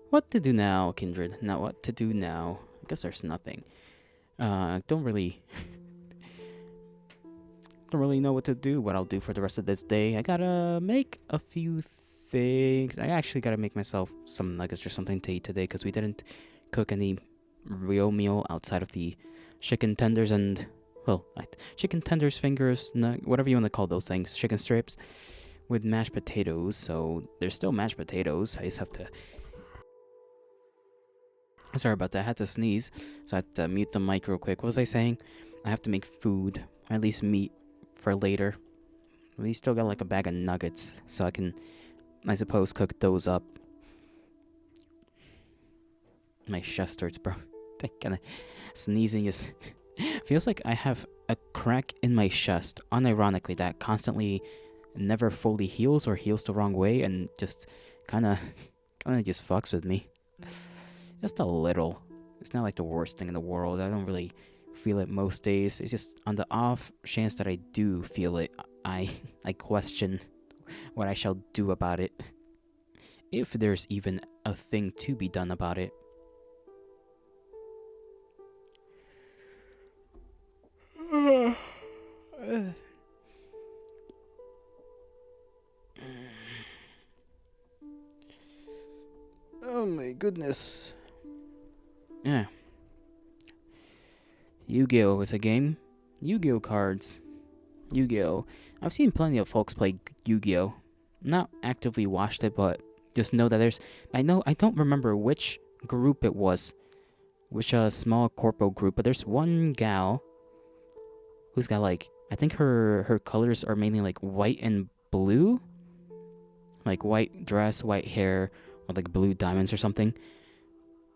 What to do now, Kindred? Now what to do now? I guess there's nothing. Don't really know what to do, what I'll do for the rest of this day. I gotta make a few things. I actually gotta make myself some nuggets or something to eat today because we didn't cook any real meal outside of the chicken tenders and, well, chicken tenders, fingers, whatever you want to call those things, chicken strips with mashed potatoes. So there's still mashed potatoes. I just have to. Sorry about that. I had to sneeze, so I had to mute the mic real quick. What was I saying? I have to make food, or at least meat, for later. We still got like a bag of nuggets, so I can, I suppose, cook those up. My chest starts, bro. That kind of sneezing is feels like I have a crack in my chest, unironically, that constantly never fully heals or heals the wrong way, and just kind of just fucks with me. Just a little. It's not like the worst thing in the world. I don't really feel it most days. It's just on the off chance that I do feel it, I question what I shall do about it. If there's even a thing to be done about it. Oh my goodness. Yeah. Yu-Gi-Oh! Is a game. Yu-Gi-Oh! Cards. Yu-Gi-Oh! I've seen plenty of folks play Yu-Gi-Oh! Not actively watched it, but just know that there's... I don't remember which group it was. Which small corpo group, but there's one gal who's got like... I think her colors are mainly like white and blue. Like white dress, white hair, or like blue diamonds or something.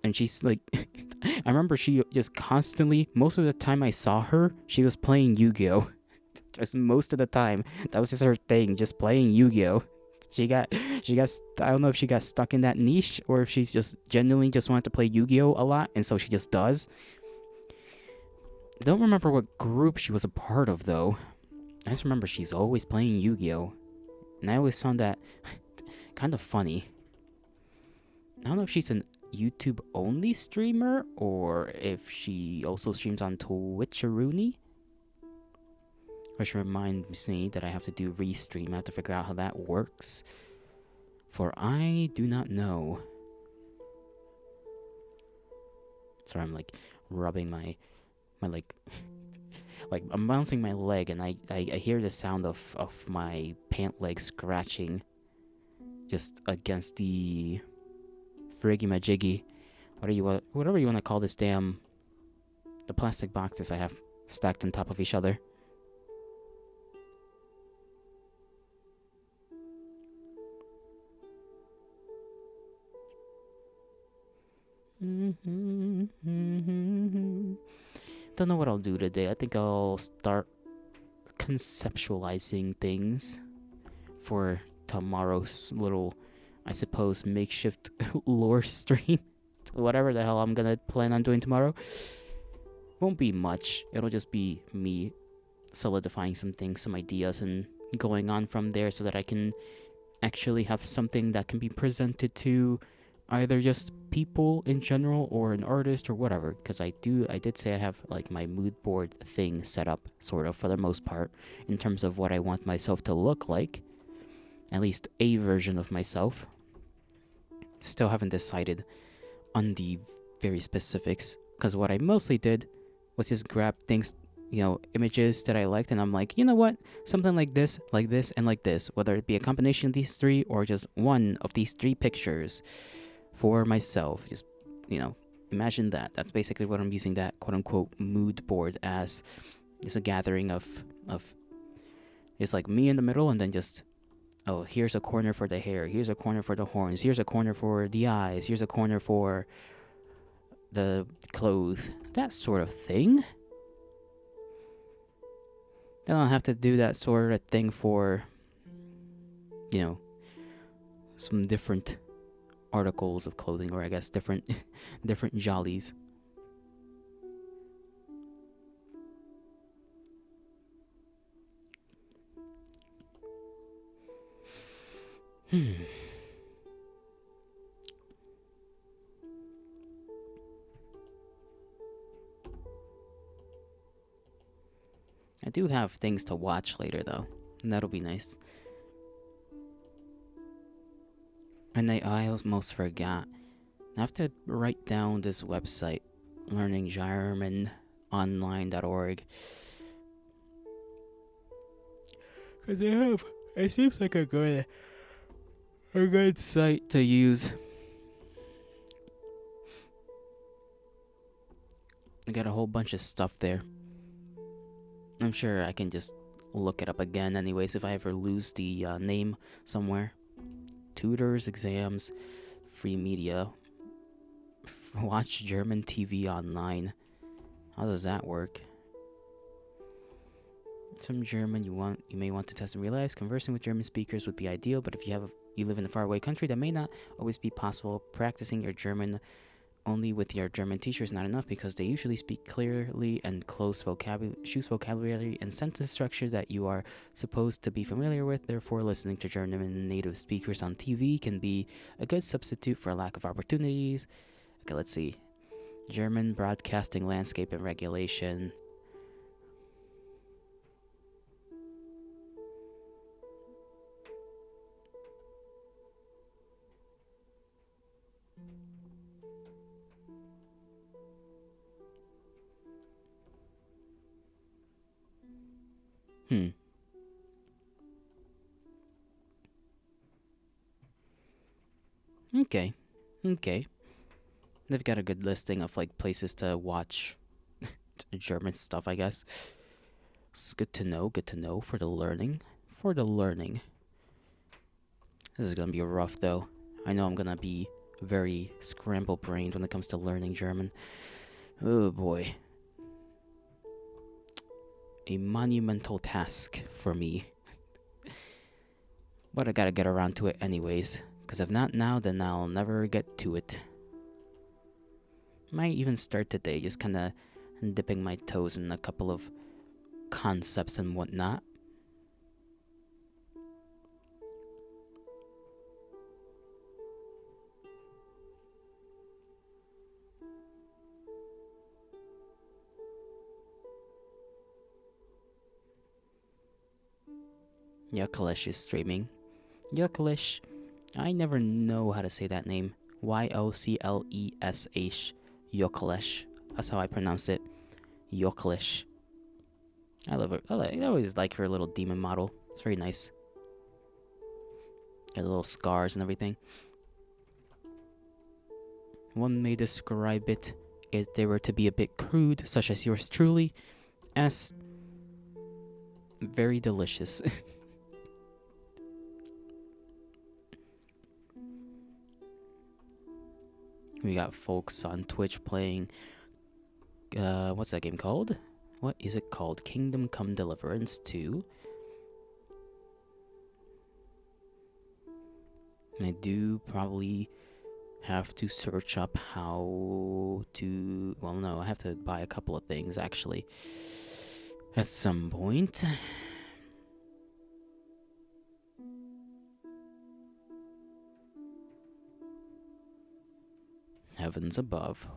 And she's like, I remember she just constantly, most of the time I saw her, she was playing Yu-Gi-Oh! Just most of the time. That was just her thing, just playing Yu-Gi-Oh! She got, I don't know if she got stuck in that niche or if she's just genuinely just wanted to play Yu-Gi-Oh! A lot, and so she just does. I don't remember what group she was a part of, though. I just remember she's always playing Yu-Gi-Oh! And I always found that kind of funny. I don't know if she's an YouTube only streamer or if she also streams on Twitcheroonie, which reminds me that I have to do restream. I have to figure out how that works, for I do not know. Sorry, I'm like rubbing my like like I'm bouncing my leg and I hear the sound of my pant leg scratching just against the friggy majiggy, whatever you want to call this damn, the plastic boxes I have stacked on top of each other. Don't know what I'll do today. I think I'll start conceptualizing things for tomorrow's little, I suppose, makeshift lore stream. Whatever the hell I'm gonna plan on doing tomorrow. Won't be much. It'll just be me solidifying some things, some ideas, and going on from there so that I can actually have something that can be presented to either just people in general or an artist or whatever. Because I did say I have like my mood board thing set up, sort of, for the most part, in terms of what I want myself to look like. At least a version of myself. Still haven't decided on the very specifics, because what I mostly did was just grab things, images that I liked, and I'm like, you know what, something like this, and like this, whether it be a combination of these three or just one of these three pictures for myself. Just, imagine that. That's basically what I'm using that quote unquote mood board as. It's a gathering of it's like me in the middle, and then just, oh, here's a corner for the hair, here's a corner for the horns, here's a corner for the eyes, here's a corner for the clothes, that sort of thing. Then I'll have to do that sort of thing for, some different articles of clothing, or I guess different different jollies. I do have things to watch later, though, and that'll be nice. And I almost forgot. I have to write down this website, learninggermanonline.org. Because it seems like a good site to use. I got a whole bunch of stuff there. I'm sure I can just look it up again anyways if I ever lose the name somewhere. Tutors, exams, free media, watch German TV online. How does that work? Some German you may want to test in real life. Conversing with German speakers would be ideal, but if you live in a faraway country, that may not always be possible. Practicing your German only with your German teacher is not enough, because they usually speak clearly and choose vocabulary and sentence structure that you are supposed to be familiar with. Therefore, listening to German native speakers on TV can be a good substitute for a lack of opportunities. Okay, let's see. German broadcasting landscape and regulation. Okay. They've got a good listing of like places to watch German stuff, I guess. It's good to know for the learning. This is gonna be rough though. I know I'm gonna be very scramble-brained when it comes to learning German. Oh boy. A monumental task for me. But I gotta get around to it anyways. Because if not now, then I'll never get to it. Might even start today, just kind of dipping my toes in a couple of concepts and whatnot. Yokelish is streaming. Yokelish. I never know how to say that name. Yoclesh. Yokelish. That's how I pronounce it. Yokelish. I love her. I always like her little demon model. It's very nice. Got little scars and everything. One may describe it, if they were to be a bit crude, such as yours truly, as very delicious. We got folks on Twitch playing, what's that game called? What is it called? Kingdom Come Deliverance 2. And I do probably have to search up how to... Well, no, I have to buy a couple of things, actually. at some point. Heavens above.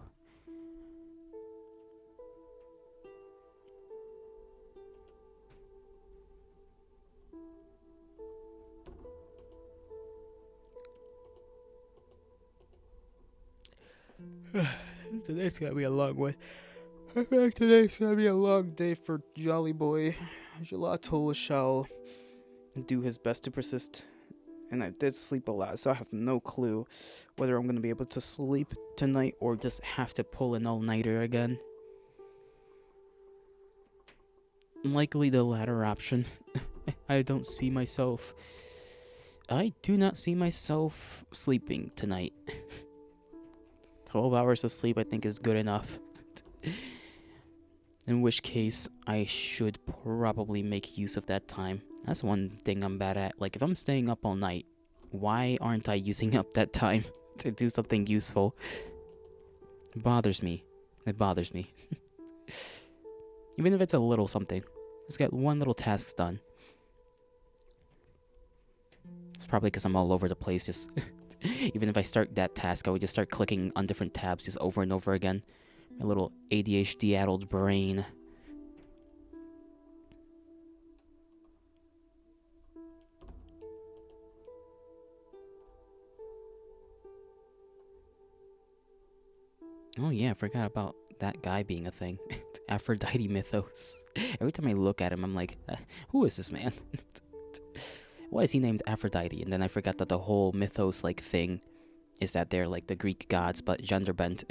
Today's gonna be a long one. I think today's gonna be a long day for Jolly Boy. Gelato shall do his best to persist. And I did sleep a lot, so I have no clue whether I'm gonna be able to sleep tonight or just have to pull an all-nighter again. Likely the latter option. I do not see myself sleeping tonight. 12 hours of sleep, I think, is good enough. In which case, I should probably make use of that time. That's one thing I'm bad at. Like, if I'm staying up all night, why aren't I using up that time to do something useful? It bothers me. It bothers me. Even if it's a little something. Just get one little task done. It's probably because I'm all over the place. Just even if I start that task, I would just start clicking on different tabs just over and over again. My little ADHD-addled brain. Oh yeah, I forgot about that guy being a thing. Aphrodite mythos. Every time I look at him, I'm like, who is this man? Why is he named Aphrodite? And then I forgot that the whole mythos like thing is that they're like the Greek gods but gender bent.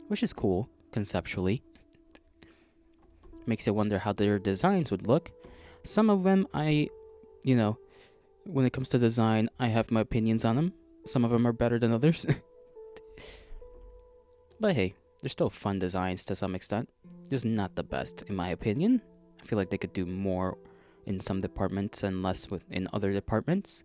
Which is cool, conceptually. Makes you wonder how their designs would look. Some of them when it comes to design, I have my opinions on them. Some of them are better than others. But hey, they're still fun designs to some extent. Just not the best, in my opinion. I feel like they could do more in some departments and less in other departments.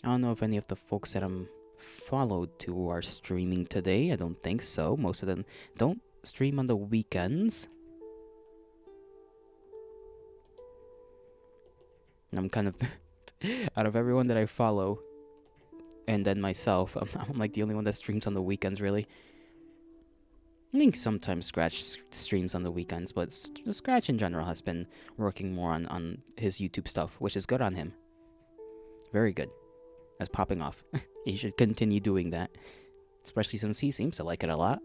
I don't know if any of the folks that I'm followed to are streaming today. I don't think so. Most of them don't stream on the weekends. I'm kind of out of everyone that I follow, and then myself, I'm like the only one that streams on the weekends, really. I think sometimes Scratch streams on the weekends, but Scratch in general has been working more on his YouTube stuff, which is good on him. Very good. That's popping off. He should continue doing that, especially since he seems to like it a lot.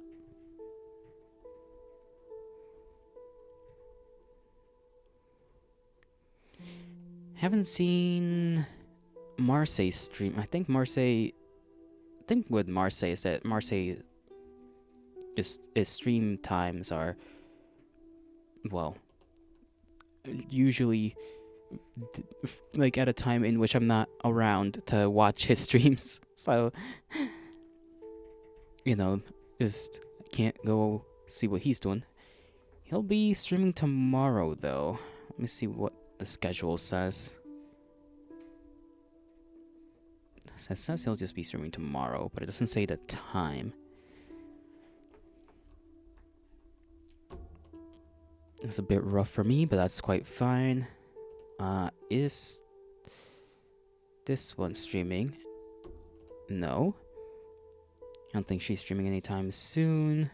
Haven't seen Marseille stream. I think with Marseille is that Marseille his stream times are, well, usually like at a time in which I'm not around to watch his streams. So, just can't go see what he's doing. He'll be streaming tomorrow, though. Let me see what the schedule says. It says he'll just be streaming tomorrow, but it doesn't say the time. It's a bit rough for me, but that's quite fine. Is this one streaming? No. I don't think she's streaming anytime soon.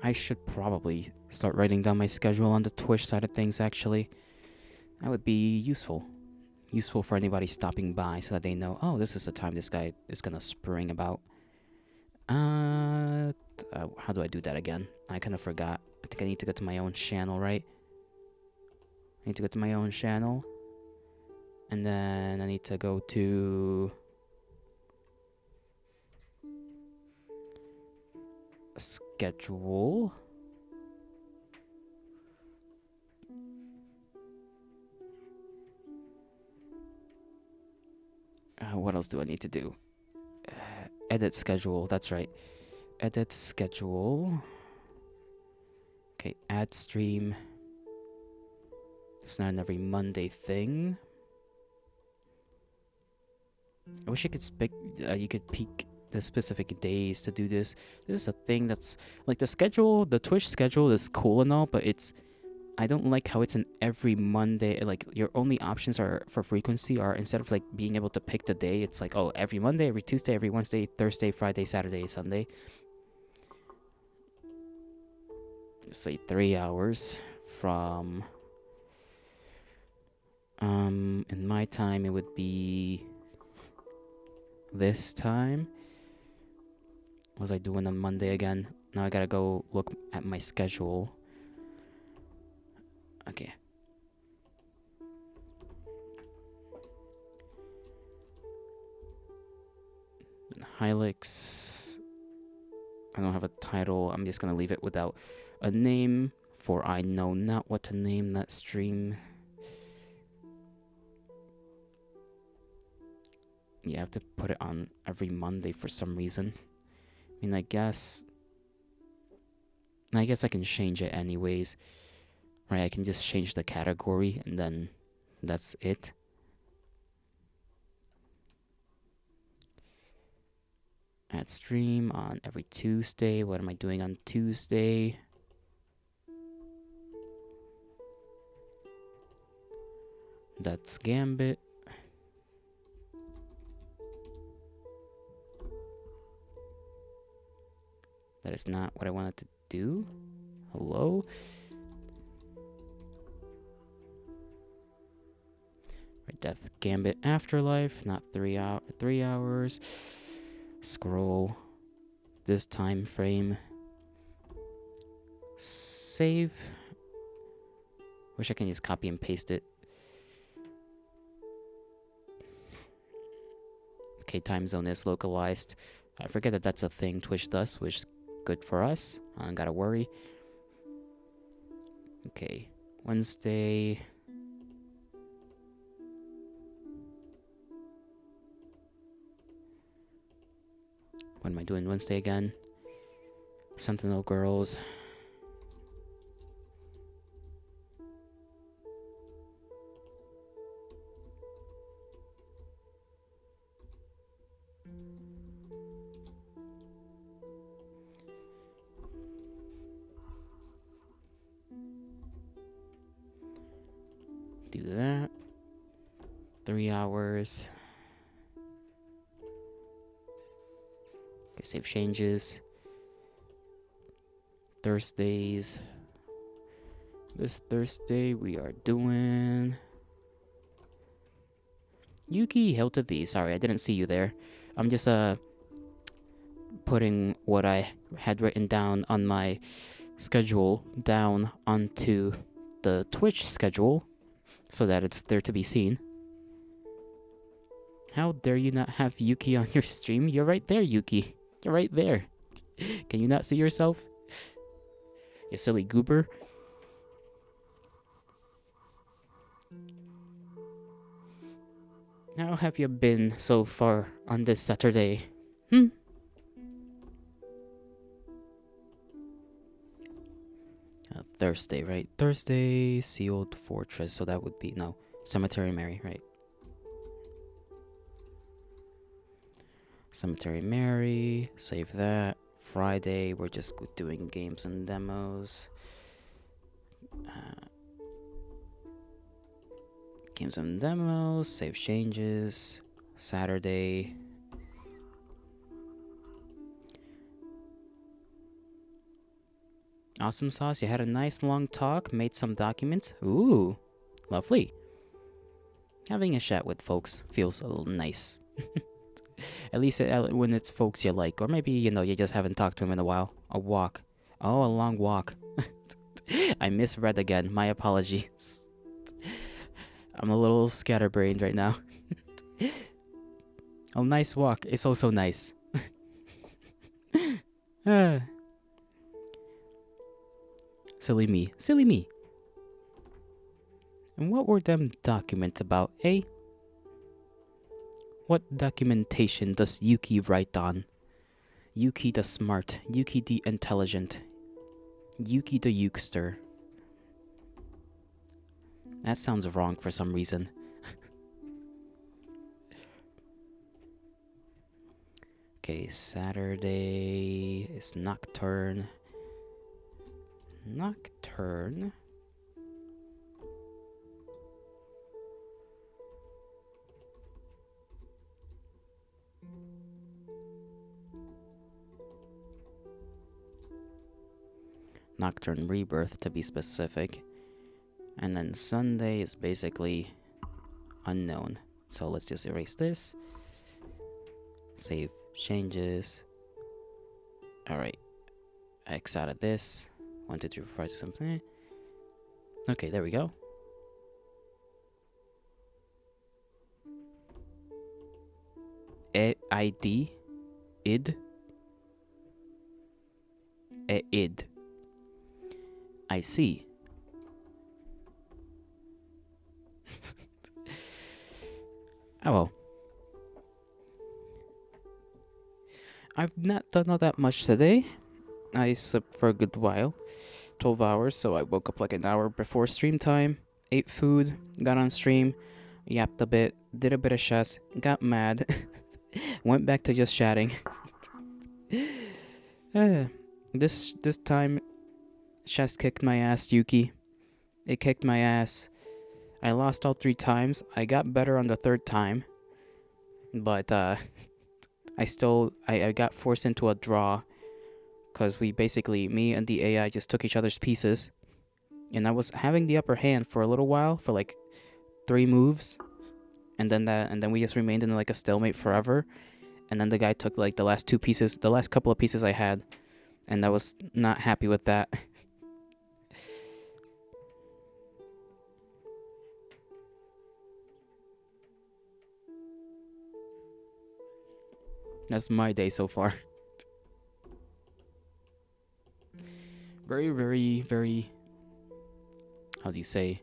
I should probably start writing down my schedule on the Twitch side of things, actually. That would be useful. Useful for anybody stopping by so that they know, oh, this is the time this guy is gonna spring about. How do I do that again? I kind of forgot. I think I need to go to my own channel, right? I need to go to my own channel. And then I need to go to schedule. What else do I need to do? Edit schedule, that's right. Edit schedule. Okay, add stream. It's not an every Monday thing. I wish I could you could pick the specific days to do this. This is a thing that's like the schedule. The Twitch schedule is cool and all, but I don't like how it's an every Monday. Like your only options are for frequency are instead of like being able to pick the day, it's like, oh, every Monday, every Tuesday, every Wednesday, Thursday, Friday, Saturday, Sunday. Say 3 hours from in my time it would be this time. What was I doing on Monday again? Now I gotta go look at my schedule. Okay. Hilux. I don't have a title. I'm just gonna leave it without a name, for I know not what to name that stream. Yeah, I have to put it on every Monday for some reason. I mean, I guess I can change it anyways. Right, I can just change the category and then that's it. Add stream on every Tuesday. What am I doing on Tuesday? That's Gambit. That is not what I wanted to do. Hello? Right, Death Gambit Afterlife, not 3 hours. Scroll this time frame. Save. Wish I can just copy and paste it. Okay, time zone is localized. I forget that that's a thing Twitch does, which is good for us. I don't gotta worry. Okay, Wednesday. What am I doing Wednesday again? Sentinel Girls. Do that. 3 hours. Okay, save changes. Thursdays. This Thursday we are doing Yuki, hail to thee. Sorry, I didn't see you there. I'm just putting what I had written down on my schedule down onto the Twitch schedule so that it's there to be seen. How dare you not have Yuki on your stream? You're right there, Yuki. You're right there. Can you not see yourself? You silly goober. How have you been so far on this Saturday? Thursday, right? Thursday, Sealed Fortress. So that would be, no, Cemetery Mary, right? Cemetery Mary, save that. Friday, we're just doing games and demos. Games and demos, save changes. Saturday. Awesome Sauce, you had a nice long talk, made some documents. Ooh, lovely. Having a chat with folks feels a little nice. At least when it's folks you like. Or maybe, you just haven't talked to them in a while. A walk. Oh, a long walk. I misread again. My apologies. I'm a little scatterbrained right now. Oh, nice walk. It's also nice. Silly me. Silly me. And what were them documents about, eh? What documentation does Yuki write on? Yuki the smart, Yuki the intelligent, Yuki the Yukester. That sounds wrong for some reason. Okay, Saturday is Nocturne. Nocturne. Nocturne Rebirth, to be specific. And then Sunday is basically unknown. So let's just erase this. Save changes. Alright. X out of this. 1, 2, 3, 4, 5, 6, 7, 8. Okay, there we go. ID. Id. Id. I see. Oh well. I've not done all that much today. I slept for a good while. 12 hours, so I woke up like an hour before stream time. Ate food, got on stream, yapped a bit, did a bit of chess, got mad, went back to just chatting. This time, chess kicked my ass, Yuki. It kicked my ass. I lost all 3 times. I got better on the 3rd time. But, I got forced into a draw. Because me and the AI just took each other's pieces. And I was having the upper hand for a little while, for like 3 moves. And then we just remained in like a stalemate forever. And then the guy took like the last couple of pieces I had. And I was not happy with that. That's my day so far. Very, very, very... How do you say?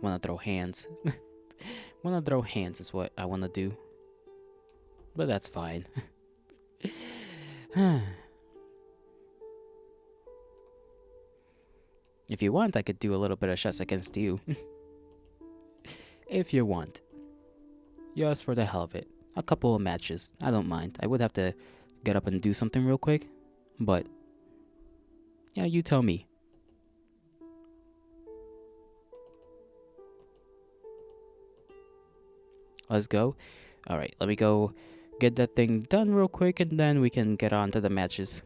Wanna throw hands. Wanna throw hands is what I wanna do. But that's fine. If you want, I could do a little bit of chess against you. If you want. Just for the hell of it. A couple of matches. I don't mind. I would have to get up and do something real quick. But, yeah, you tell me. Let's go. Alright, let me go get that thing done real quick and then we can get on to the matches.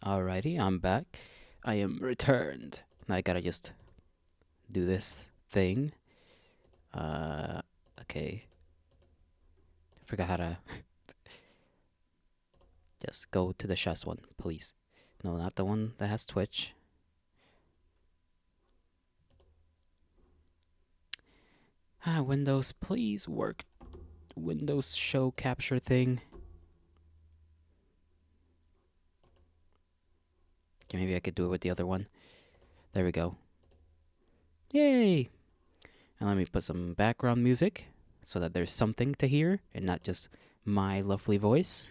Alrighty, I'm back. I am returned. Now I gotta just do this thing. Uh, okay. Forgot how to just go to the chess one, please. No, not the one that has Twitch. Windows, please work. Windows show capture thing. Okay, maybe I could do it with the other one. There we go. Yay! And let me put some background music so that there's something to hear and not just my lovely voice.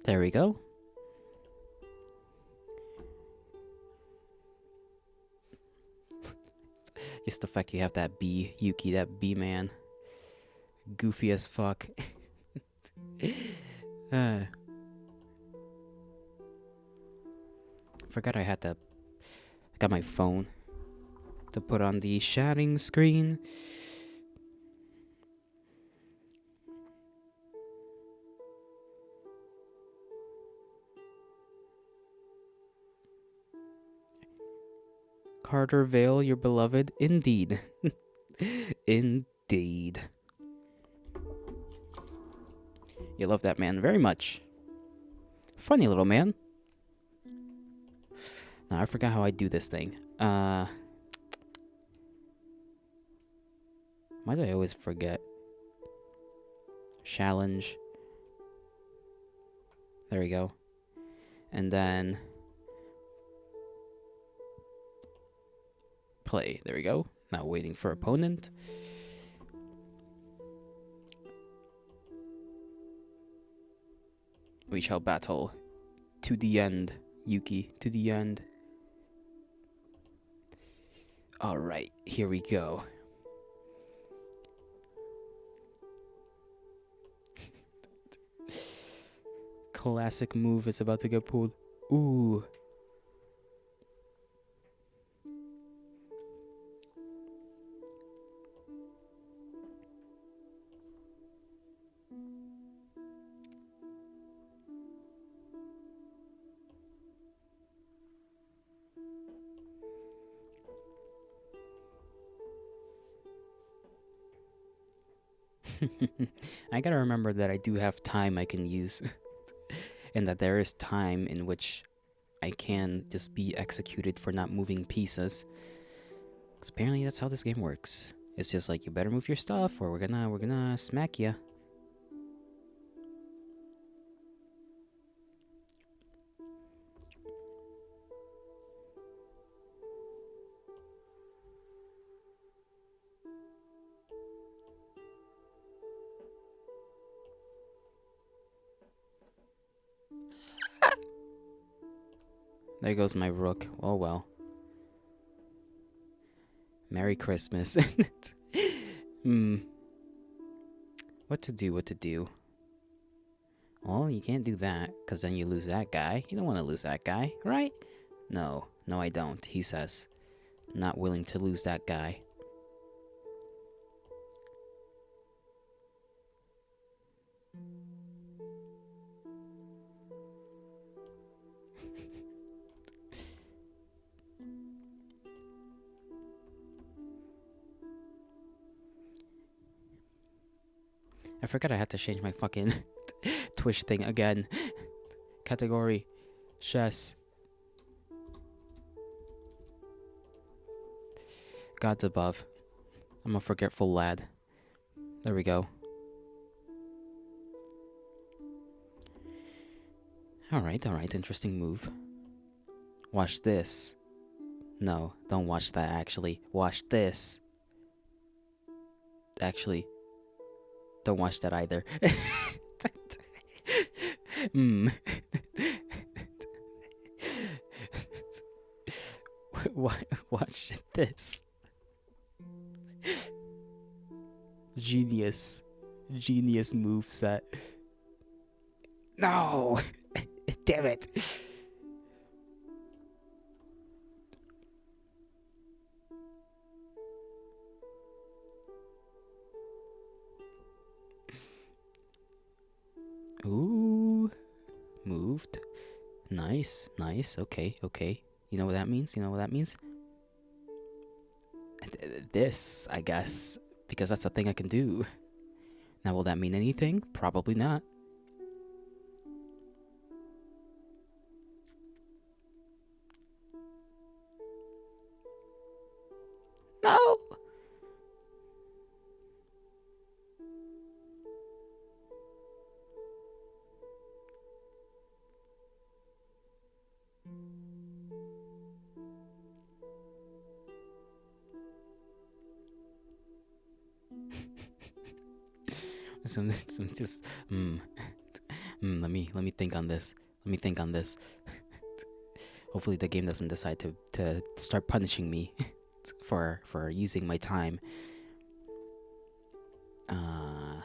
There we go. Just the fact you have that bee, Yuki, that bee man. Goofy as fuck. Forgot I got my phone to put on the sharing screen. Carter Vale, your beloved, indeed. Indeed. You love that man very much. Funny little man. Now I forgot how I do this thing. Why do I always forget? Challenge. There we go. And then play. There we go. Now waiting for opponent. We shall battle to the end, Yuki, to the end. Alright, here we go. Classic move is about to get pulled. Ooh. I gotta remember that I do have time I can use. And that there is time in which I can just be executed for not moving pieces. 'Cause apparently that's how this game works. It's just like, you better move your stuff or we're gonna smack ya. There goes my rook. Oh well. Merry Christmas. What to do? Well, you can't do that, because then you lose that guy. You don't want to lose that guy, right? No, I don't, he says. Not willing to lose that guy. I forgot I had to change my fucking Twitch thing again. Category. Chess. Gods above. I'm a forgetful lad. There we go. Alright, interesting move. Watch this. No, don't watch that actually. Watch this. Actually, don't watch that either. Watch this. Genius move set. No! Damn it. Ooh. Moved. Nice, nice. Okay, okay. You know what that means? You know what that means? This, I guess, because that's the thing I can do. Now, will that mean anything? Probably not. No! So just, let me think on this. Let me think on this. Hopefully the game doesn't decide to start punishing me for using my time. Uh,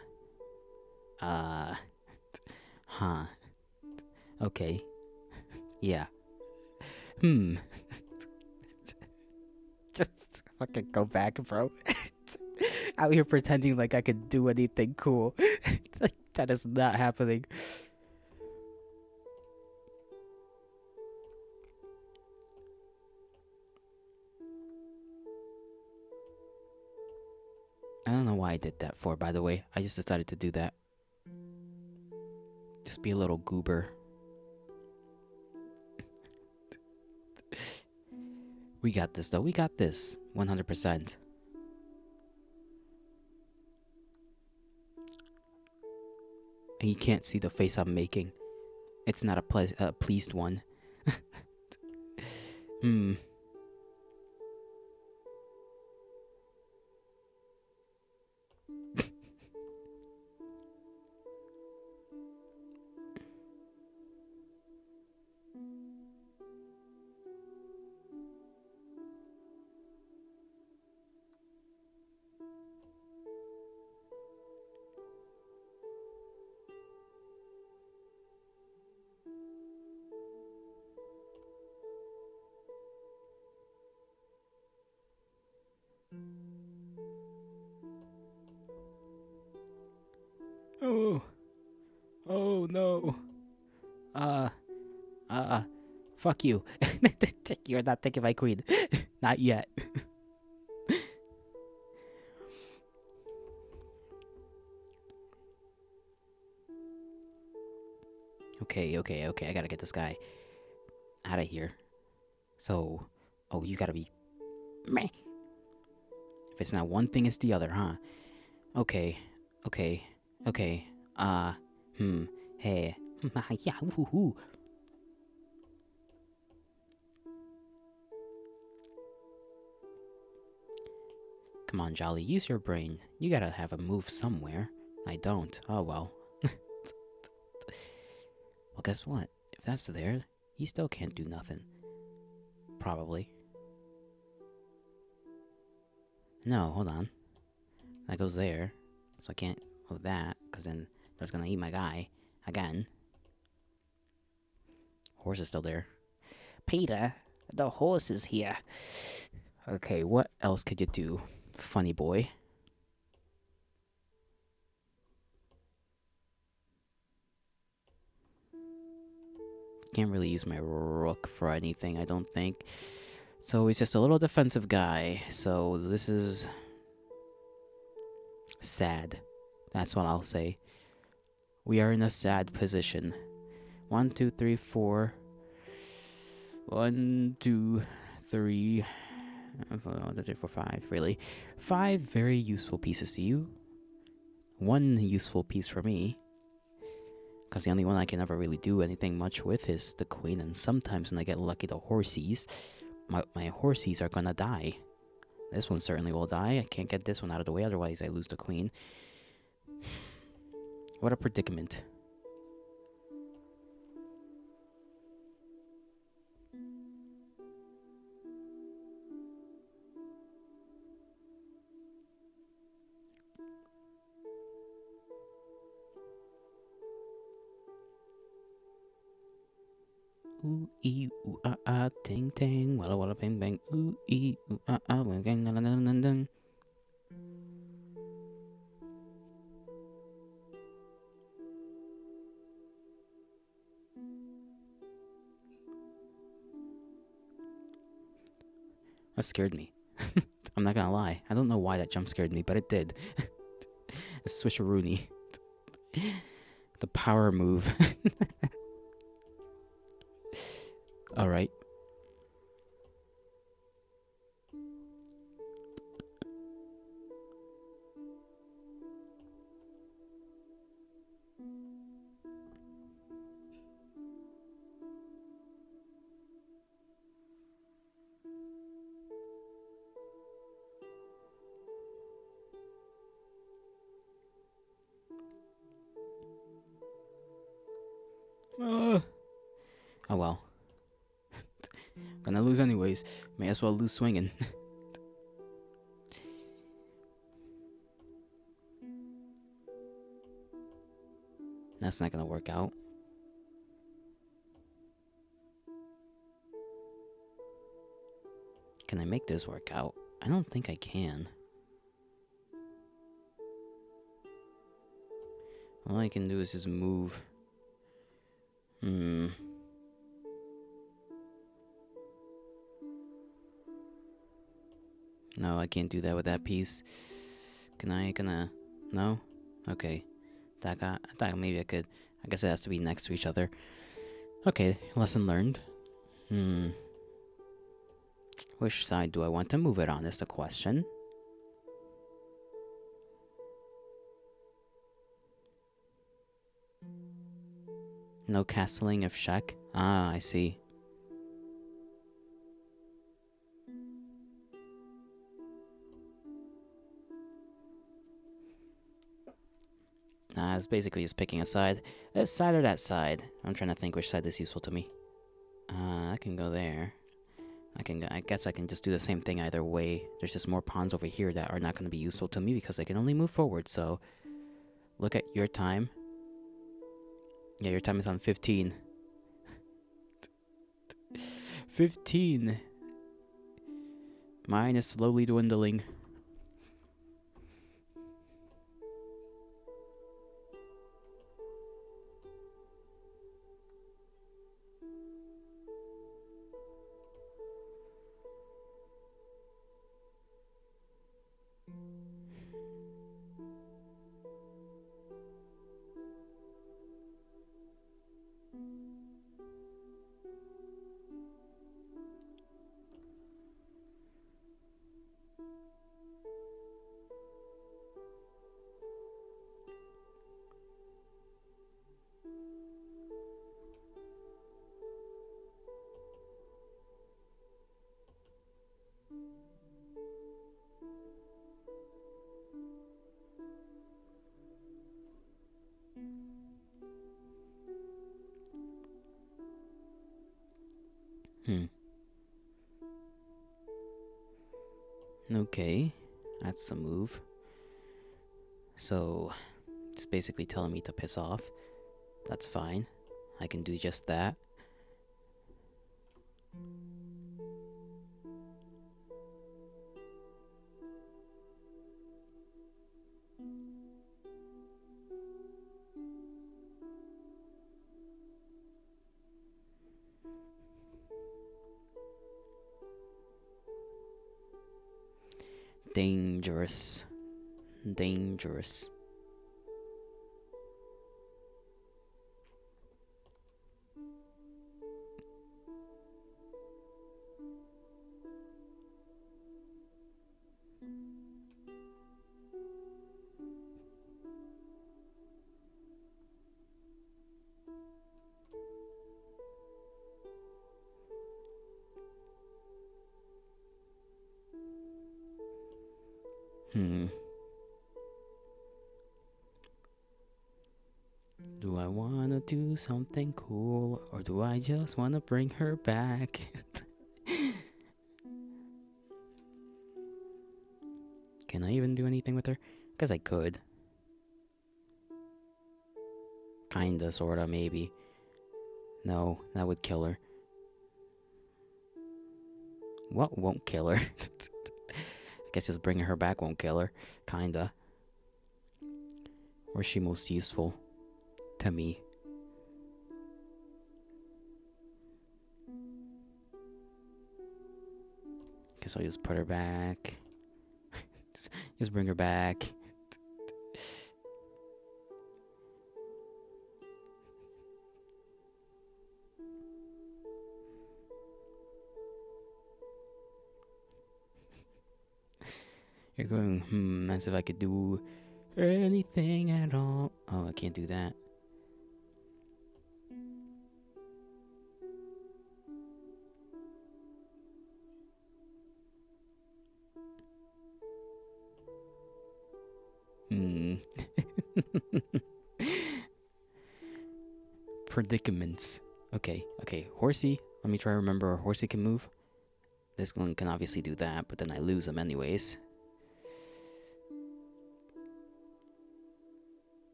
uh, huh. Okay. Yeah. Hmm. Just fucking go back, bro. Out here pretending like I could do anything cool. Like, that is not happening. I don't know why I did that for, by the way. I just decided to do that. Just be a little goober. We got this, though. We got this. 100%. And you can't see the face I'm making. It's not a pleased one. Hmm. Oh. Oh, no. Uh, uh, fuck you. You're not taking my queen. Not yet. Okay, okay, okay. I gotta get this guy out of here. So, oh, you gotta be meh. If it's not one thing, it's the other, huh? Okay, okay, okay. Hey. Yeah, woohoo. Come on, Jolly, use your brain. You gotta have a move somewhere. I don't. Oh, well. Well, guess what? If that's there, he still can't do nothing. Probably. No, hold on. That goes there. So I can't move that, because then that's gonna eat my guy. Again. Horse is still there. Peter, the horse is here. Okay, what else could you do, funny boy? Can't really use my rook for anything, I don't think. So he's just a little defensive guy. So this is sad. That's what I'll say. We are in a sad position. 1, 2, 3, 4. 1, 2, 3. 1, 2, 3, 4, 5. Really, 5 very useful pieces to you. 1 useful piece for me. Because the only one I can ever really do anything much with is the queen. And sometimes when I get lucky, the horsies, my horsies are gonna die. This one certainly will die. I can't get this one out of the way, otherwise I lose the queen. What a predicament. Ooh ee ooh ah ah ting ting walla walla bang bang ooh ee ooh ah ah wang gang dun dun dun dun. That scared me. I'm not gonna lie. I don't know why that jump scared me, but it did. The swisharoony. The power move. Alright. Oh well. Gonna lose anyways. May as well lose swinging. That's not gonna work out. Can I make this work out? I don't think I can. All I can do is just move. No, I can't do that with that piece. Can I? No? Okay. I thought maybe I could. I guess it has to be next to each other. Okay, lesson learned. Which side do I want to move it on is the question. No castling of Shek? Ah, I see. I was basically just picking a side. This side or that side? I'm trying to think which side is useful to me. I can go there. I guess I can just do the same thing either way. There's just more pawns over here that are not going to be useful to me because I can only move forward, so... Look at your time. Yeah, your time is on 15. 15! Mine is slowly dwindling. Okay, that's a move. So, it's basically telling me to piss off. That's fine. I can do just that. Dangerous. Dangerous. Do I wanna do something cool, or do I just wanna bring her back? Can I even do anything with her? Because I could. Kinda, sorta, maybe. No, that would kill her. What won't kill her? I guess just bringing her back won't kill her. Kinda. Where's she most useful? To me. guess I'll just put her back. just bring her back. You're going, as if I could do anything at all. Oh, I can't do that. Predicaments. Okay, Horsey. Let me try to remember Horsey can move. This one can obviously do that, but then I lose him anyways.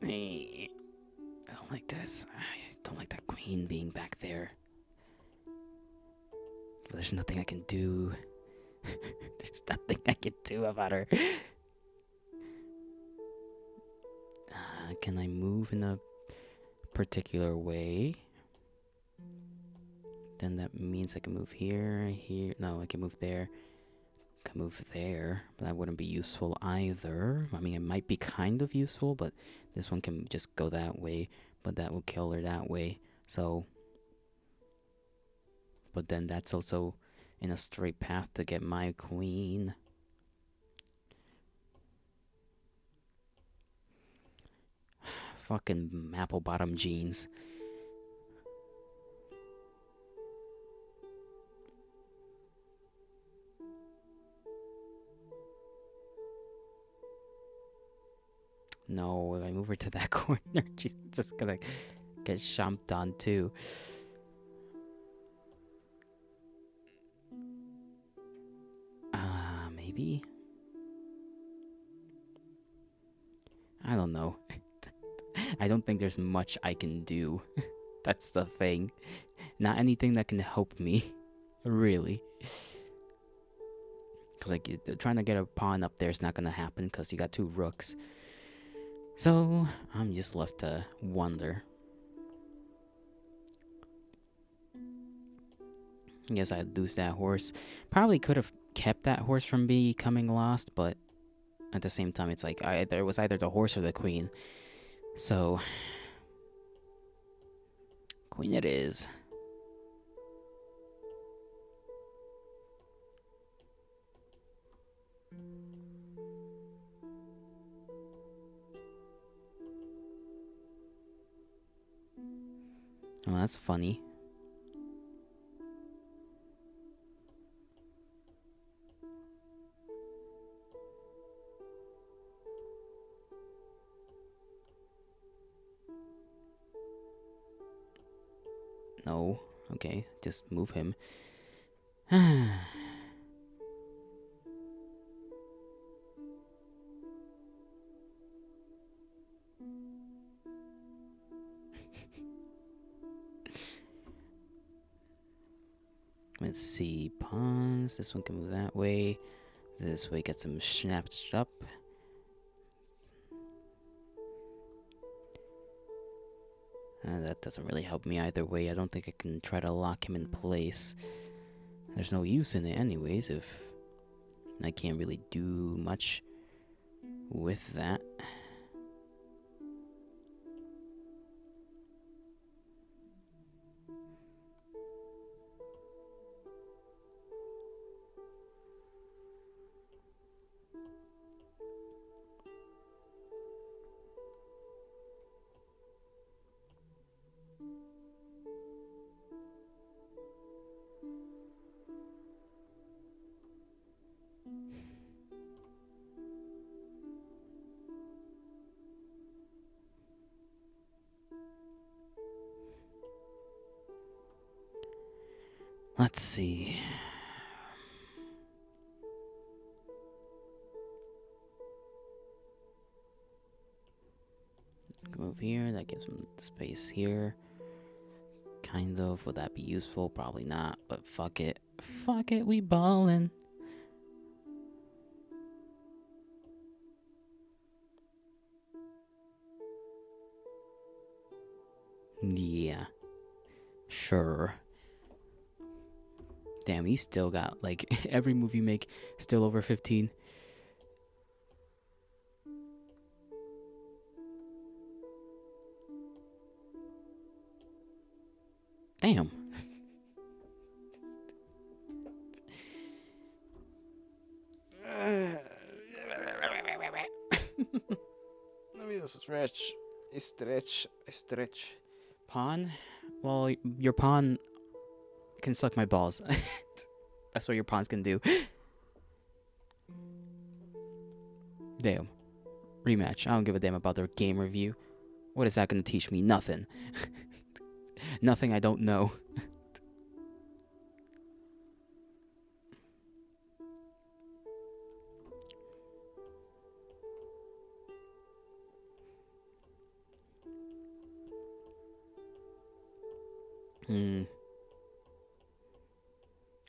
I don't like this. I don't like that queen being back there. But there's nothing I can do. There's nothing I can do about her. Can I move in a particular way? Then that means I can move here, here. No, I can move there. I can move there, but that wouldn't be useful either. I mean, it might be kind of useful, but this one can just go that way, but that will kill her that way. So, but then that's also in a straight path to get my queen. Fucking apple bottom jeans. No, if I move her to that corner, she's just gonna get chomped on too. Maybe? I don't know. I don't think there's much I can do. That's the thing. Not anything that can help me. Really. Because, like, trying to get a pawn up there is not gonna happen because you got 2 rooks. So, I'm just left to wonder. I guess I'd lose that horse. Probably could have kept that horse from becoming lost, but at the same time, it's like it was either the horse or the queen. So, queen it is. Oh, that's funny. No. Okay, just move him. Let's see. Pawns. This one can move that way. This way gets him snatched up. That doesn't really help me either way. I don't think I can try to lock him in place. There's no use in it anyways if I can't really do much with that. Let's see. Move here, that gives him space here. Kind of. Would that be useful? Probably not, but fuck it. Fuck it, we ballin'. Yeah. Sure. Damn, you still got, like, every move you make still over 15. Damn. Let me stretch. Stretch. Pawn? Well, your pawn can suck my balls. That's what your pawns can do. Damn. Rematch. I don't give a damn about their game review. What is that going to teach me? Nothing. Nothing I don't know.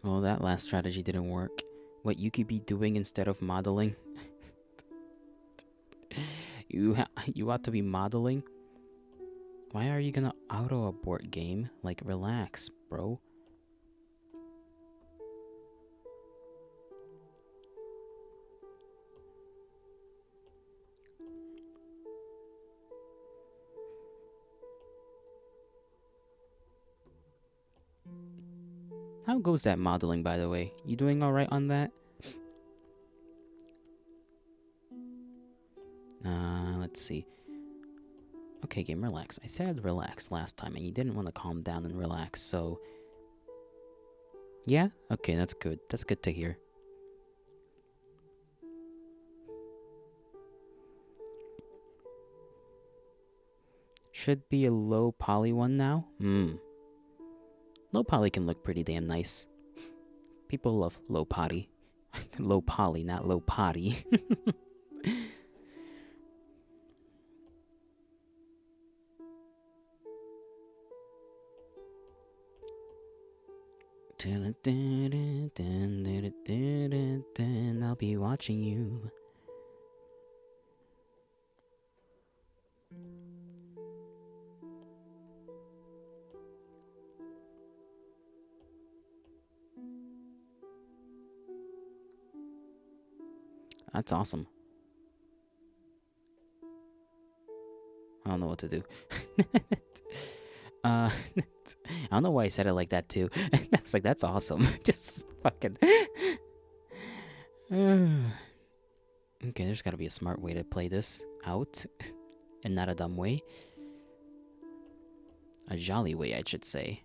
Well, that last strategy didn't work. What you could be doing instead of modeling? You ought to be modeling. Why are you gonna auto abort game? Like, relax, bro. How goes that modeling, by the way? You doing alright on that? Let's see. Okay, game, relax. I said relax last time, and you didn't want to calm down and relax, so... Yeah? Okay, that's good. That's good to hear. Should be a low poly one now? Low poly can look pretty damn nice. People love low poly. Low poly, not low potty. I'll be watching you. That's awesome. I don't know what to do. I don't know why I said it like that too. That's like, that's awesome. Just fucking. Okay, there's gotta be a smart way to play this out, and not a dumb way. A jolly way, I should say.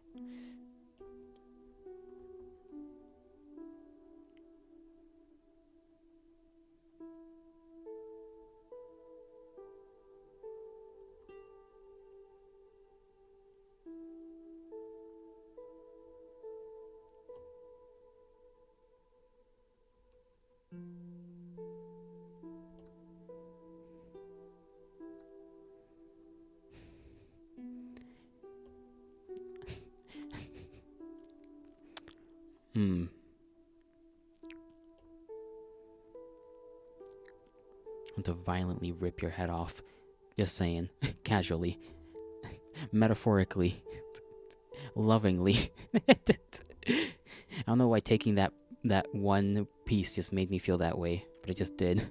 To violently rip your head off. Just saying. Casually. Metaphorically. Lovingly. I don't know why taking that one piece just made me feel that way, but it just did.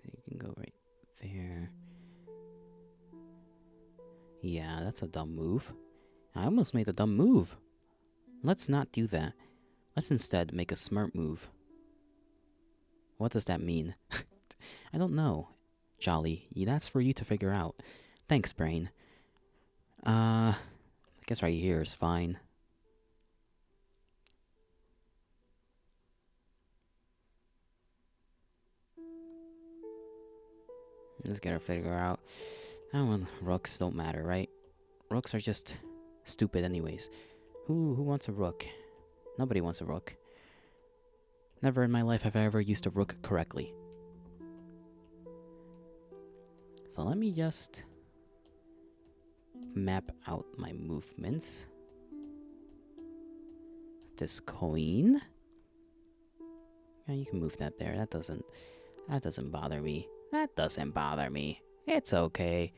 You can go right there. Yeah, that's a dumb move. I almost made a dumb move. Let's not do that. Let's instead make a smart move. What does that mean? I don't know. Jolly, that's for you to figure out. Thanks, brain. I guess right here is fine. Just gotta figure out. Oh, rooks don't matter, right? Rooks are just stupid anyways. Who wants a rook? Nobody wants a rook. Never in my life have I ever used a rook correctly. So let me just map out my movements. This coin. Yeah, you can move that there. That doesn't bother me. That doesn't bother me. It's okay.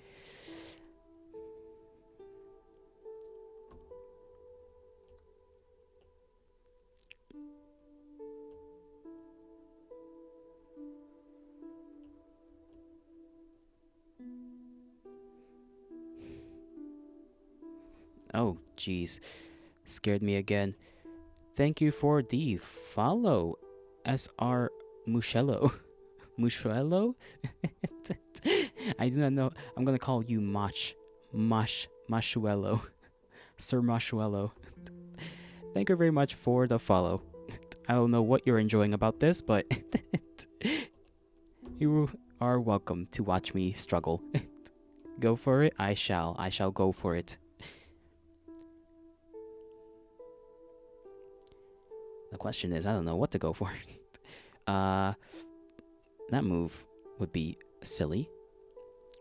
Oh, jeez. Scared me again. Thank you for the follow, SR Mushello. Mushello? I do not know. I'm gonna call you Mashuelo. Sir Mashuelo. Thank you very much for the follow. I don't know what you're enjoying about this, but you are welcome to watch me struggle. Go for it. I shall go for it. The question is, I don't know what to go for. That move would be silly,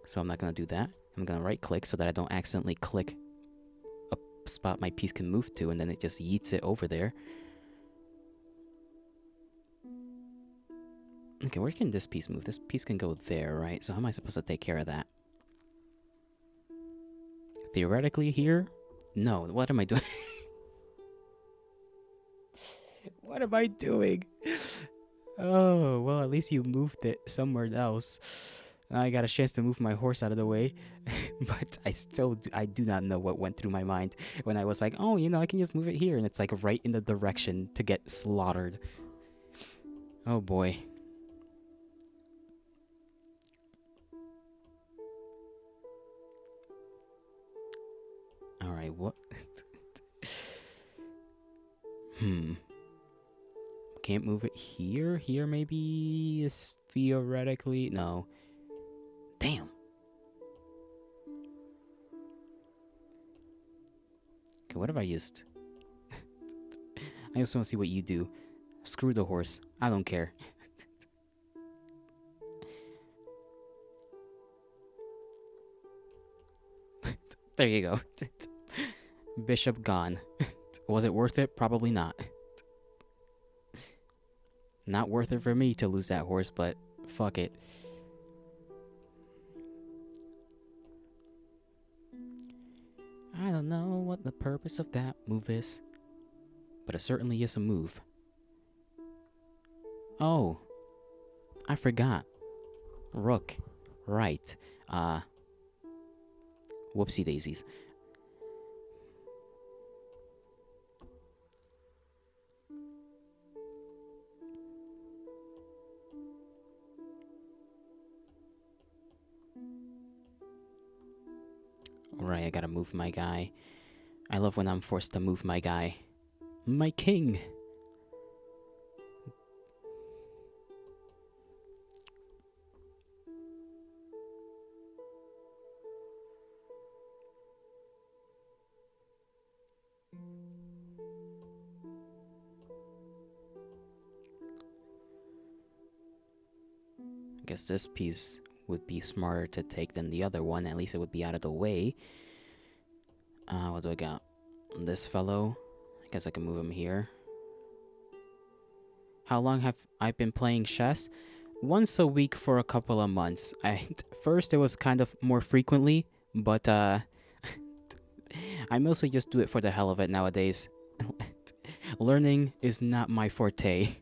so I'm not gonna do that. I'm gonna right click so that I don't accidentally click a spot my piece can move to, and then it just yeets it over there. Okay, where can this piece move? This piece can go there, right? So how am I supposed to take care of that? Theoretically here? No, what am I doing? What am I doing? Oh, well, at least you moved it somewhere else. Now I got a chance to move my horse out of the way. But I do not know what went through my mind when I was like, oh, I can just move it here. And it's like right in the direction to get slaughtered. Oh, boy. Alright, what? Can't move it here? Here maybe? Is theoretically? No. Damn. Okay, what have I used? I just want to see what you do. Screw the horse. I don't care. There you go. Bishop gone. Was it worth it? Probably not. Not worth it for me to lose that horse, but fuck it. I don't know what the purpose of that move is, but it certainly is a move. Oh, I forgot. Rook. Right. Whoopsie daisies. Alright, I gotta move my guy. I love when I'm forced to move my guy. My king! I guess this piece would be smarter to take than the other one. At least it would be out of the way. What do I got? This fellow. I guess I can move him here. How long have I been playing chess? Once a week for a couple of months. First it was kind of more frequently, but I mostly just do it for the hell of it nowadays. Learning is not my forte.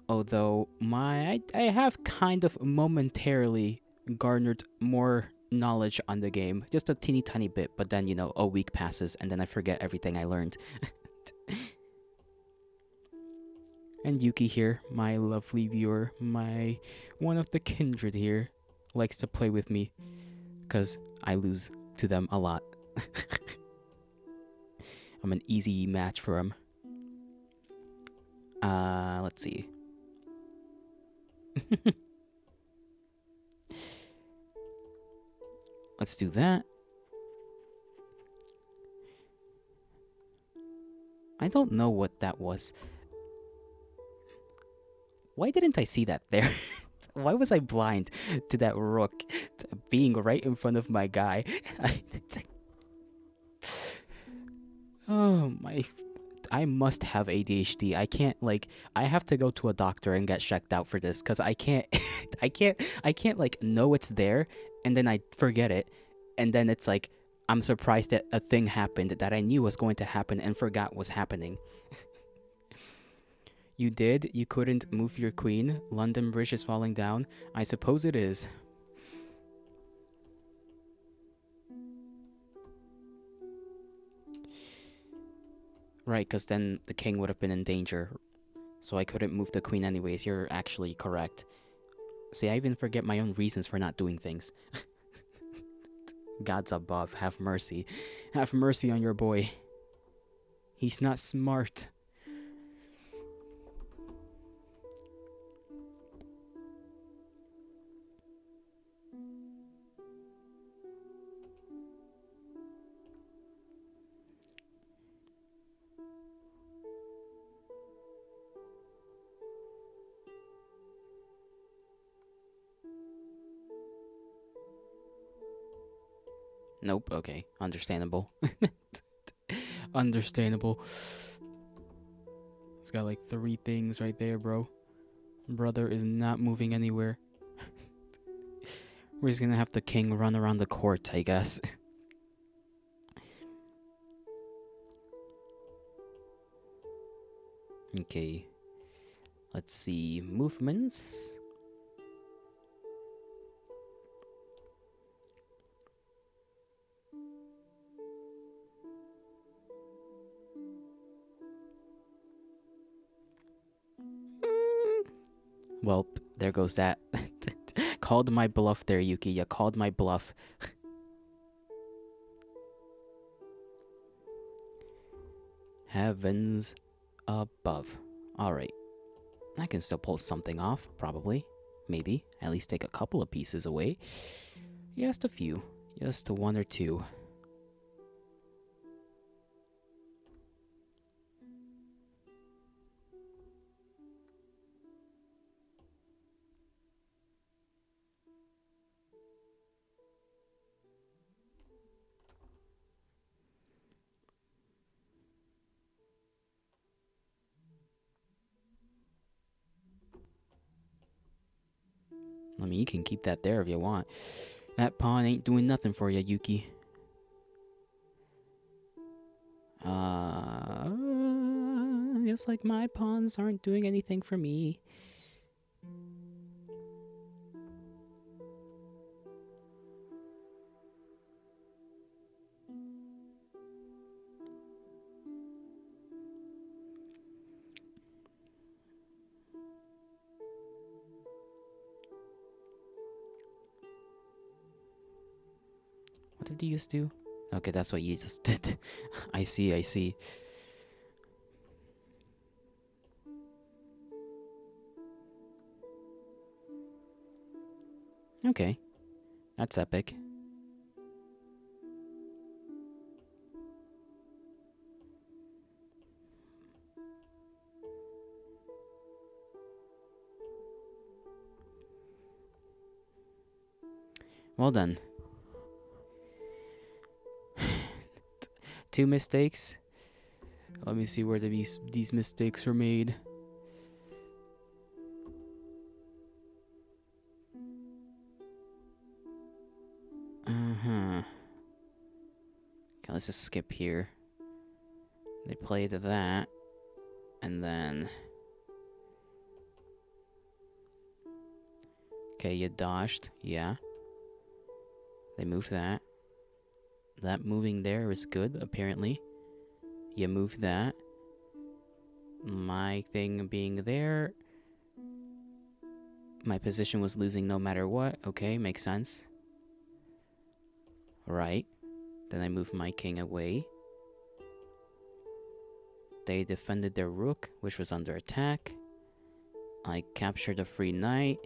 Although I have kind of momentarily garnered more knowledge on the game. Just a teeny tiny bit, but then, a week passes and then I forget everything I learned. And Yuki here, my lovely viewer, one of the kindred here, likes to play with me because I lose to them a lot. I'm an easy match for him. Let's see. Let's do that. I don't know what that was. Why didn't I see that there? Why was I blind to that rook being right in front of my guy? Oh my, I must have ADHD. I can't like I have to go to a doctor and get checked out for this cuz I can't I can't like know it's there and then I forget it and then it's like I'm surprised that a thing happened that I knew was going to happen and forgot was happening. You did? You couldn't move your queen? London Bridge is falling down? I suppose it is. Right, because then the king would have been in danger. So I couldn't move the queen anyways. You're actually correct. See, I even forget my own reasons for not doing things. Gods above, have mercy. Have mercy on your boy. He's not smart. Nope, okay. Understandable. Understandable. It's got like 3 things right there, bro. Brother is not moving anywhere. We're just gonna have the king run around the court, I guess. Okay. Let's see. Movements. Well, there goes that. Called my bluff there, Yuki. You called my bluff. Heavens above. Alright. I can still pull something off, probably. Maybe. At least take a couple of pieces away. Just a few. Just 1 or 2. I mean, you can keep that there if you want. That pawn ain't doing nothing for you, Yuki. Just like my pawns aren't doing anything for me. What did you just do? Okay, that's what you just did. I see, I see. Okay, that's epic. Well done. 2 mistakes. Let me see where these mistakes were made. Uh-huh. Okay, let's just skip here. They played that. And then... Okay, you dodged. Yeah. They moved that. That moving there is good, apparently. You moved that. My thing being there. My position was losing no matter what. Okay, makes sense. Right. Then I moved my king away. They defended their rook, which was under attack. I captured a free knight.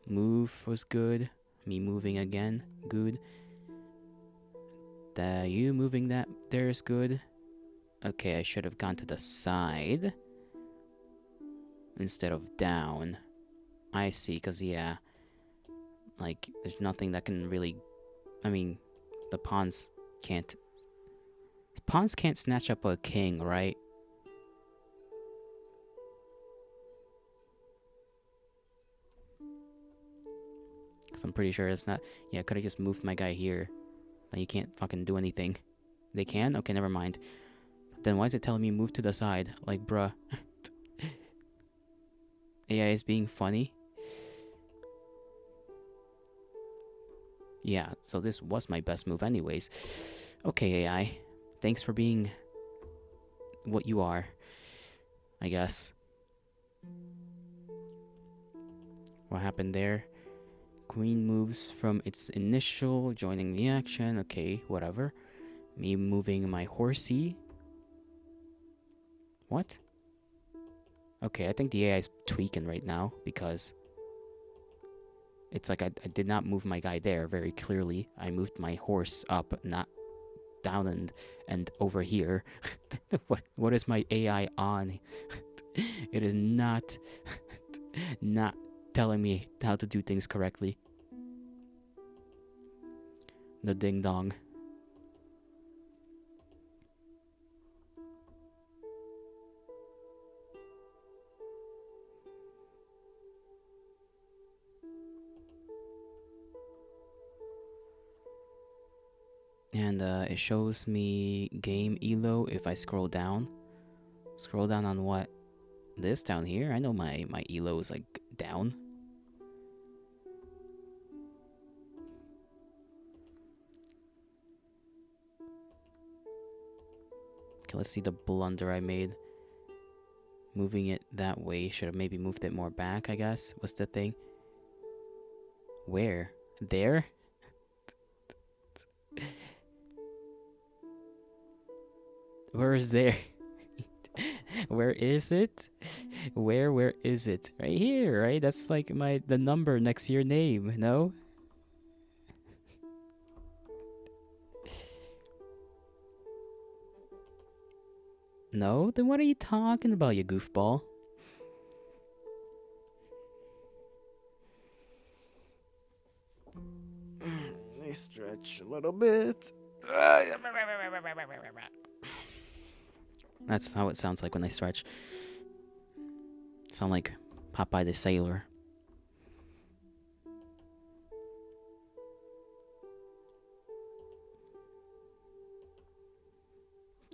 Move was good. Me moving again, good. You moving that there is good. Okay, I should have gone to the side instead of down. I see, because, yeah, like, there's nothing that can really... I mean, the pawns can't Pawns can't snatch up a king, right? Because I'm pretty sure it's not. Yeah, I could have just moved my guy here. Now you can't fucking do anything. They can? Okay, never mind. Then why is it telling me move to the side? Like, bruh. AI is being funny. Yeah, so this was my best move anyways. Okay, AI. Thanks for being what you are, I guess. What happened there? Queen moves from its initial, joining the action. Okay, whatever. Me moving my horsey. What? Okay, I think the AI is tweaking right now because it's like I did not move my guy there very clearly. I moved my horse up, not down and over here. What is my AI on? It is not not telling me how to do things correctly. The ding dong. And it shows me game elo if I scroll down. Scroll down on what? This down here? I know my elo is like down. Okay, let's see the blunder I made. Moving it that way. Should have maybe moved it more back, I guess. What's the thing? Where? There? Where is there? Where is it? Where is it? Right here, right? That's like the number next to your name, no? No? Then what are you talking about, you goofball? Let me stretch a little bit. That's how it sounds like when I stretch. Sound like Popeye the Sailor.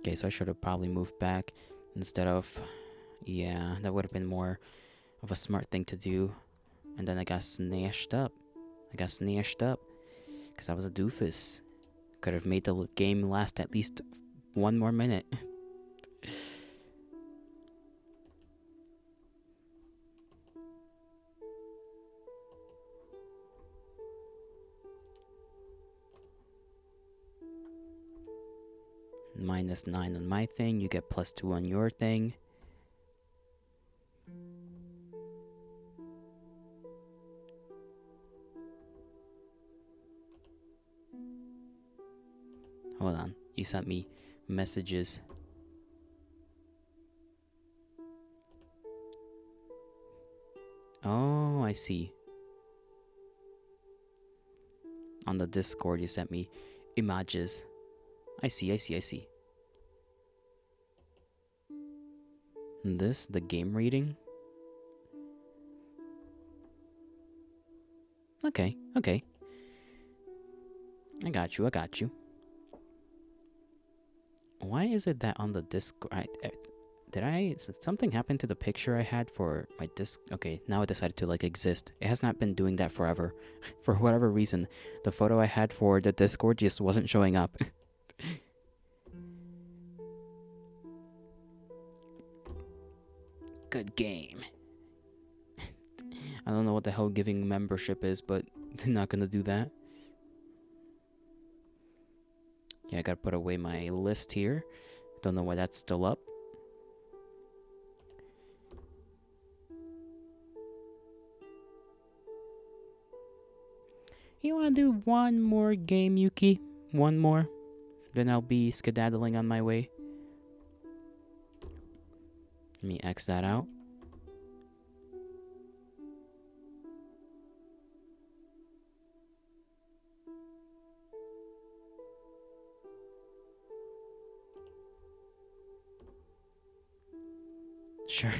Okay, so I should have probably moved back instead of... Yeah, that would have been more of a smart thing to do. And then I got snatched up. Because I was a doofus. Could have made the game last at least one more minute. -9 on my thing. You get +2 on your thing. Hold on. You sent me messages. Oh, I see. On the Discord, you sent me images. I see. This, the game reading? Okay. I got you. Why is it that on the Discord... something happen to the picture I had for my disc? Okay, now it decided to like exist. It has not been doing that forever. For whatever reason, the photo I had for the Discord just wasn't showing up. Good game. I don't know what the hell giving membership is, but they're not gonna do that. Yeah, I gotta put away my list here. Don't know why that's still up. You wanna do one more game, Yuki? One more? Then I'll be skedaddling on my way. Let me X that out. Sure.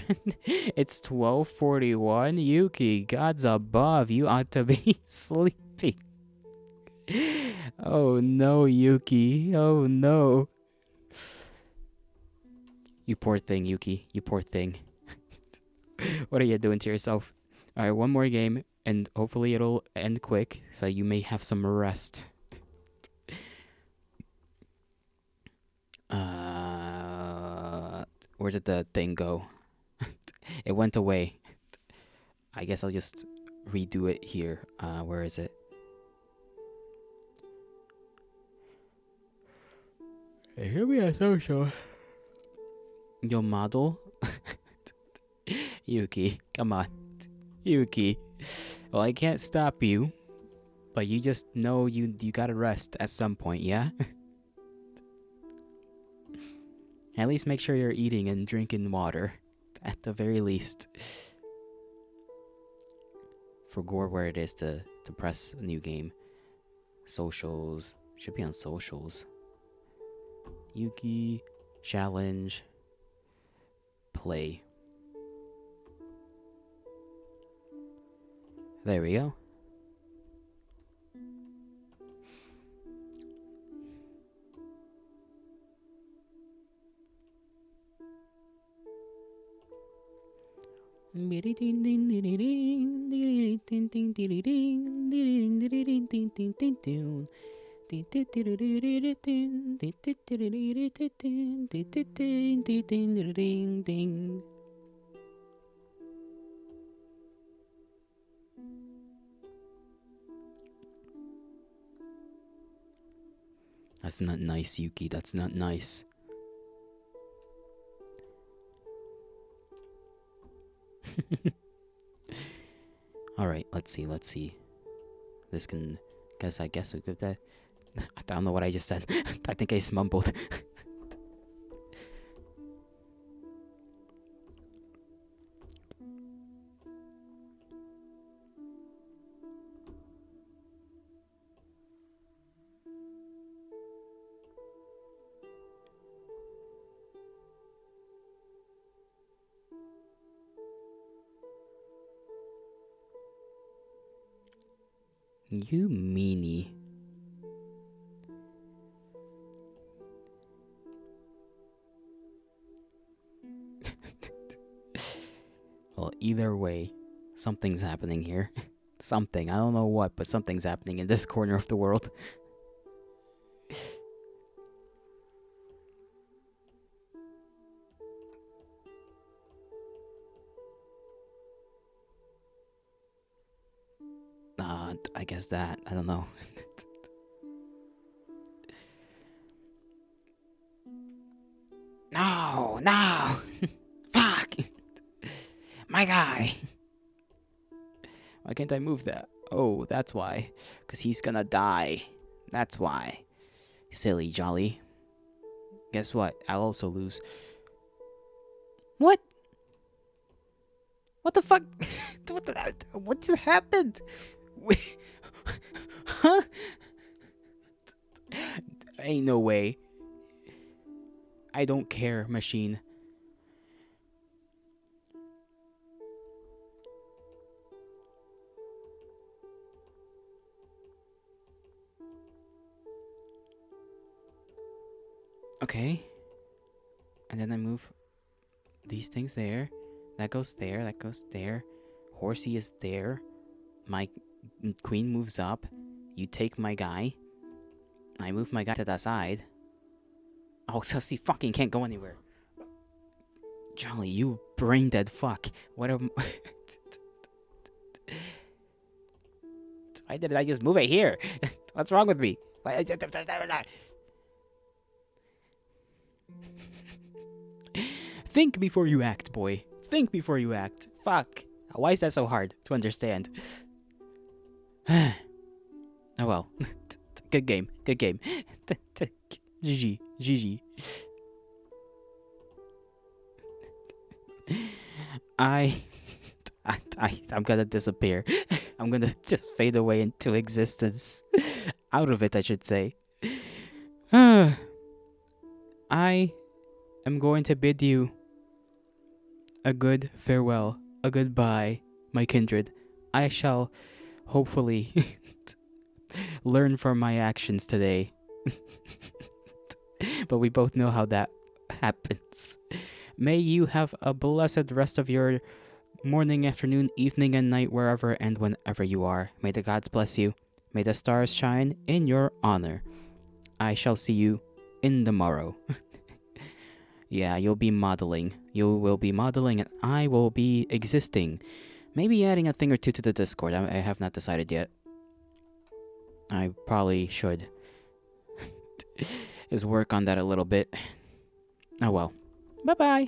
It's 12:41. Yuki, God's above. You ought to be sleeping. Oh no, Yuki. Oh no. You poor thing, Yuki. You poor thing. What are you doing to yourself? Alright, one more game, and hopefully it'll end quick, so you may have some rest. Where did the thing go? It went away. I guess I'll just redo it here. Where is it? Hey, here we are, social. Your model? Yuki, come on. Yuki. Well, I can't stop you, but you just know you gotta rest at some point, yeah? At least make sure you're eating and drinking water, at the very least. Forgot where it is to press a new game. Socials. Should be on socials. Yuki. Challenge. Play. There we go. That's not nice, Yuki. That's not nice. Alright, let's see. This can... I guess we could... I don't know what I just said. I think I mumbled. You meanie. Well, either way, something's happening here. Something. I don't know what, but something's happening in this corner of the world. I guess that. I don't know. No! Fuck! My guy! Why can't I move that? Oh, that's why. Because he's gonna die. That's why. Silly jolly. Guess what? I'll also lose. What? What the fuck? What just happened? Huh? Ain't no way. I don't care, machine. Okay. And then I move these things there. That goes there. That goes there. Horsey is there. My queen moves up. You take my guy. I move my guy to the side. Oh, so he fucking can't go anywhere. Jolly, you brain dead fuck. What am... Why did I just move it here? What's wrong with me? Think before you act, boy. Think before you act. Fuck. Why is that so hard to understand? Oh well. Good game. Good game. GG. GG. I'm gonna disappear. I'm gonna just fade away into existence. Out of it, I should say. I am going to bid you a good farewell, a goodbye, my kindred. I shall hopefully learn from my actions today. But we both know how that happens. May you have a blessed rest of your morning, afternoon, evening, and night, wherever and whenever you are. May the gods bless you. May the stars shine in your honor. I shall see you in the morrow. Yeah, you'll be modeling. You will be modeling, and I will be existing. Maybe adding a thing or two to the Discord. I have not decided yet. I probably should. Is work on that a little bit. Oh well. Bye bye.